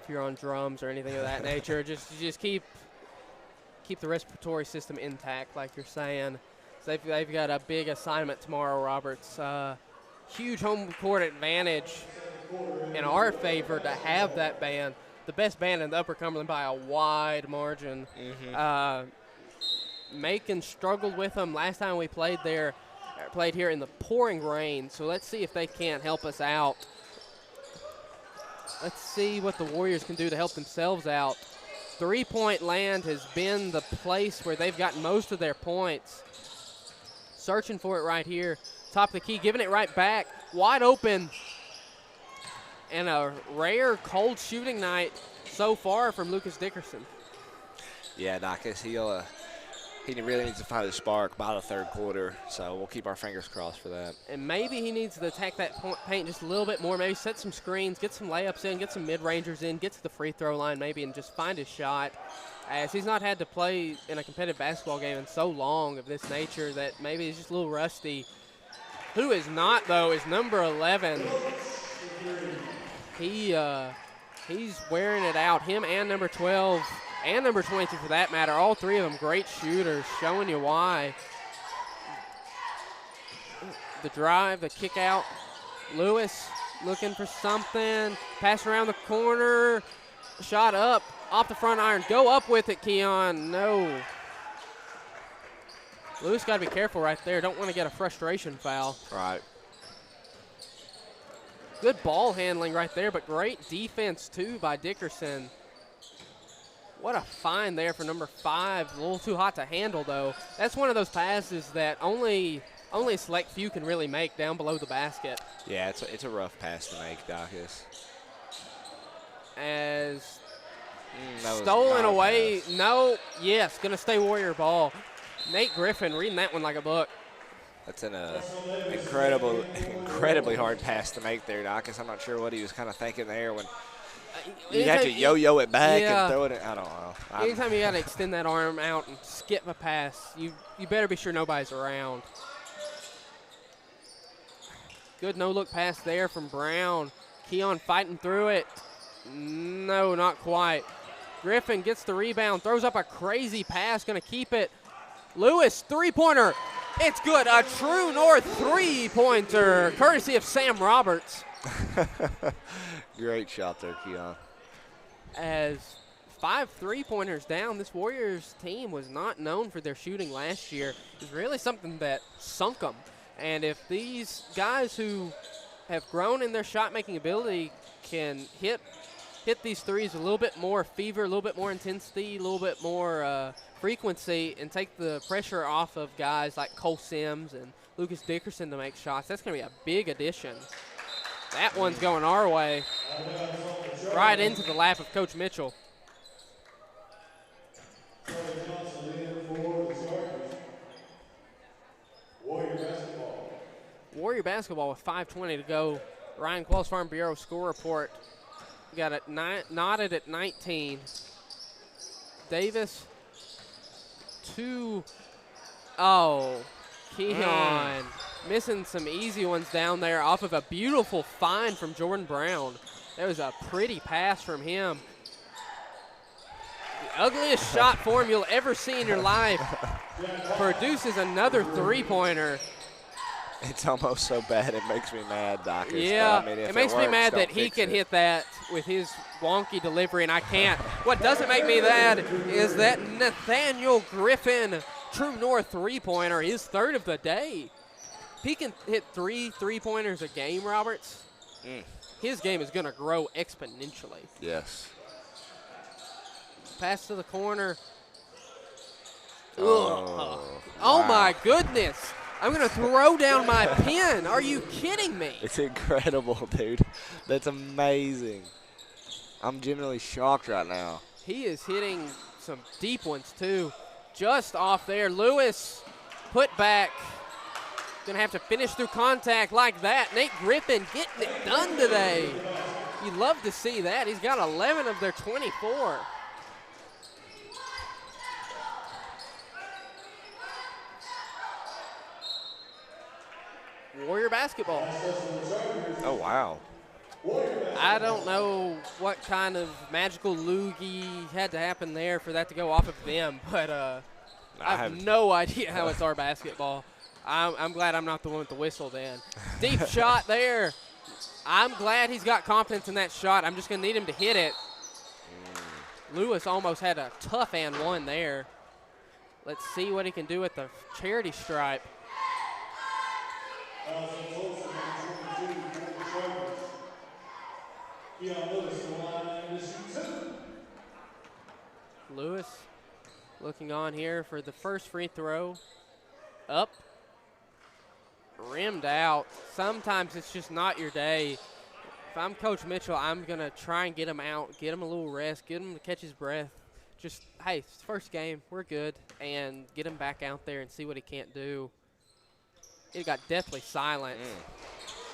A: if you're on drums or anything of that nature. Just keep the respiratory system intact, like you're saying. So they've got a big assignment tomorrow, Roberts. Huge home court advantage in our favor to have that band, the best band in the Upper Cumberland by a wide margin. Macon struggled with them last time we played here in the pouring rain. So let's see if they can't help us out. Let's see what the Warriors can do to help themselves out. Three-point land has been the place where they've gotten most of their points. Searching for it right here. Top of the key, giving it right back. Wide open. And a rare cold shooting night so far from Lucas Dickerson.
D: Yeah, Dacus, he really needs to find a spark by the third quarter, so we'll keep our fingers crossed for that.
A: And maybe he needs to attack that paint just a little bit more, maybe set some screens, get some layups in, get some mid-rangers in, get to the free throw line maybe, and just find his shot. As he's not had to play in a competitive basketball game in so long of this nature that maybe he's just a little rusty. Who is not, though, is number 11. He's wearing it out. Him and number 12 and number 22 for that matter. All three of them great shooters, showing you why. The drive, the kick out. Lewis looking for something. Pass around the corner. Shot up off the front iron. Go up with it, Keon. No. Lewis got to be careful right there. Don't want to get a frustration foul.
D: Right.
A: Good ball handling right there, but great defense, too, by Dickerson. What a find there for number 5. A little too hot to handle, though. That's one of those passes that only a select few can really make down below the basket.
D: Yeah, it's a rough pass to make, Dacus.
A: As
D: That
A: stolen away. No, yes, going to stay Warrior ball. Nate Griffin reading that one like a book.
D: That's an incredibly hard pass to make there, Dacus. I'm not sure what he was kind of thinking there when you have to yo-yo it back and throw it in. I don't know.
A: Anytime you got to extend that arm out and skip a pass, you better be sure nobody's around. Good no-look pass there from Brown. Keon fighting through it. No, not quite. Griffin gets the rebound, throws up a crazy pass, going to keep it. Lewis, three-pointer. It's good. A true north three-pointer, courtesy of Sam Roberts.
D: Great shot there, Keon.
A: As 5 3-pointers down, this Warriors team was not known for their shooting last year. It's really something that sunk them. And if these guys who have grown in their shot-making ability can hit these threes a little bit more fever, a little bit more intensity, a little bit more frequency, and take the pressure off of guys like Cole Sims and Lucas Dickerson to make shots, that's going to be a big addition. That one's going our way. right into the lap of Coach Mitchell. Warrior basketball with 5:20 to go. Ryan Qualls Farm Bureau score report. We got it knotted at 19. Davis, 2. Oh, Keon missing some easy ones down there off of a beautiful find from Jordan Brown. That was a pretty pass from him. The ugliest shot form you'll ever see in your life. Produces another three-pointer.
D: It's almost so bad it makes me mad, Doc.
A: Yeah,
D: I mean,
A: it makes me mad that he can hit that with his wonky delivery, and I can't. What doesn't make me mad is that Nathaniel Griffin, True North three-pointer, his third of the day. If he can hit three-pointers a game, Roberts, his game is going to grow exponentially.
D: Yes.
A: Pass to the corner.
D: Oh,
A: Oh my goodness. I'm going to throw down my pen. Are you kidding me?
D: It's incredible, dude. That's amazing. I'm genuinely shocked right now.
A: He is hitting some deep ones, too. Just off there. Lewis, put back. Going to have to finish through contact like that. Nate Griffin getting it done today. You love to see that. He's got 11 of their 24. Warrior basketball.
D: Oh, wow.
A: I don't know what kind of magical loogie had to happen there for that to go off of them, but I have no idea how it's our basketball. I'm glad I'm not the one with the whistle then. Deep shot there. I'm glad he's got confidence in that shot. I'm just going to need him to hit it. Lewis almost had a tough and one there. Let's see what he can do at the charity stripe. Lewis looking on here for the first free throw. Up. Rimmed out. Sometimes it's just not your day. If I'm Coach Mitchell, I'm going to try and get him out, get him a little rest, get him to catch his breath. Just, hey, it's the first game, we're good, and get him back out there and see what he can't do. It got deathly silent.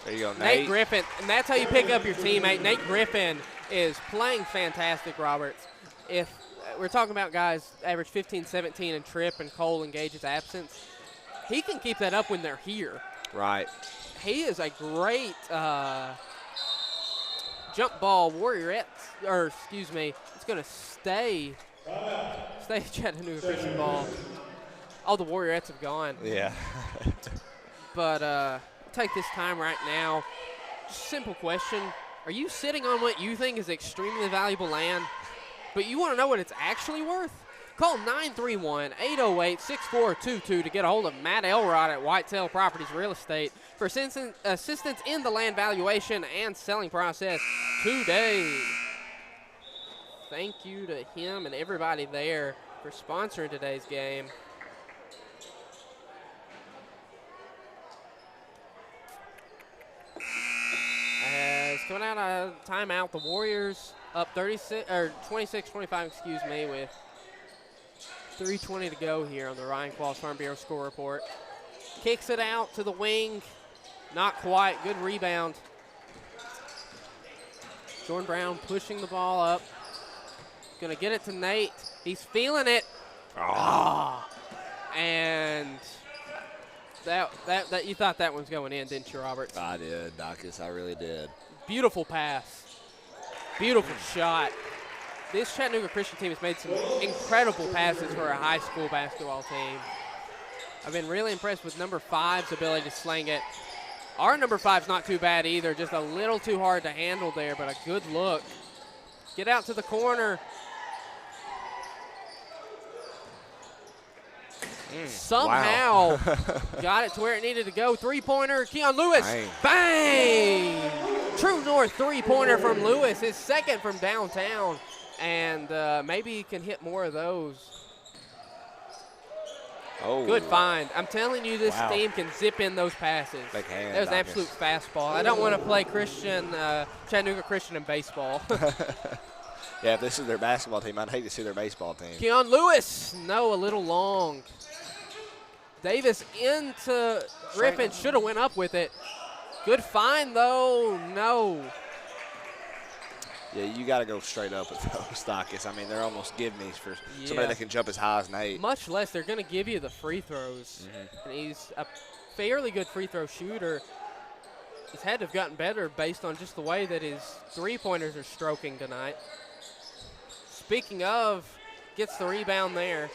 D: There you go,
A: Nate Griffin, and that's how you pick up your teammate. Nate Griffin is playing fantastic, Roberts. If we're talking about guys average 15, 17 and Tripp and Cole and Gage's absence, he can keep that up when they're here.
D: Right.
A: He is a great jump ball Warriorettes, or excuse me, it's going to stay Chattanooga Christian ball. All the Warriorettes have gone.
D: Yeah.
A: But take this time right now. Just simple question. Are you sitting on what you think is extremely valuable land, but you want to know what it's actually worth? Call 931-808-6422 to get a hold of Matt Elrod at Whitetail Properties Real Estate for assistance in the land valuation and selling process today. Thank you to him and everybody there for sponsoring today's game. As coming out of timeout, the Warriors up 26-25, excuse me, with 3:20 to go here on the Ryan Qualls Farm Bureau score report. Kicks it out to the wing. Not quite. Good rebound. Jordan Brown pushing the ball up. Going to get it to Nate. He's feeling it. And that you thought that one's going in, didn't you, Roberts?
D: I did, Docus. I really did.
A: Beautiful pass. Beautiful shot. This Chattanooga Christian team has made some incredible passes for a high school basketball team. I've been really impressed with number 5's ability to sling it. Our number 5's not too bad either, just a little too hard to handle there, but a good look. Get out to the corner. Somehow got it to where it needed to go. Three-pointer, Keon Lewis. Bang! True North three-pointer from Lewis, his second from downtown. And maybe he can hit more of those.
D: Oh.
A: Good find. I'm telling you, this
B: Wow.
A: team can zip in those passes.
D: They can,
A: That was an
D: Dawkins.
A: absolute fastball. I don't want to play Chattanooga Christian in baseball.
D: Yeah, if this is their basketball team, I'd hate to see their baseball team.
A: Keon Lewis. No, a little long. Davis into Griffin. Should have went up with it. Good find, though. No.
D: Yeah, you got to go straight up with those, Dawkins. I mean, they're almost give-me's for somebody
A: Yeah.
D: that can jump as high as Nate.
A: Much less, they're going to give you the free throws. And he's a fairly good free throw shooter. He's had to have gotten better based on just the way that his three-pointers are stroking tonight. Speaking of, gets the rebound there.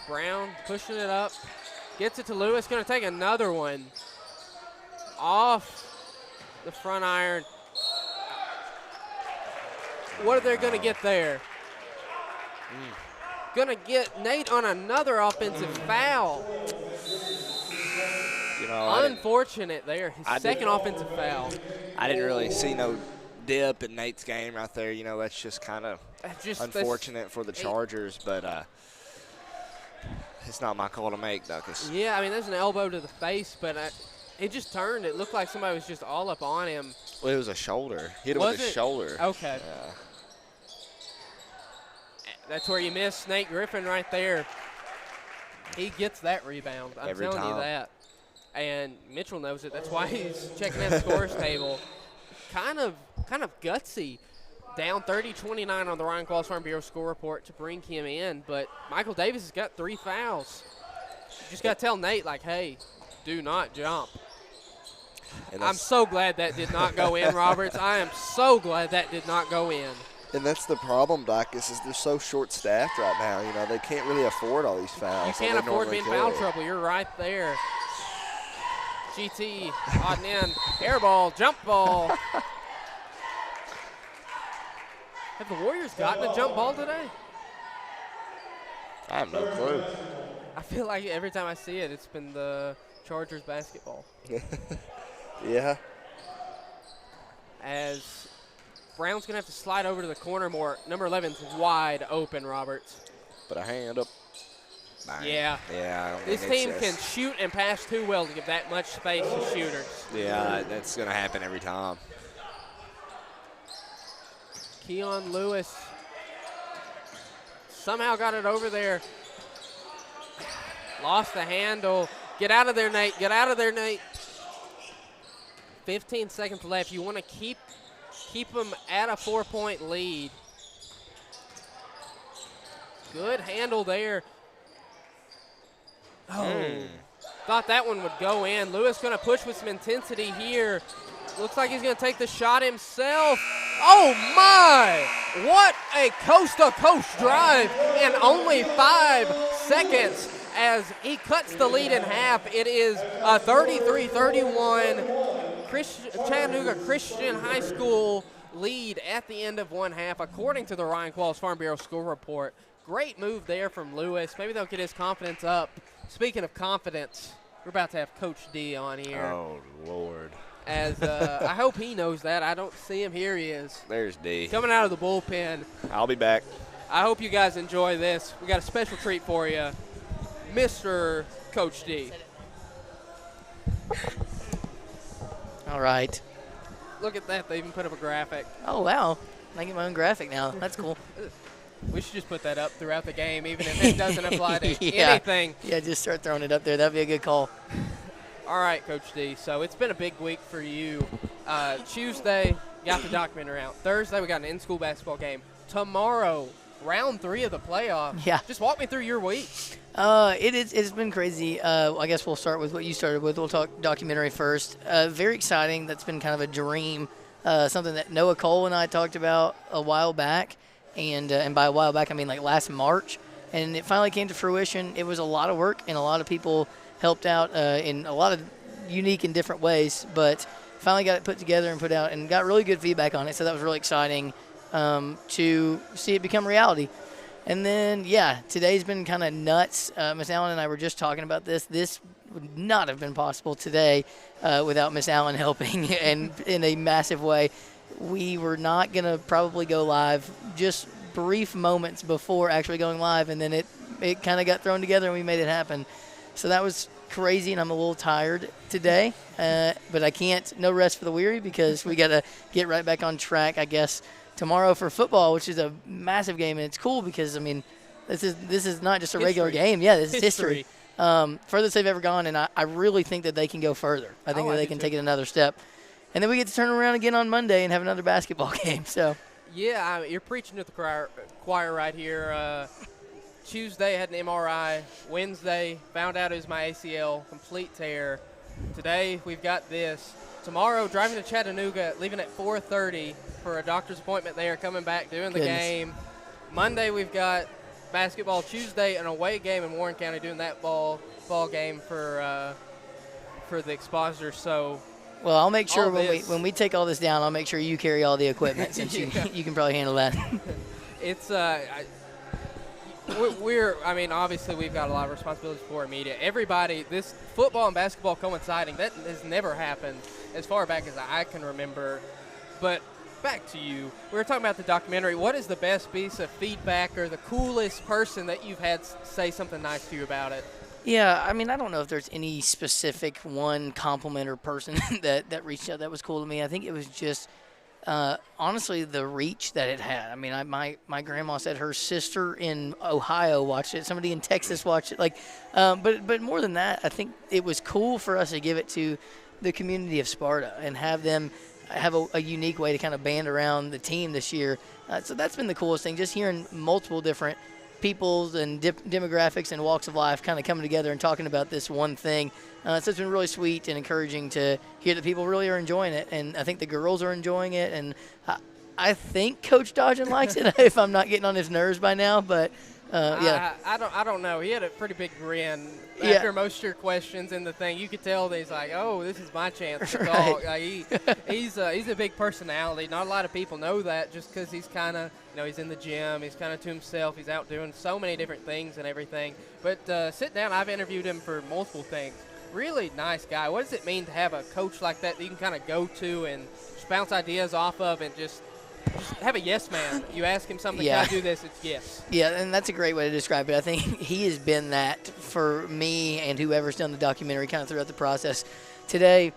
A: Brown pushing it up. Gets it to Lewis. Going to take another one. Off the front iron. What are they going to get there? Going to get Nate on another offensive foul.
D: You know,
A: Unfortunate there. His second offensive foul.
D: I didn't really see no dip in Nate's game right there. You know, that's just kind of unfortunate for the Chargers, but it's not my call to make, Duckus.
A: Yeah, I mean, there's an elbow to the face, but it just turned. It looked like somebody was just all up on him.
D: Well, it was a shoulder. Hit him with his shoulder.
A: Okay.
D: Yeah.
A: That's where you miss Nate Griffin right there. He gets that rebound. I'm
D: Every
A: telling you
D: time.
A: that. And Mitchell knows it. That's why he's checking that scores table. Kind of gutsy. Down 30-29 on the Ryan Qualls Farm Bureau score report to bring him in. But Michael Davis has got 3 fouls. You just got to tell Nate, like, hey, do not jump. I'm so glad that did not go in, Roberts. I am so glad that did not go in.
D: And that's the problem, Dawkins, is they're so short-staffed right now. You know, they can't really afford all these fouls.
A: You can't afford to be in foul trouble. You're right there. GT, odd and end, air ball, jump ball. Have the Warriors gotten a jump ball today?
D: I have no clue.
A: I feel like every time I see it, it's been the Chargers basketball.
D: Yeah.
A: As Brown's going to have to slide over to the corner more. Number 11's wide open, Roberts.
D: Put a hand up. Bang.
A: Yeah.
D: Yeah.
A: This team can shoot and pass too well to give that much space to shooters.
D: Yeah, that's going to happen every time.
A: Keon Lewis somehow got it over there. Lost the handle. Get out of there, Nate. Get out of there, Nate. 15 seconds left. You want to keep them at a 4-point lead. Good handle there. Oh, thought that one would go in. Lewis going to push with some intensity here. Looks like he's going to take the shot himself. Oh, my! What a coast-to-coast drive in only 5 seconds as he cuts the lead in half. It is a 33-31 Chattanooga Christian High School lead at the end of one half, according to the Ryan Qualls Farm Bureau score report. Great move there from Lewis. Maybe they'll get his confidence up. Speaking of confidence, we're about to have Coach D on here.
D: Oh, Lord.
A: As I hope he knows that. I don't see him. Here he is.
D: There's D.
A: Coming out of the bullpen.
D: I'll be back.
A: I hope you guys enjoy this. We got a special treat for you, Mr. Coach D.
F: All right.
A: Look at that. They even put up a graphic.
F: Oh, wow. I get my own graphic now. That's cool.
A: We should just put that up throughout the game, even if it doesn't apply to
F: Yeah.
A: anything.
F: Yeah, just start throwing it up there. That'd be a good call.
A: All right, Coach D. So it's been a big week for you. Tuesday, got the documentary out. Thursday, we got an in-school basketball game. Tomorrow, round 3 of the playoffs.
F: Yeah.
A: Just walk me through your week.
F: It's been crazy. I guess we'll start with what you started with. We'll talk documentary first. Very exciting. That's been kind of a dream. Something that Noah Cole and I talked about a while back. And by a while back, I mean like last March. And it finally came to fruition. It was a lot of work, and a lot of people helped out in a lot of unique and different ways. But finally got it put together and put out and got really good feedback on it. So that was really exciting to see it become reality. And then, yeah, today's been kind of nuts. Miss Allen and I were just talking about this. This would not have been possible today without Miss Allen helping and in a massive way. We were not going to probably go live, just brief moments before actually going live, and then it it kind of got thrown together and we made it happen. So that was crazy, and I'm a little tired today. But I can't, no rest for the weary, because we got to get right back on track, I guess, tomorrow for football, which is a massive game. And it's cool because, I mean, this is not just a regular game. Yeah, this is history. Furthest they've ever gone, and I really think that they can go further. I think that they can take it another step. And then we get to turn around again on Monday and have another basketball game. So,
A: yeah, you're preaching to the choir right here. Tuesday, had an MRI. Wednesday, found out it was my ACL, complete tear. Today, we've got this. Tomorrow, driving to Chattanooga, leaving at 4:30 for a doctor's appointment there, coming back, doing the game. Monday, we've got basketball. Tuesday, an away game in Warren County, doing that ball game for the expositors. So,
F: well, I'll make sure when we take all this down, I'll make sure you carry all the equipment since you can probably handle that.
A: It's I mean, obviously we've got a lot of responsibilities for our media. Everybody, this football and basketball coinciding, that has never happened as far back as I can remember. But back to you. We were talking about the documentary. What is the best piece of feedback or the coolest person that you've had say something nice to you about it?
F: Yeah, I mean, I don't know if there's any specific one compliment or person that reached out that was cool to me. I think it was just honestly the reach that it had. I mean, my grandma said her sister in Ohio watched it. Somebody in Texas watched it. Like, but more than that, I think it was cool for us to give it to the community of Sparta and have them have a unique way to kind of band around the team this year. So that's been the coolest thing, just hearing multiple different peoples and demographics and walks of life kind of coming together and talking about this one thing. So it's been really sweet and encouraging to hear that people really are enjoying it, and I think the girls are enjoying it, and I think Coach Dodgen likes it if I'm not getting on his nerves by now, but yeah.
A: I don't know. He had a pretty big grin after most of your questions and the thing. You could tell that he's like, oh, this is my chance to talk. Like he's a big personality. Not a lot of people know that just because he's kind of, he's in the gym. He's kind of to himself. He's out doing so many different things and everything. But sit down. I've interviewed him for multiple things. Really nice guy. What does it mean to have a coach like that you can kind of go to and just bounce ideas off of and just have a yes man? You ask him something, can I do this? It's yes.
F: Yeah, and that's a great way to describe it. I think he has been that for me and whoever's done the documentary kind of throughout the process. Today,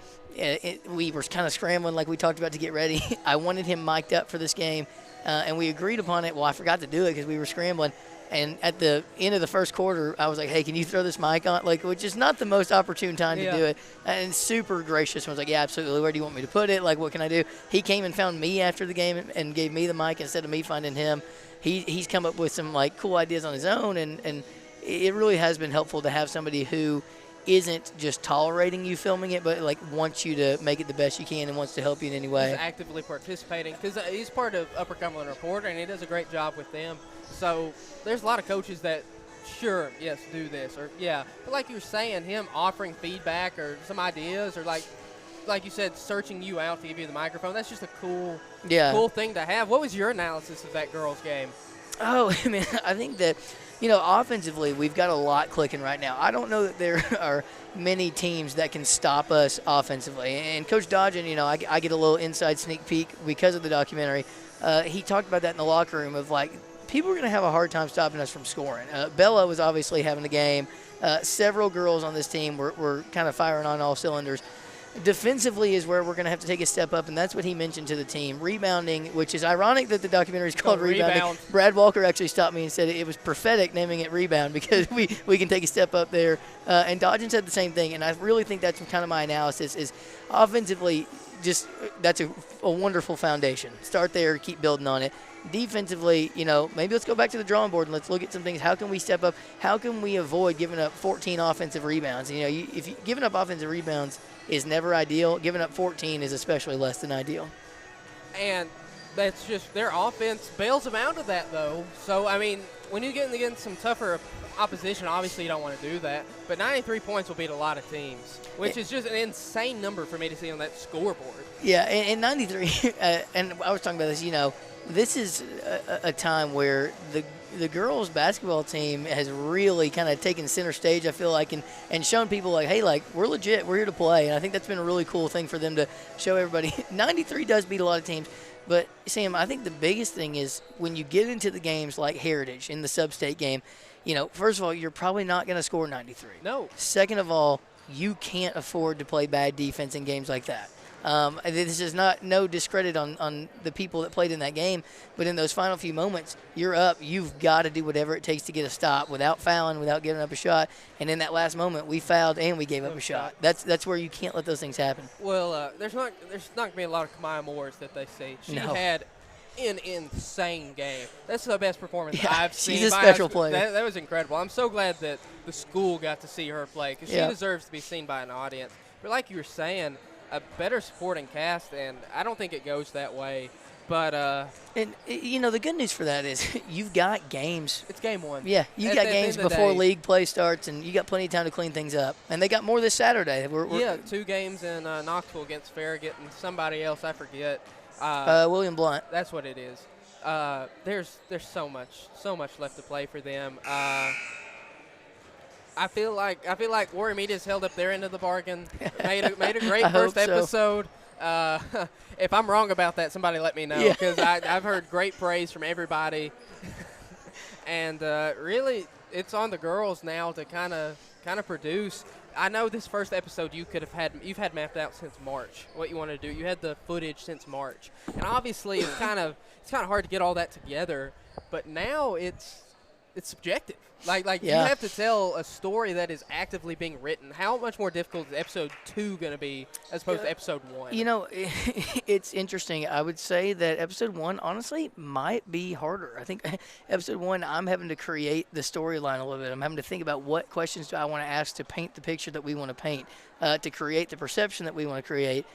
F: we were kind of scrambling like we talked about to get ready. I wanted him mic'd up for this game, and we agreed upon it. Well, I forgot to do it because we were scrambling. And at the end of the first quarter, I was like, hey, can you throw this mic on? Like, which is not the most opportune time to do it. And super gracious. I was like, yeah, absolutely. Where do you want me to put it? Like, what can I do? He came and found me after the game and gave me the mic instead of me finding him. He's come up with some, like, cool ideas on his own. And it really has been helpful to have somebody who isn't just tolerating you filming it, but, like, wants you to make it the best you can and wants to help you in any way.
A: He's actively participating because he's part of Upper Cumberland Reporter, and he does a great job with them. So there's a lot of coaches that, sure, yes, do this. Or, yeah. But like you were saying, him offering feedback or some ideas or, like you said, searching you out to give you the microphone, that's just a cool thing to have. What was your analysis of that girls' game?
F: Oh, I mean, I think that, offensively, we've got a lot clicking right now. I don't know that there are many teams that can stop us offensively. And Coach Dodgen, I get a little inside sneak peek because of the documentary. He talked about that in the locker room of, like, people are going to have a hard time stopping us from scoring. Bella was obviously having a game. Several girls on this team were kind of firing on all cylinders. Defensively is where we're going to have to take a step up, and that's what he mentioned to the team. Rebounding, which is ironic that the documentary is called Rebounding. Brad Walker actually stopped me and said it was prophetic naming it Rebound because we can take a step up there. And Dodgen said the same thing, and I really think that's kind of my analysis is offensively, just that's a wonderful foundation. Start there, keep building on it. Defensively, maybe let's go back to the drawing board and let's look at some things. How can we step up? How can we avoid giving up 14 offensive rebounds? If you giving up offensive rebounds is never ideal. Giving up 14 is especially less than ideal.
A: And that's just their offense bails them out of that, though. So, I mean, when you get against some tougher opposition, obviously you don't want to do that. But 93 points will beat a lot of teams, which is just an insane number for me to see on that scoreboard.
F: Yeah, and 93, and I was talking about this, this is a time where the girls' basketball team has really kind of taken center stage, I feel like, and shown people, like, hey, like, we're legit. We're here to play. And I think that's been a really cool thing for them to show everybody. 93 does beat a lot of teams. But, Sam, I think the biggest thing is when you get into the games like Heritage in the sub-state game, first of all, you're probably not going to score 93.
A: No.
F: Second of all, you can't afford to play bad defense in games like that. This is no discredit on the people that played in that game, but in those final few moments, you're up. You've got to do whatever it takes to get a stop without fouling, without giving up a shot. And in that last moment, we fouled and we gave up a shot. That's where you can't let those things happen.
A: Well, there's not going to be a lot of Kamaya Moores that they see. She had an insane game. That's the best performance I've seen.
F: She's a special player.
A: That was incredible. I'm so glad that the school got to see her play because she deserves to be seen by an audience. But like you were saying, a better supporting cast, and I don't think it goes that way. But
F: the good news for that is you've got games.
A: It's game one.
F: Yeah, you got games before league play starts, and you got plenty of time to clean things up. And they got more this Saturday.
A: We're 2 games in Knoxville against Farragut and somebody else, I forget.
F: William Blunt.
A: That's what it is. There's so much left to play for them. I feel like Warrior Media's held up their end of the bargain. Made a great first episode. If I'm wrong about that, somebody let me know because I've heard great praise from everybody. And really, it's on the girls now to kind of produce. I know this first episode you've had mapped out since March what you want to do. You had the footage since March, and obviously it's kind of hard to get all that together. But now it's subjective. Like you have to tell a story that is actively being written. How much more difficult is episode 2 going to be as opposed to episode 1?
F: It's interesting. I would say that episode 1, honestly, might be harder. I think episode 1, I'm having to create the storyline a little bit. I'm having to think about what questions do I want to ask to paint the picture that we want to paint, to create the perception that we want to create.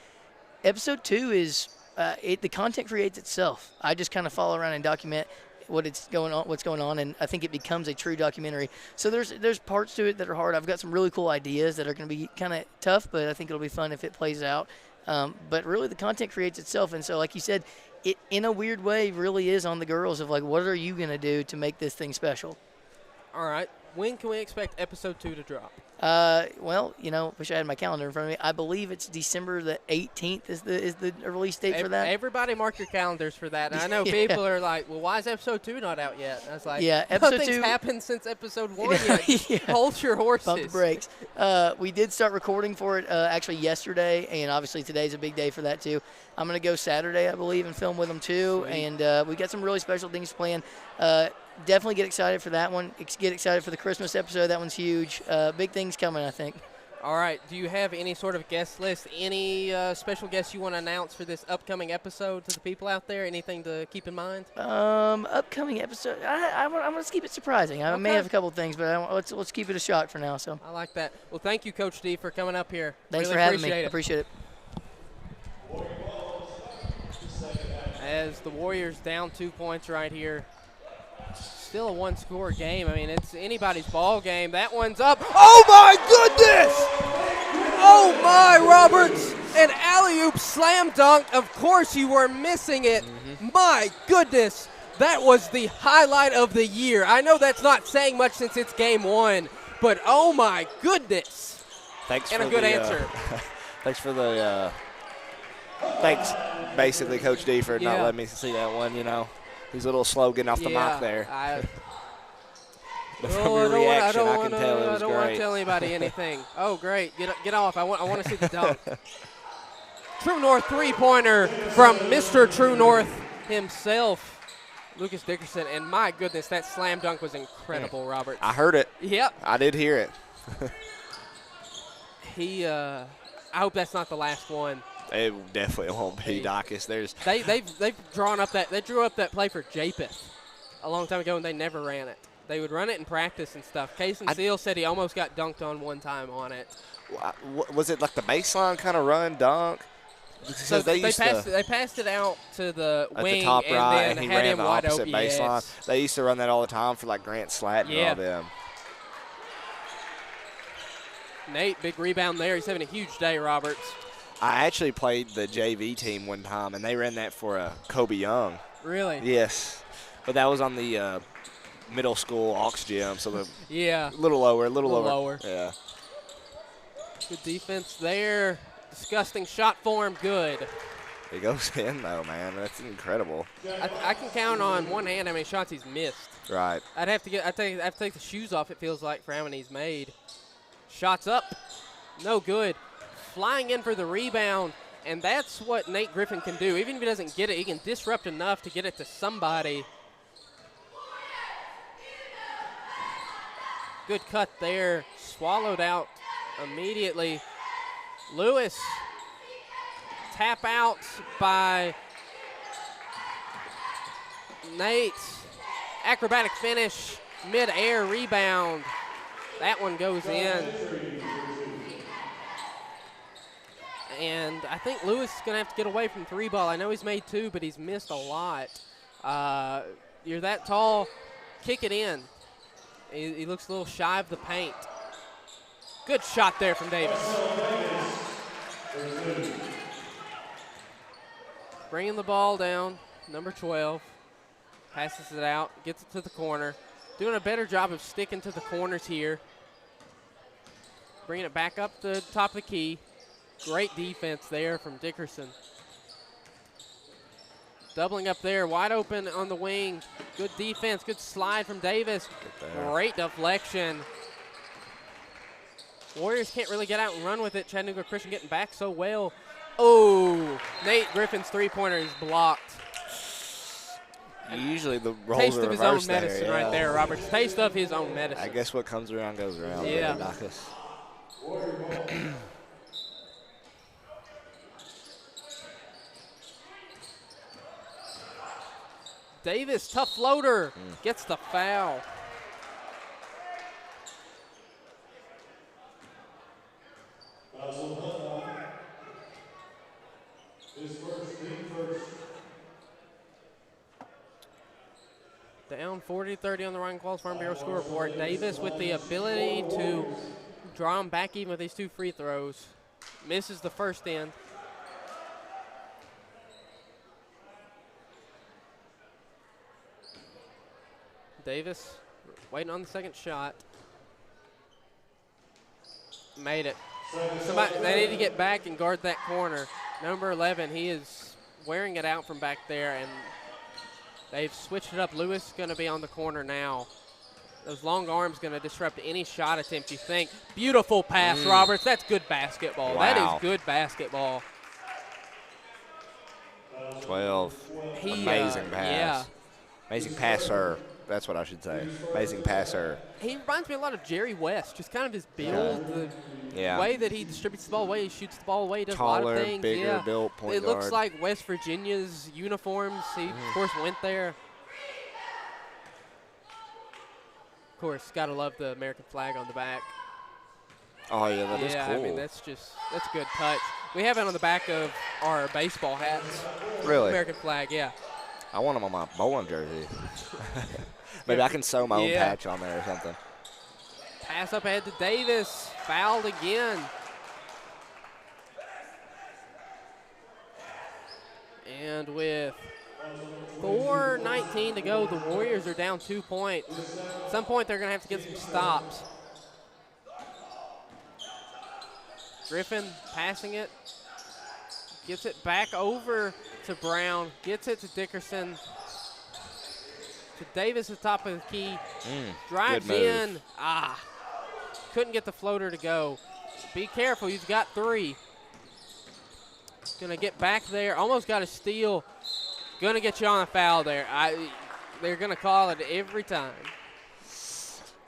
F: Episode 2 is the content creates itself. I just kind of follow around and document what's going on, and I think it becomes a true documentary. So there's parts to it that are hard. I've got some really cool ideas that are going to be kind of tough, but I think it'll be fun if it plays out. But really, the content creates itself, and so like you said, it in a weird way really is on the girls of like, what are you going to do to make this thing special?
A: All right. When can we expect episode 2 to drop?
F: Wish I had my calendar in front of me. I believe it's December the 18th is the release date for that.
A: Everybody mark your calendars for that. And I know people are like, well, why is episode 2 not out yet? And I was like,
F: episode 2.
A: Nothing's happened since episode 1 yet. Hold your horses.
F: Pump the brakes. We did start recording for it actually yesterday, and obviously today's a big day for that too. I'm going to go Saturday, I believe, and film with them too. Sweet. And we got some really special things planned. Definitely get excited for that one. Get excited for the Christmas episode. That one's huge. Big things coming, I think.
A: All right. Do you have any sort of guest list? Any special guests you want to announce for this upcoming episode to the people out there? Anything to keep in mind?
F: Upcoming episode. I'm going to keep it surprising. I may have a couple of things, but let's keep it a shock for now. So
A: I like that. Well, thank you, Coach D, for coming up here.
F: Thanks
A: really
F: for having me.
A: I
F: appreciate it.
A: As the Warriors down 2 points right here. Still a one-score game. I mean, it's anybody's ball game. That one's up. Oh, my goodness! Oh, my, Roberts! An alley-oop slam dunk. Of course you were missing it. My goodness. That was the highlight of the year. I know that's not saying much since it's game 1, but oh, my goodness.
B: Thanks
A: and
B: for
A: a good
B: the,
A: answer.
B: Thanks, basically, Coach D, for not letting me see that one, He's a little slow getting off the mic there. From your reaction, I can tell it was great.
A: I don't want to tell anybody anything. Oh, great. Get off. I want to see the dunk. True North three-pointer from Mr. True North himself, Lucas Dickerson. And, my goodness, that slam dunk was incredible, Robert.
B: I heard it.
A: Yep.
B: I did hear it.
A: I hope that's not the last one.
B: It definitely won't be, Dacus.
A: They've drew up that play for Japheth a long time ago, and they never ran it. They would run it in practice and stuff. Cason Seal said he almost got dunked on one time on it.
B: Was it like the baseline kind of run dunk?
A: So they passed it out to the wing
B: the top right,
A: and then
B: he
A: had
B: ran
A: him
B: the
A: wide
B: opposite
A: open.
B: baseline.
A: Yes.
B: They used to run that all the time for like Grant Slatton and all them.
A: Nate, big rebound there. He's having a huge day, Roberts.
B: I actually played the JV team one time, and they ran that for Kobe Young.
A: Really?
B: Yes. But that was on the middle school aux gym, so a little lower. Yeah.
A: Good defense there. Disgusting shot form, good.
D: He goes in, though, man. That's incredible.
A: I can count on one hand how many shots he's missed.
D: Right.
A: I'd have to take the shoes off, it feels like, for how many he's made. Shots up. No good. Flying in for the rebound, and that's what Nate Griffin can do. Even if he doesn't get it, he can disrupt enough to get it to somebody. Good cut there. Swallowed out immediately. Lewis. Tap out by Nate. Acrobatic finish. Mid-air rebound. That one goes in. And I think Lewis is going to have to get away from 3 ball. I know he's made 2, but he's missed a lot. You're that tall, kick it in. He looks a little shy of the paint. Good shot there from Davis. Bringing the ball down, number 12. Passes it out, gets it to the corner. Doing a better job of sticking to the corners here. Bringing it back up the top of the key. Great defense there from Dickerson. Doubling up there, wide open on the wing. Good defense, good slide from Davis. Great deflection. Warriors can't really get out and run with it. Chattanooga Christian getting back so well. Oh, Nate Griffin's three-pointer is blocked.
D: Usually the roles
A: Taste
D: are
A: of his own
D: reversed there,
A: medicine
D: yeah.
A: right there, Roberts. Taste of his own medicine.
D: I guess what comes around goes around.
A: Yeah.
D: Dacus.
A: Davis, tough floater, gets the foul. Down 40-30 on the Ryan Qualls Farm Bureau scoreboard. Davis with the ability to draw him back even with these 2 free throws. Misses the first end. Davis waiting on the second shot. Made it. They need to get back and guard that corner. Number 11, he is wearing it out from back there, and they've switched it up. Lewis is going to be on the corner now. Those long arms going to disrupt any shot attempt you think. Beautiful pass, Roberts. That's good basketball.
D: Wow.
A: That is good basketball.
D: 12. Amazing pass.
A: Yeah.
D: Amazing passer. That's what I should say. Amazing passer.
A: He reminds me a lot of Jerry West, just kind of his build, the way that he distributes the ball away, he shoots the ball away, he does a lot of
D: Taller,
A: things.
D: bigger built point
A: It
D: guard.
A: looks like West Virginia's uniforms. He, of course, went there. Of course, got to love the American flag on the back.
D: Oh, yeah, that is cool.
A: I mean, that's a good touch. We have it on the back of our baseball hats.
D: Really?
A: American flag, yeah.
D: I want them on my bowling jersey. Maybe I can sew my own patch on there or something.
A: Pass up ahead to Davis. Fouled again. And with 4:19 to go, the Warriors are down 2 points. At some point, they're going to have to get some stops. Griffin passing it. Gets it back over to Brown. Gets it to Dickerson. To Davis at the top of the key. Drives in. Couldn't get the floater to go. Be careful. You've got 3. Going to get back there. Almost got a steal. Going to get you on a foul there. They're going to call it every time.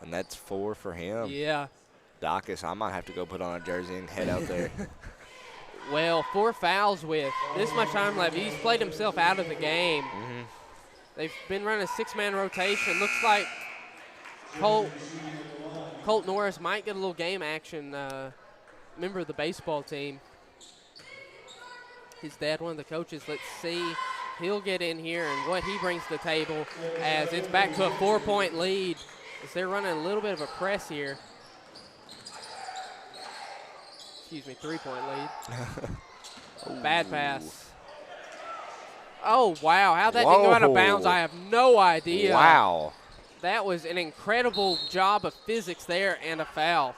D: And that's 4 for him.
A: Yeah.
D: Dacus, I might have to go put on a jersey and head out there.
A: Well, 4 fouls with this much time left. He's played himself out of the game. They've been running a 6-man rotation. Looks like Colt Norris might get a little game action. Member of the baseball team. His dad, one of the coaches. Let's see. He'll get in here and what he brings to the table as it's back to a 4-point lead as they're running a little bit of a press here. Excuse me, 3-point lead. Bad pass. Oh, wow. How that didn't go out of bounds, I have no idea.
D: Wow.
A: That was an incredible job of physics there and a foul.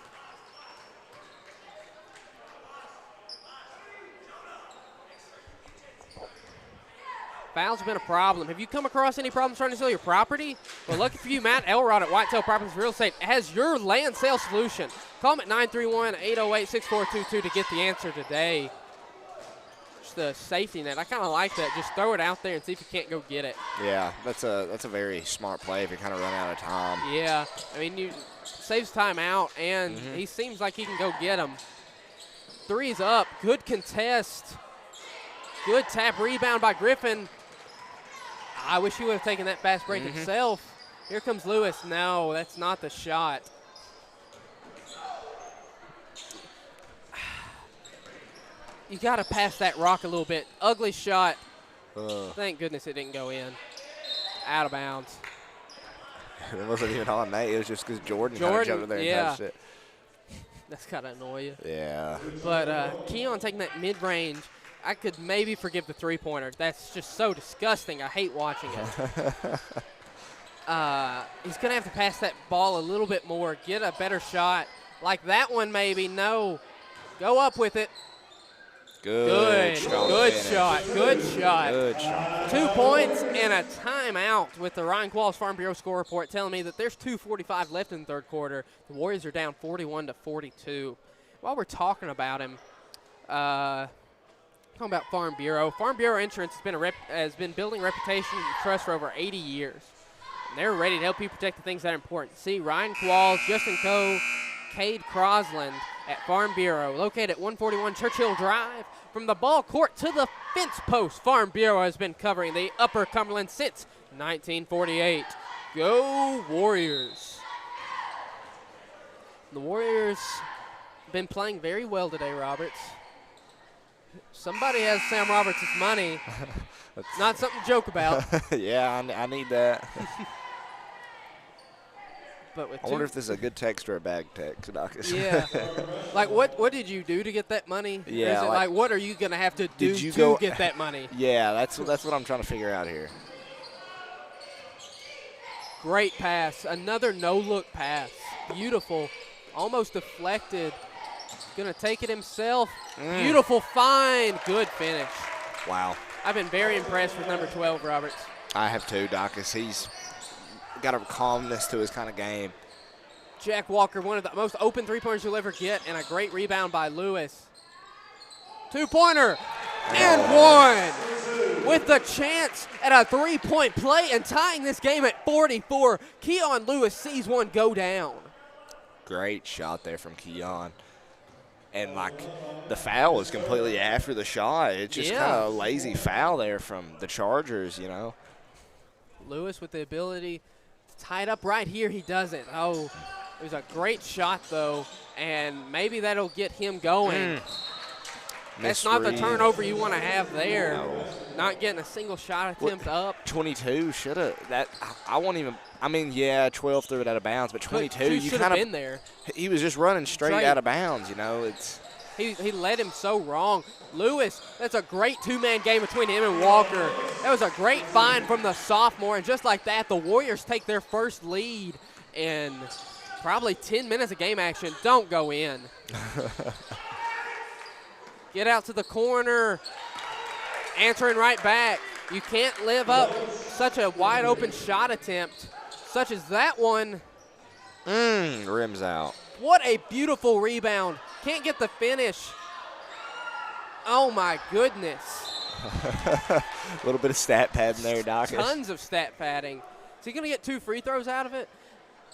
A: Fouls have been a problem. Have you come across any problems trying to sell your property? Well, lucky for you, Matt Elrod at Whitetail Properties Real Estate has your land sale solution. Call him at 931-808-6422 to get the answer today. Just the safety net. I kind of like that. Just throw it out there and see if you can't go get it.
D: Yeah, that's a very smart play if you kind of run out of time.
A: Yeah, I mean, you saves time out, and he seems like he can go get him. Three's up. Good contest. Good tap rebound by Griffin. I wish he would have taken that fast break himself. Here comes Lewis. No, that's not the shot. You got to pass that rock a little bit. Ugly shot. Thank goodness it didn't go in. Out of bounds.
D: It wasn't even on Nate. It was just because Jordan kind of jumped in there and touched it.
A: That's got to annoy you.
D: Yeah.
A: But Keon taking that mid-range, I could maybe forgive the three-pointer. That's just so disgusting. I hate watching it. He's going to have to pass that ball a little bit more, get a better shot. Like that one maybe. No. Go up with it. Good shot. Good shot. 2 points and a timeout with the Ryan Qualls Farm Bureau score report telling me that there's 2:45 left in the third quarter. The Warriors are down 41-42. While we're talking about him, talking about Farm Bureau Insurance has been building reputation and trust for over 80 years. And they're ready to help you protect the things that are important. See Ryan Qualls, Justin Coe, Cade Crosland at Farm Bureau, located at 141 Churchill Drive. From the ball court to the fence post, Farm Bureau has been covering the Upper Cumberland since 1948. Go Warriors. The Warriors been playing very well today, Roberts. Somebody has Sam Roberts' money. Not something to joke about.
D: Yeah, I need that.
A: But with
D: I wonder if this is a good text or a bad text, Dawkins.
A: Yeah. Like, what did you do to get that money?
D: Yeah.
A: Or is it like, what are you going to have to do to get that money?
D: Yeah, that's what I'm trying to figure out here.
A: Great pass. Another no-look pass. Beautiful. Almost deflected. Going to take it himself. Beautiful find. Good finish.
D: Wow.
A: I've been very impressed with number 12, Roberts.
D: I have too, Dawkins. He's got a calmness to his kind of game.
A: Jack Walker, one of the most open three-pointers you'll ever get, and a great rebound by Lewis. Two-pointer and one with the chance at a three-point play and tying this game at 44. Keon Lewis sees one go down.
D: Great shot there from Keon. And, like, the foul was completely after the shot. It's just kind of a lazy foul there from the Chargers, you know.
A: Lewis with the ability to tie it up right here. He doesn't. Oh, it was a great shot, though, and maybe that'll get him going. That's not the turnover you want to have there.
D: No.
A: Not getting a single shot attempt up.
D: 22 should have. That I won't even. I mean, yeah, 12 threw it out of bounds, but 22, you kind of
A: been there.
D: He was just running straight out of bounds. You know, it's.
A: He led him so wrong. Lewis, that's a great two-man game between him and Walker. That was a great find from the sophomore, and just like that, the Warriors take their first lead in probably 10 minutes of game action. Don't go in. Get out to the corner. Answering right back. You can't live up such a wide-open shot attempt, such as that one.
D: Rims out.
A: What a beautiful rebound. Can't get the finish. Oh, my goodness.
D: A little bit of stat padding there, Dawkins.
A: Tons of stat padding. Is he going to get 2 free throws out of it?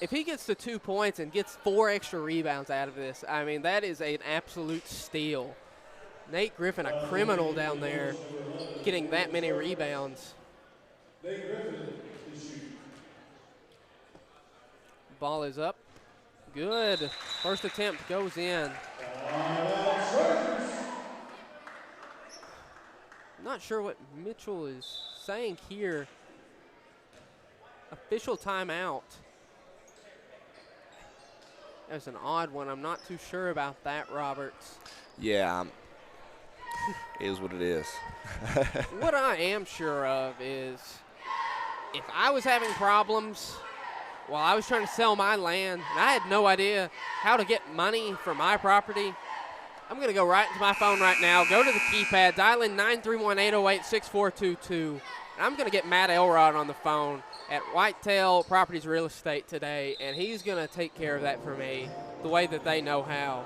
A: If he gets to 2 points and gets 4 extra rebounds out of this, I mean, that is an absolute steal. Nate Griffin, a criminal down there, getting that many rebounds. Ball is up. Good. First attempt goes in. Not sure what Mitchell is saying here. Official timeout. That's an odd one. I'm not too sure about that, Roberts.
D: Yeah, it is what it is.
A: What I am sure of is if I was having problems while I was trying to sell my land and I had no idea how to get money for my property, I'm going to go right into my phone right now, go to the keypad, dial in 931-808-6422. I'm going to get Matt Elrod on the phone at Whitetail Properties Real Estate today, and he's going to take care of that for me the way that they know how.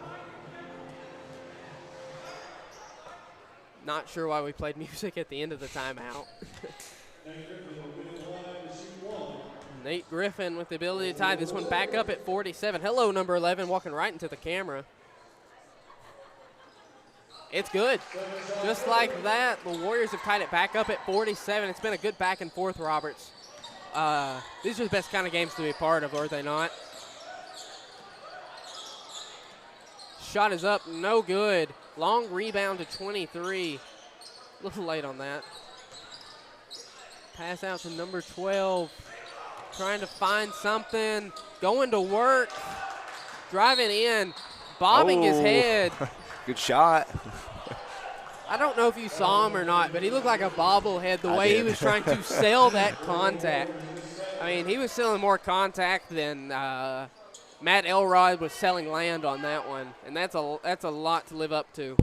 A: Not sure why we played music at the end of the timeout. Nate Griffin with the ability to tie this one back up at 47. Hello, number 11, walking right into the camera. It's good. Just like that, the Warriors have tied it back up at 47. It's been a good back and forth, Roberts. These are the best kind of games to be a part of, are they not? Shot is up, no good. Long rebound to 23. A little late on that. Pass out to number 12. Trying to find something. Going to work. Driving in. Bobbing his head.
D: Good shot.
A: I don't know if you saw him or not, but he looked like a bobblehead the way he was trying to sell that contact. I mean, he was selling more contact than Matt Elrod was selling land on that one, and that's a lot to live up to.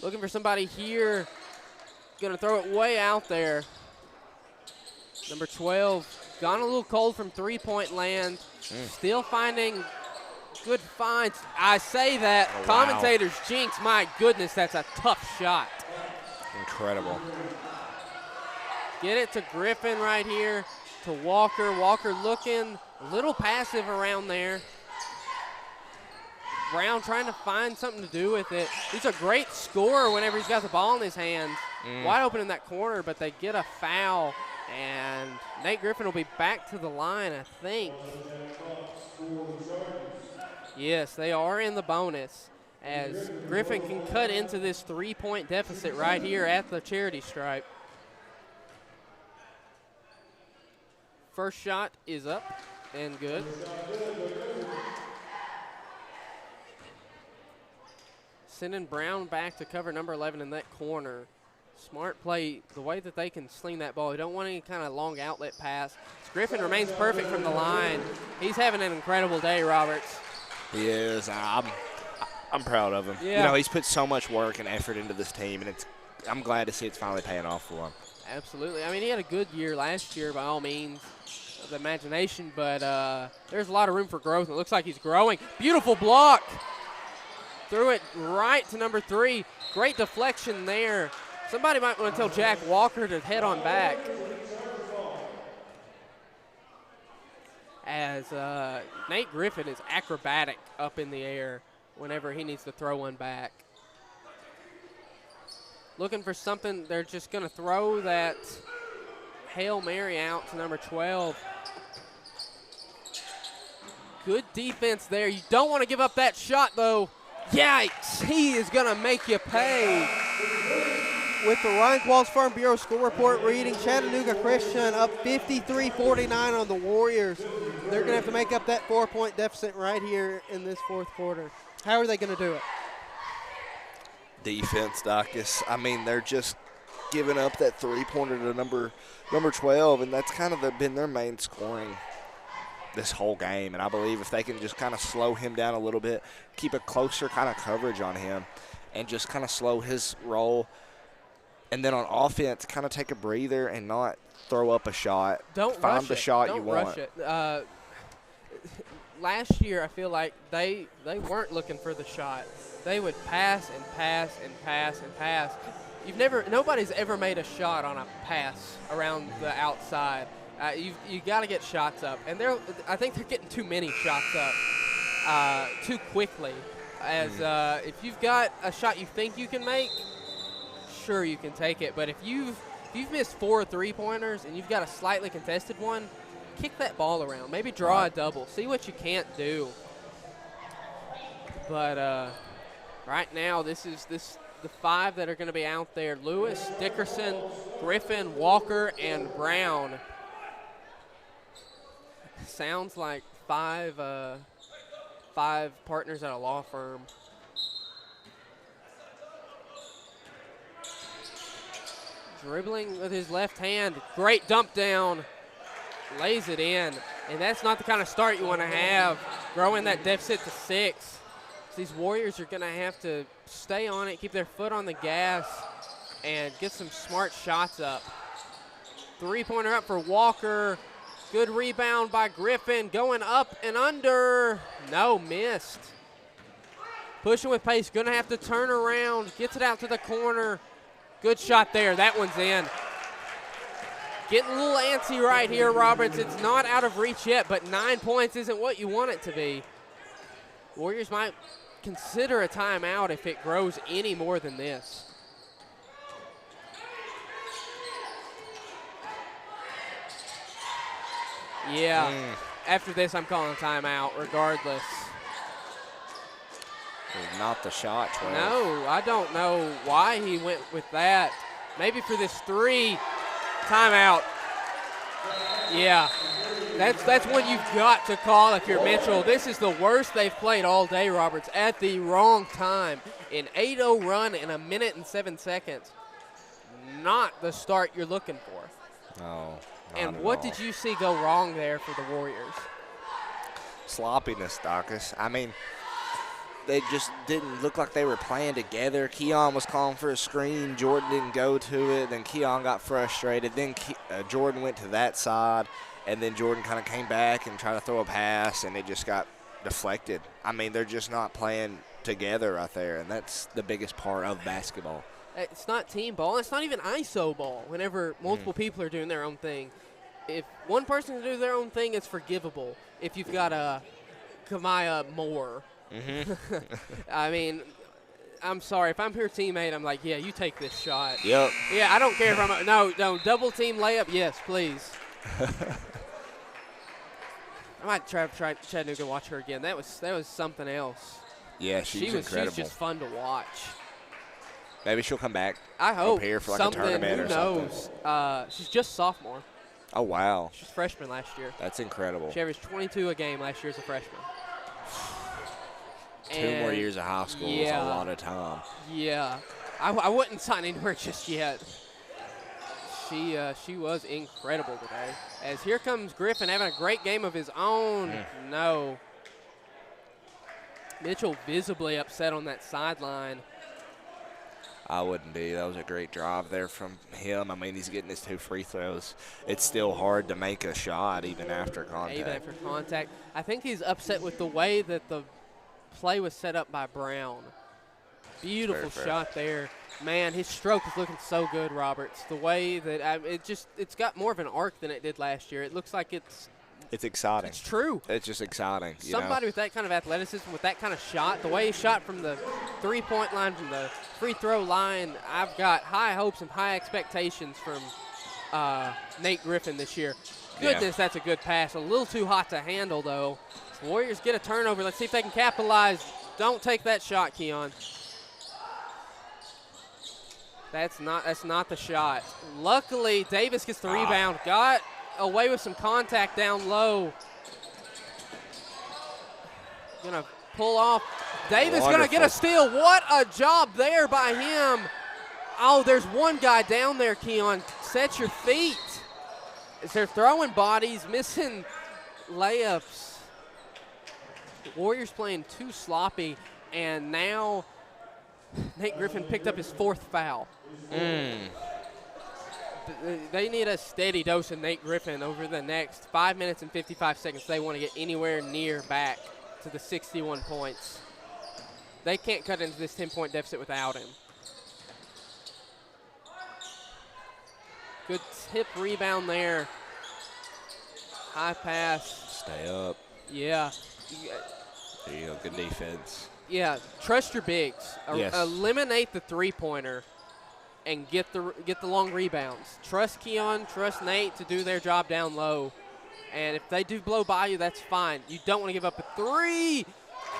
A: Looking for somebody here. Going to throw it way out there. Number 12, gone a little cold from three-point land. Still finding good finds. I say that. Commentators jinx. My goodness, that's a tough shot.
D: Incredible.
A: Get it to Griffin right here. To Walker. Walker looking a little passive around there. Brown trying to find something to do with it. He's a great scorer whenever he's got the ball in his hands. Wide open in that corner, but they get a foul. And Nate Griffin will be back to the line, I think. Yes, they are in the bonus as Griffin can cut into this three-point deficit right here at the charity stripe. First shot is up and good. Sending Brown back to cover number 11 in that corner. Smart play, the way that they can sling that ball. You don't want any kind of long outlet pass. Griffin remains perfect from the line. He's having an incredible day, Roberts.
D: He is. I'm proud of him.
A: Yeah.
D: You know, he's put so much work and effort into this team, and I'm glad to see it's finally paying off for him.
A: Absolutely. I mean, he had a good year last year by all means of the imagination, but there's a lot of room for growth. It looks like he's growing. Beautiful block. Threw it right to number 3. Great deflection there. Somebody might want to tell Jack Walker to head on back. As Nate Griffin is acrobatic up in the air whenever he needs to throw one back. Looking for something, they're just going to throw that Hail Mary out to number 12. Good defense there. You don't want to give up that shot, though. Yikes, he is going to make you pay.
G: With the Ryan Qualls Farm Bureau score report reading, Chattanooga Christian up 53-49 on the Warriors. They're going to have to make up that 4-point deficit right here in this fourth quarter. How are they going to do it?
D: Defense, Dacus. I mean, they're just giving up that three-pointer to number 12, and that's kind of been their main scoring this whole game. And I believe if they can just kind of slow him down a little bit, keep a closer kind of coverage on him, and just kind of slow his roll, and then on offense, kind of take a breather and not throw up a shot.
A: Don't
D: find
A: rush
D: the
A: it.
D: shot
A: Don't
D: you want.
A: rush it. Last year, I feel like they weren't looking for the shot. They would pass and pass and pass and pass. Nobody's ever made a shot on a pass around the outside. You got to get shots up, and I think they're getting too many shots up too quickly. As if you've got a shot you think you can make, sure you can take it. But if you've missed 4 three-pointers and you've got a slightly contested one, kick that ball around. Maybe draw a double. See what you can't do. But right now, the 5 that are going to be out there: Lewis, Dickerson, Griffin, Walker, and Brown. Sounds like 5 partners at a law firm. Dribbling with his left hand. Great dump down. Lays it in. And that's not the kind of start you want to have growing that deficit to 6. So these Warriors are going to have to stay on it, keep their foot on the gas, and get some smart shots up. Three-pointer up for Walker. Good rebound by Griffin. Going up and under. No, missed. Pushing with pace. Going to have to turn around. Gets it out to the corner. Good shot there. That one's in. Getting a little antsy right here, Roberts. It's not out of reach yet, but 9 points isn't what you want it to be. Warriors might consider a timeout if it grows any more than this. Yeah, after this I'm calling a timeout regardless.
D: Not the shot, 12.
A: No, I don't know why he went with that. Maybe for this 3. Timeout. Yeah, that's one you've got to call if you're Mitchell. This is the worst they've played all day, Roberts, at the wrong time. An 8-0 run in 1 minute and 7 seconds. Not the start you're looking for.
D: No.
A: And what did you see go wrong there for the Warriors?
D: Sloppiness, Dawkins. I mean, they just didn't look like they were playing together. Keon was calling for a screen. Jordan didn't go to it. Then Keon got frustrated. Then Jordan went to that side. And then Jordan kind of came back and tried to throw a pass, and it just got deflected. I mean, they're just not playing together right there, and that's the biggest part of basketball.
A: It's not team ball. It's not even ISO ball whenever multiple people are doing their own thing. If one person can do their own thing, it's forgivable. If you've got a Kamaya Moore. I mean, I'm sorry. If I'm your teammate, I'm like, yeah, you take this shot.
D: Yep.
A: Yeah, I don't care if I'm – no, double team layup, yes, please. I might try Chattanooga and watch her again. That was something else.
D: Yeah, she's incredible.
A: She's just fun to watch.
D: Maybe she'll come back.
A: I hope.
D: Up here for like
A: something,
D: a tournament or
A: who
D: something.
A: knows? She's just sophomore.
D: Oh, wow.
A: She's freshman last year.
D: That's incredible.
A: She averaged 22 a game last year as a freshman.
D: 2 more years of high school is a lot of time.
A: Yeah. I wouldn't sign anywhere just yet. She was incredible today. As here comes Griffin having a great game of his own. No. Mitchell visibly upset on that sideline.
D: I wouldn't be. That was a great drive there from him. I mean, he's getting his 2 free throws. It's still hard to make a shot even after contact.
A: Even after contact. I think he's upset with the way that the play was set up by Brown. Beautiful shot there. Man, his stroke is looking so good, Roberts. The way that it's got more of an arc than it did last year. It looks like it's
D: exciting.
A: It's true.
D: It's just exciting.
A: Somebody with that kind of athleticism, with that kind of shot, the way he shot from the three-point line, from the free throw line, I've got high hopes and high expectations from Nate Griffin this year. Goodness, that's a good pass. A little too hot to handle, though. Warriors get a turnover. Let's see if they can capitalize. Don't take that shot, Keon. That's not the shot. Luckily, Davis gets the rebound. Got away with some contact down low. Gonna pull off. Davis gonna get a steal. What a job there by him. Oh, there's one guy down there, Keon. Set your feet. As they're throwing bodies, missing layups. The Warriors playing too sloppy, and now Nate Griffin picked up his 4th foul. They need a steady dose of Nate Griffin over the next 5 minutes and 55 seconds. They want to get anywhere near back to the 61 points. They can't cut into this 10-point deficit without him. Good tip rebound there. High pass.
D: Stay up.
A: Yeah.
D: There you go. Good defense.
A: Yeah, trust your bigs.
D: Yes.
A: Eliminate the three-pointer and get the long rebounds. Trust Keon, trust Nate to do their job down low. And if they do blow by you, that's fine. You don't want to give up a 3.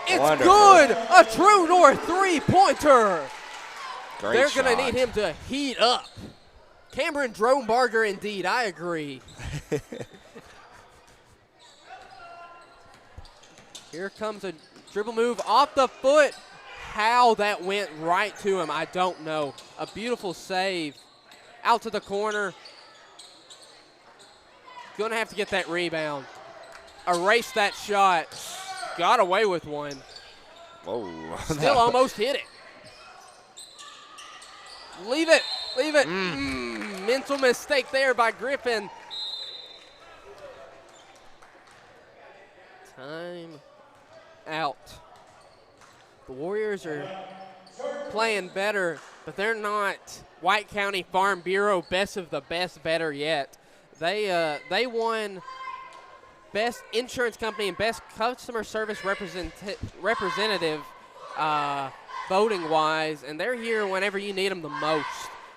A: It's
D: Wonderful.
A: Good! A true north three-pointer.
D: Great
A: They're going to need him to heat up. Cameron Dronebarger, indeed. I agree. Here comes a dribble move off the foot. How that went right to him, I don't know. A beautiful save. Out to the corner. Going to have to get that rebound. Erase that shot. got away with one.
D: Whoa.
A: Still almost hit it. Leave it. Mental mistake there by Griffin. Time out. The Warriors are playing better, but they're not White County Farm Bureau best of the best better yet. They won Best Insurance Company and Best Customer Service Representative voting-wise, and they're here whenever you need them the most.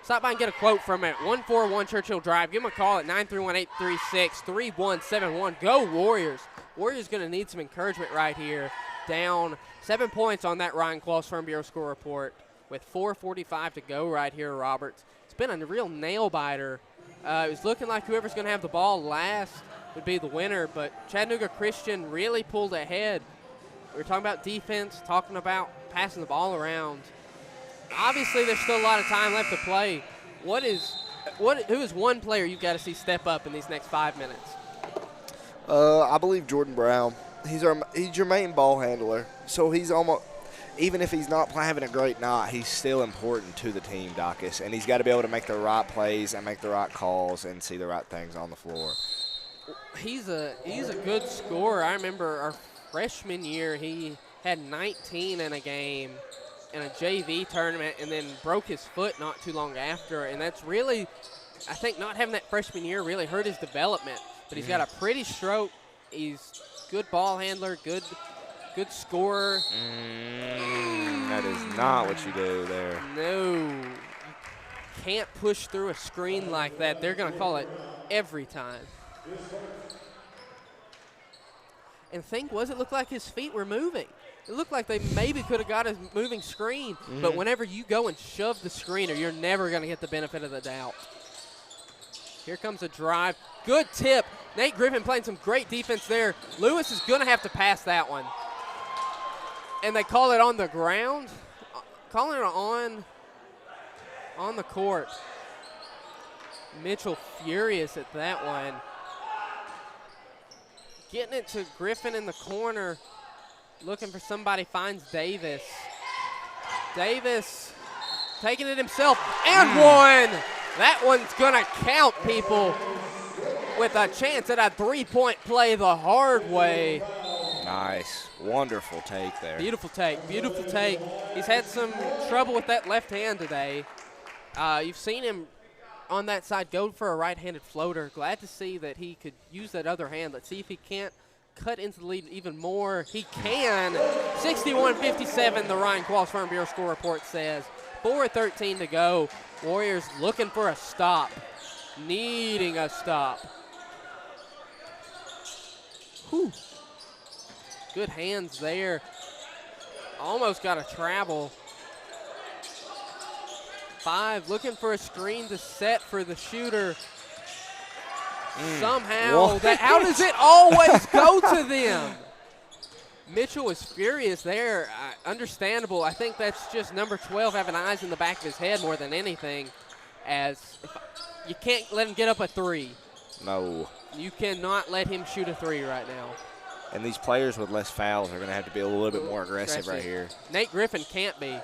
A: Stop by and get a quote from it. 141 Churchill Drive. Give them a call at 931-836-3171. Go Warriors. Warriors going to need some encouragement right here. Down 7 points on that Ryan Qualls Farm Bureau score report with 4:45 to go right here, Roberts. It's been a real nail-biter. It was looking like whoever's going to have the ball last would be the winner, but Chattanooga Christian really pulled ahead. We were talking about defense, talking about passing the ball around. Obviously, there's still a lot of time left to play. Who is one player you've got to see step up in these next 5 minutes?
D: I believe Jordan Brown. He's your main ball handler, so he's almost, even if he's not having a great night, he's still important to the team, Dacus, and he's got to be able to make the right plays and make the right calls and see the right things on the floor.
A: He's a good scorer. I remember our freshman year, he had 19 in a game in a JV tournament and then broke his foot not too long after, and that's really, I think not having that freshman year really hurt his development, but he's got a pretty stroke. He's good ball handler, good scorer.
D: That is not what you do there.
A: No, you can't push through a screen like that. They're going to call it every time. And thing was, it looked like his feet were moving. It looked like they maybe could have got a moving screen, but whenever you go and shove the screener, you're never going to get the benefit of the doubt. Here comes a drive. Good tip. Nate Griffin playing some great defense there. Lewis is going to have to pass that one. And they call it on the ground. Calling it on the court. Mitchell furious at that one. Getting it to Griffin in the corner. Looking for somebody, finds Davis. Davis taking it himself and one. That one's going to count, people, with a chance at a three-point play the hard way.
D: Nice. Wonderful take there.
A: Beautiful take. Beautiful take. He's had some trouble with that left hand today. You've seen him on that side go for a right-handed floater. Glad to see that he could use that other hand. Let's see if he can't cut into the lead even more. He can. 61-57, the Ryan Qualls Farm Bureau score report says. 4:13 to go. Warriors looking for a stop. Needing a stop. Whew. Good hands there. Almost got a travel. 5 looking for a screen to set for the shooter. Somehow, how does it always go to them? Mitchell was furious there. Understandable. I think that's just number 12 having eyes in the back of his head more than anything. You can't let him get up a 3.
D: No.
A: You cannot let him shoot a 3 right now.
D: And these players with less fouls are going to have to be a little bit more aggressive right here.
A: Nate Griffin can't be.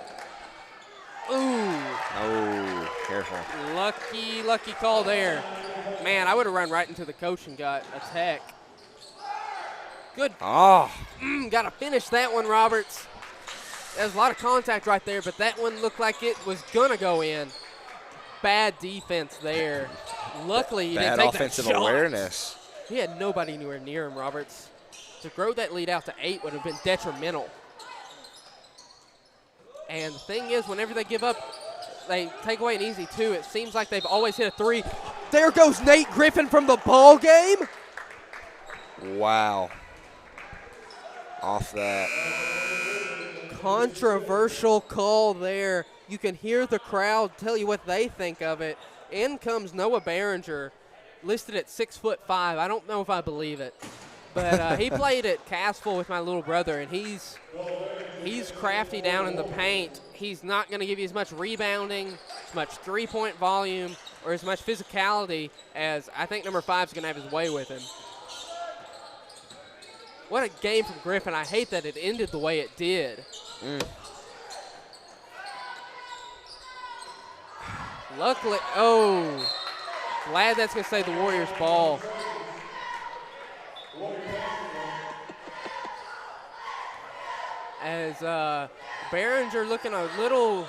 A: Ooh.
D: Oh, careful.
A: Lucky call there. Man, I would have run right into the coach and got a tech. Good.
D: Oh.
A: Got to finish that one, Roberts. There's a lot of contact right there, but that one looked like it was going to go in. Bad defense there. Luckily, he didn't take that shot.
D: Bad offensive awareness.
A: He had nobody anywhere near him, Roberts. To grow that lead out to 8 would have been detrimental. And the thing is, whenever they give up, they take away an easy 2. It seems like they've always hit a 3. There goes Nate Griffin from the ball game.
D: Wow. Off that.
A: Controversial call there. You can hear the crowd tell you what they think of it. In comes Noah Behringer, listed at 6'5". I don't know if I believe it. But he played at Cassville with my little brother, and he's crafty down in the paint. He's not going to give you as much rebounding, as much three-point volume, or as much physicality as I think number 5 is going to have his way with him. What a game from Griffin. I hate that it ended the way it did. Luckily, glad that's going to stay the Warriors' ball. As Behringer looking a little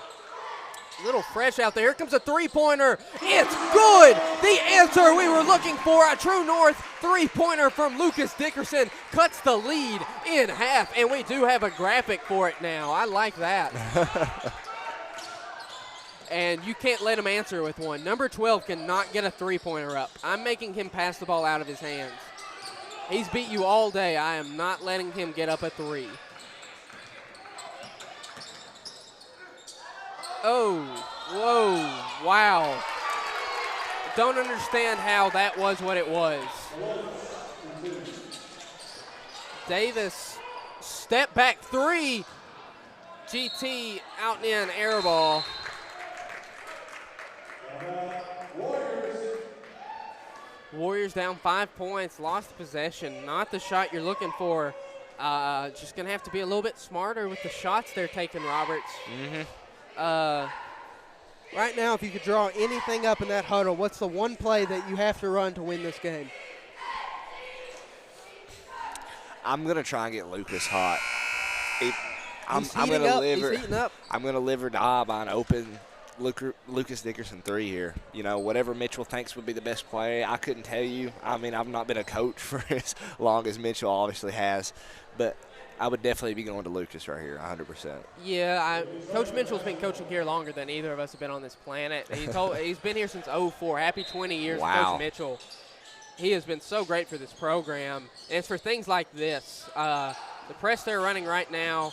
A: fresh out there. Here comes a three-pointer. It's good. The answer we were looking for. A true north three-pointer from Lucas Dickerson cuts the lead in half, and we do have a graphic for it now. I like that. And you can't let him answer with one. Number 12 cannot get a three-pointer up. I'm making him pass the ball out of his hands. He's beat you all day. I am not letting him get up a three. Oh, whoa, wow. Don't understand how that was what it was. Davis, step back three. GT out and in, air ball. Warriors down 5 points, lost possession. Not the shot you're looking for. Just going to have to be a little bit smarter with the shots they're taking, Roberts.
G: Right now, if you could draw anything up in that huddle, what's the one play that you have to run to win this game?
D: I'm going to try and get Lucas hot. I'm
G: He's
D: going
G: heating up.
D: I'm going to live or die by an open Lucas Dickerson three here. You know, whatever Mitchell thinks would be the best play, I couldn't tell you. I mean, I've not been a coach for as long as Mitchell obviously has, but I would definitely be going to Lucas right here, 100%.
A: Yeah, Coach Mitchell's been coaching here longer than either of us have been on this planet. He's been here since '04. Happy 20 years,
D: Wow.
A: Coach Mitchell. He has been so great for this program, and it's for things like this. The press they're running right now,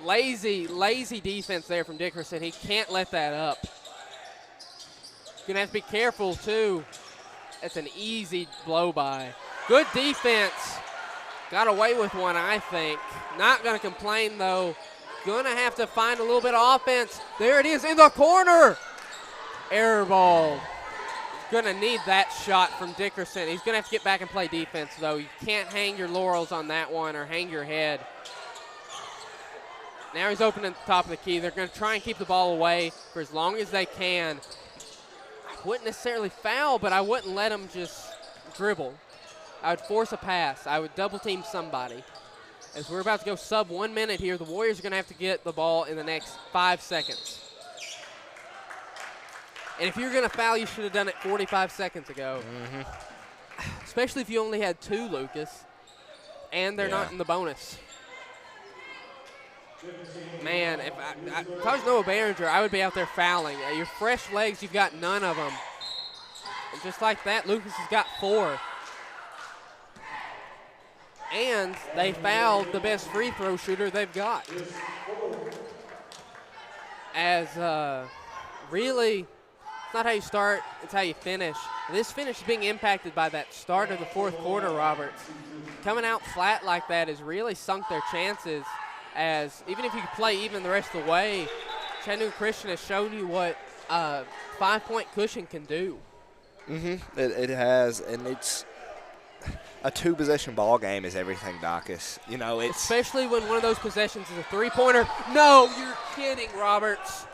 A: lazy defense there from Dickerson. He can't let that up. Going to have to be careful, too. It's an easy blow-by. Good defense. Got away with one, I think. Not going to complain, though. Going to have to find a little bit of offense. There it is in the corner. Air ball. Going to need that shot from Dickerson. He's going to have to get back and play defense, though. You can't hang your laurels on that one or hang your head. Now he's open at the top of the key. They're going to try and keep the ball away for as long as they can. I wouldn't necessarily foul, but I wouldn't let him just dribble. I would force a pass. I would double team somebody. As we're about to go sub 1 minute here, the Warriors are going to have to get the ball in the next 5 seconds. And if you're going to foul, you should have done it 45 seconds ago. Especially if you only had 2, Lucas, and they're not in the bonus. Man, if I was Noah Behringer, I would be out there fouling. Your fresh legs, you've got none of them. And just like that, Lucas has got 4. And they fouled the best free throw shooter they've got. As really, it's not how you start, it's how you finish. This finish is being impacted by that start of the fourth quarter, Roberts. Coming out flat like that has really sunk their chances, as even if you could play even the rest of the way, Chattanooga Christian has shown you what 5-point cushion can do.
D: It has, and it's a 2-possession ball game is everything, Dacus. You know, it's
A: especially when one of those possessions is a three-pointer. No, you're kidding, Roberts.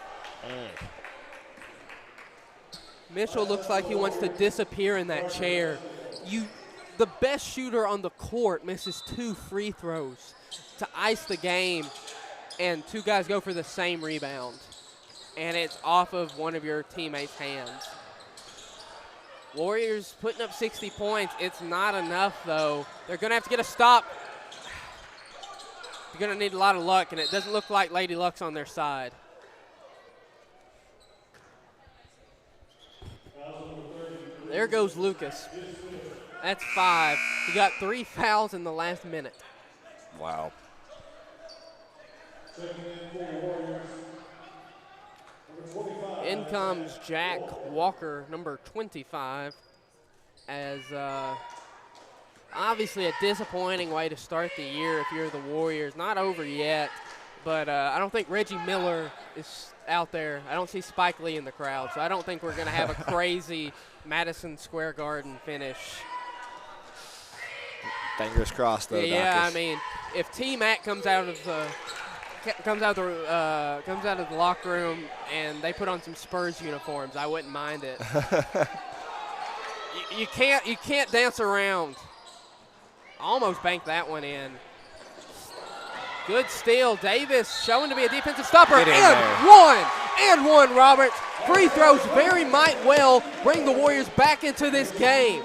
A: Mitchell looks like he wants to disappear in that chair. The best shooter on the court misses 2 free throws to ice the game, and 2 guys go for the same rebound, and it's off of one of your teammates' hands. Warriors putting up 60 points. It's not enough, though. They're going to have to get a stop. You're going to need a lot of luck, and it doesn't look like Lady Luck's on their side. There goes Lucas. That's 5. He got 3 fouls in the last minute.
D: wow.
A: In comes Jack Walker, number 25, as obviously a disappointing way to start the year if you're the Warriors. Not over yet, but I don't think Reggie Miller is out there. I don't see Spike Lee in the crowd, so I don't think we're going to have a crazy Madison Square Garden finish.
D: Fingers crossed, though.
A: Yeah,
D: Dacus.
A: I mean, if T Mac comes out of the locker room and they put on some Spurs uniforms, I wouldn't mind it. you can't dance around. Almost banked that one in. Good steal. Davis showing to be a defensive stopper. And one, Roberts. Free throws might well bring the Warriors back into this game.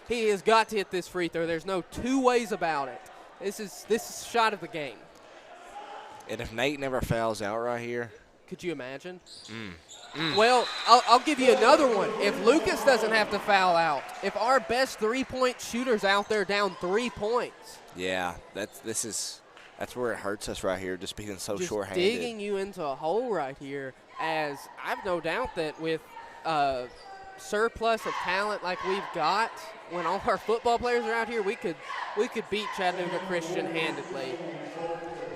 A: He has got to hit this free throw. There's no two ways about it. This is shot of the game.
D: And if Nate never fouls out right here.
A: Could you imagine? Well, I'll give you another one. If Lucas doesn't have to foul out, if our best three-point shooter's out there down 3 points.
D: Yeah, that's where it hurts us right here, just being so short-handed.
A: Digging you into a hole right here, as I've no doubt that with surplus of talent like we've got, when all our football players are out here, we could beat Chattanooga Christian handedly.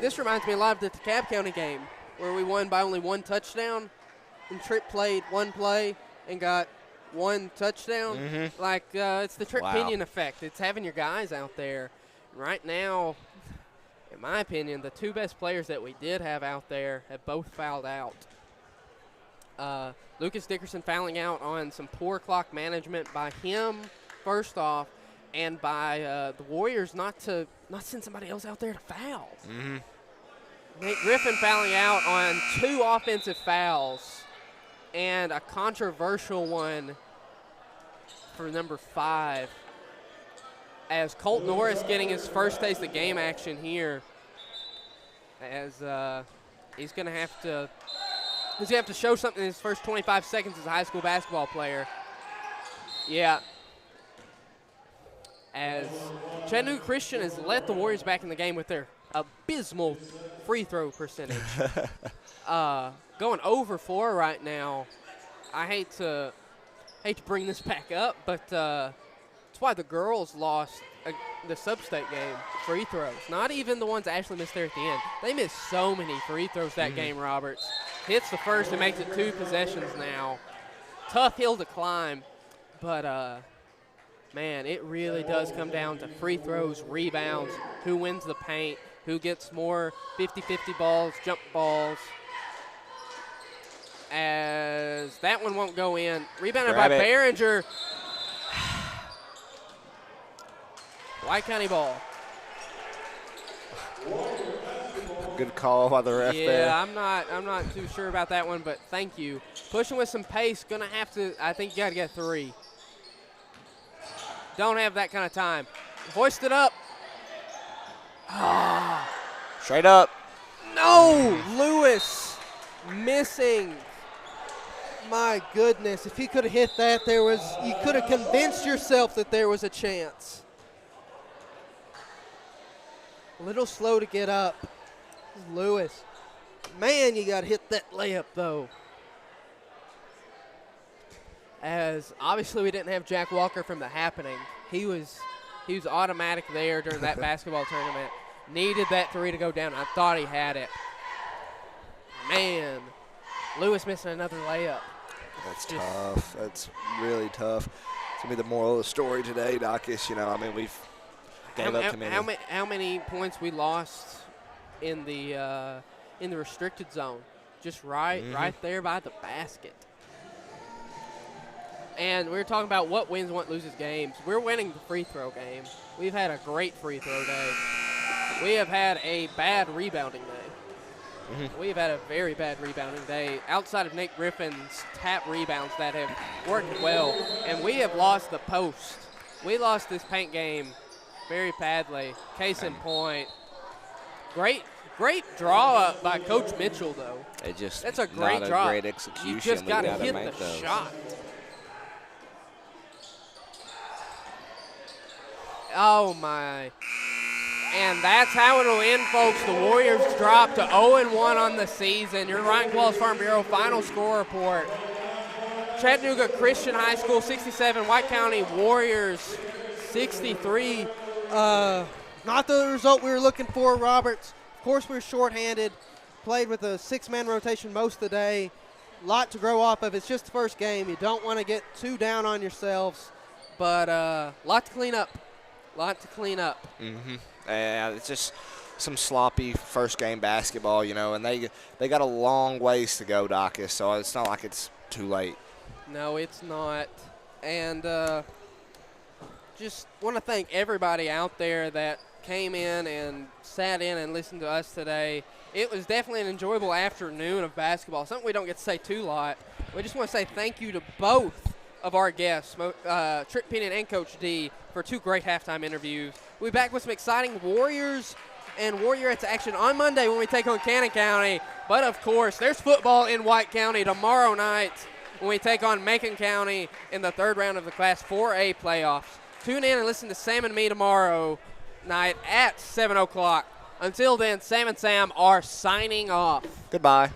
A: This reminds me a lot of the DeKalb County game where we won by only 1 touchdown, and Tripp played 1 play and got 1 touchdown. It's the Tripp Pinion effect. It's having your guys out there. Right now, in my opinion, the 2 best players that we did have out there have both fouled out. Lucas Dickerson fouling out on some poor clock management by him, first off, and by the Warriors not to send somebody else out there to foul. Nate Griffin fouling out on 2 offensive fouls and a controversial one for number 5. As Colt Norris getting his first taste of game action here, as he's going to have to show something in his first 25 seconds as a high school basketball player. Yeah. As Chattanooga Christian has let the Warriors back in the game with their abysmal free throw percentage. Going over 4 right now. I hate to bring this back up, but that's why the girls lost the sub-state game, free throws. Not even the ones Ashley missed there at the end. They missed so many free throws that game, Roberts. Hits the first and makes it 2 possessions now. Tough hill to climb, but man, it really does come down to free throws, rebounds, who wins the paint, who gets more 50-50 balls, jump balls. As that one won't go in. Rebounded by Behringer. White County ball.
D: Good call by the ref there.
A: Yeah, I'm not too sure about that one, but thank you. Pushing with some pace, gonna have to, I think you gotta get 3. Don't have that kind of time. Hoist it up.
D: Straight up.
A: No, Lewis missing.
G: My goodness, if he could have hit that, you could have convinced yourself that there was a chance. A little slow to get up. Lewis. Man, you got to hit that layup, though.
A: As obviously we didn't have Jack Walker from the happening. He was automatic there during that basketball tournament. Needed that 3 to go down. I thought he had it. Man, Lewis missing another layup.
D: That's tough. That's really tough. It's going to be the moral of the story today, Dacus. We've gave up too many.
A: How many points we lost in the restricted zone? Just right there by the basket. And we were talking about what wins, what loses games. We're winning the free throw game. We've had a great free throw day. We have had a bad rebounding day. We've had a very bad rebounding day outside of Nate Griffin's tap rebounds that have worked well. And we have lost the post. We lost this paint game very badly. Case in point. Great draw up by Coach Mitchell, though. That's a great draw.
D: Great execution.
A: You just got to hit the shot. Oh, my. And that's how it'll end, folks. The Warriors drop to 0-1 on the season. Your Ryan Qualls Farm Bureau final score report. Chattanooga Christian High School 67, White County Warriors 63.
G: Not the result we were looking for, Roberts. Of course, we were shorthanded. Played with a 6-man rotation most of the day. A lot to grow off of. It's just the first game. You don't want to get too down on yourselves.
A: but lot to clean up.
D: Yeah, it's just some sloppy first game basketball, and they got a long ways to go, Dacus, so it's not like it's too late.
A: No, it's not. And just want to thank everybody out there that came in and sat in and listened to us today. It was definitely an enjoyable afternoon of basketball, something we don't get to say too lot. We just want to say thank you to both of our guests, Trip Pinion and Coach D, for 2 great halftime interviews. We'll be back with some exciting Warriors and Warriorettes action on Monday when we take on Cannon County. But, of course, there's football in White County tomorrow night when we take on Macon County in the 3rd round of the Class 4A playoffs. Tune in and listen to Sam and me tomorrow night at 7 o'clock. Until then, Sam and Sam are signing off.
D: Goodbye.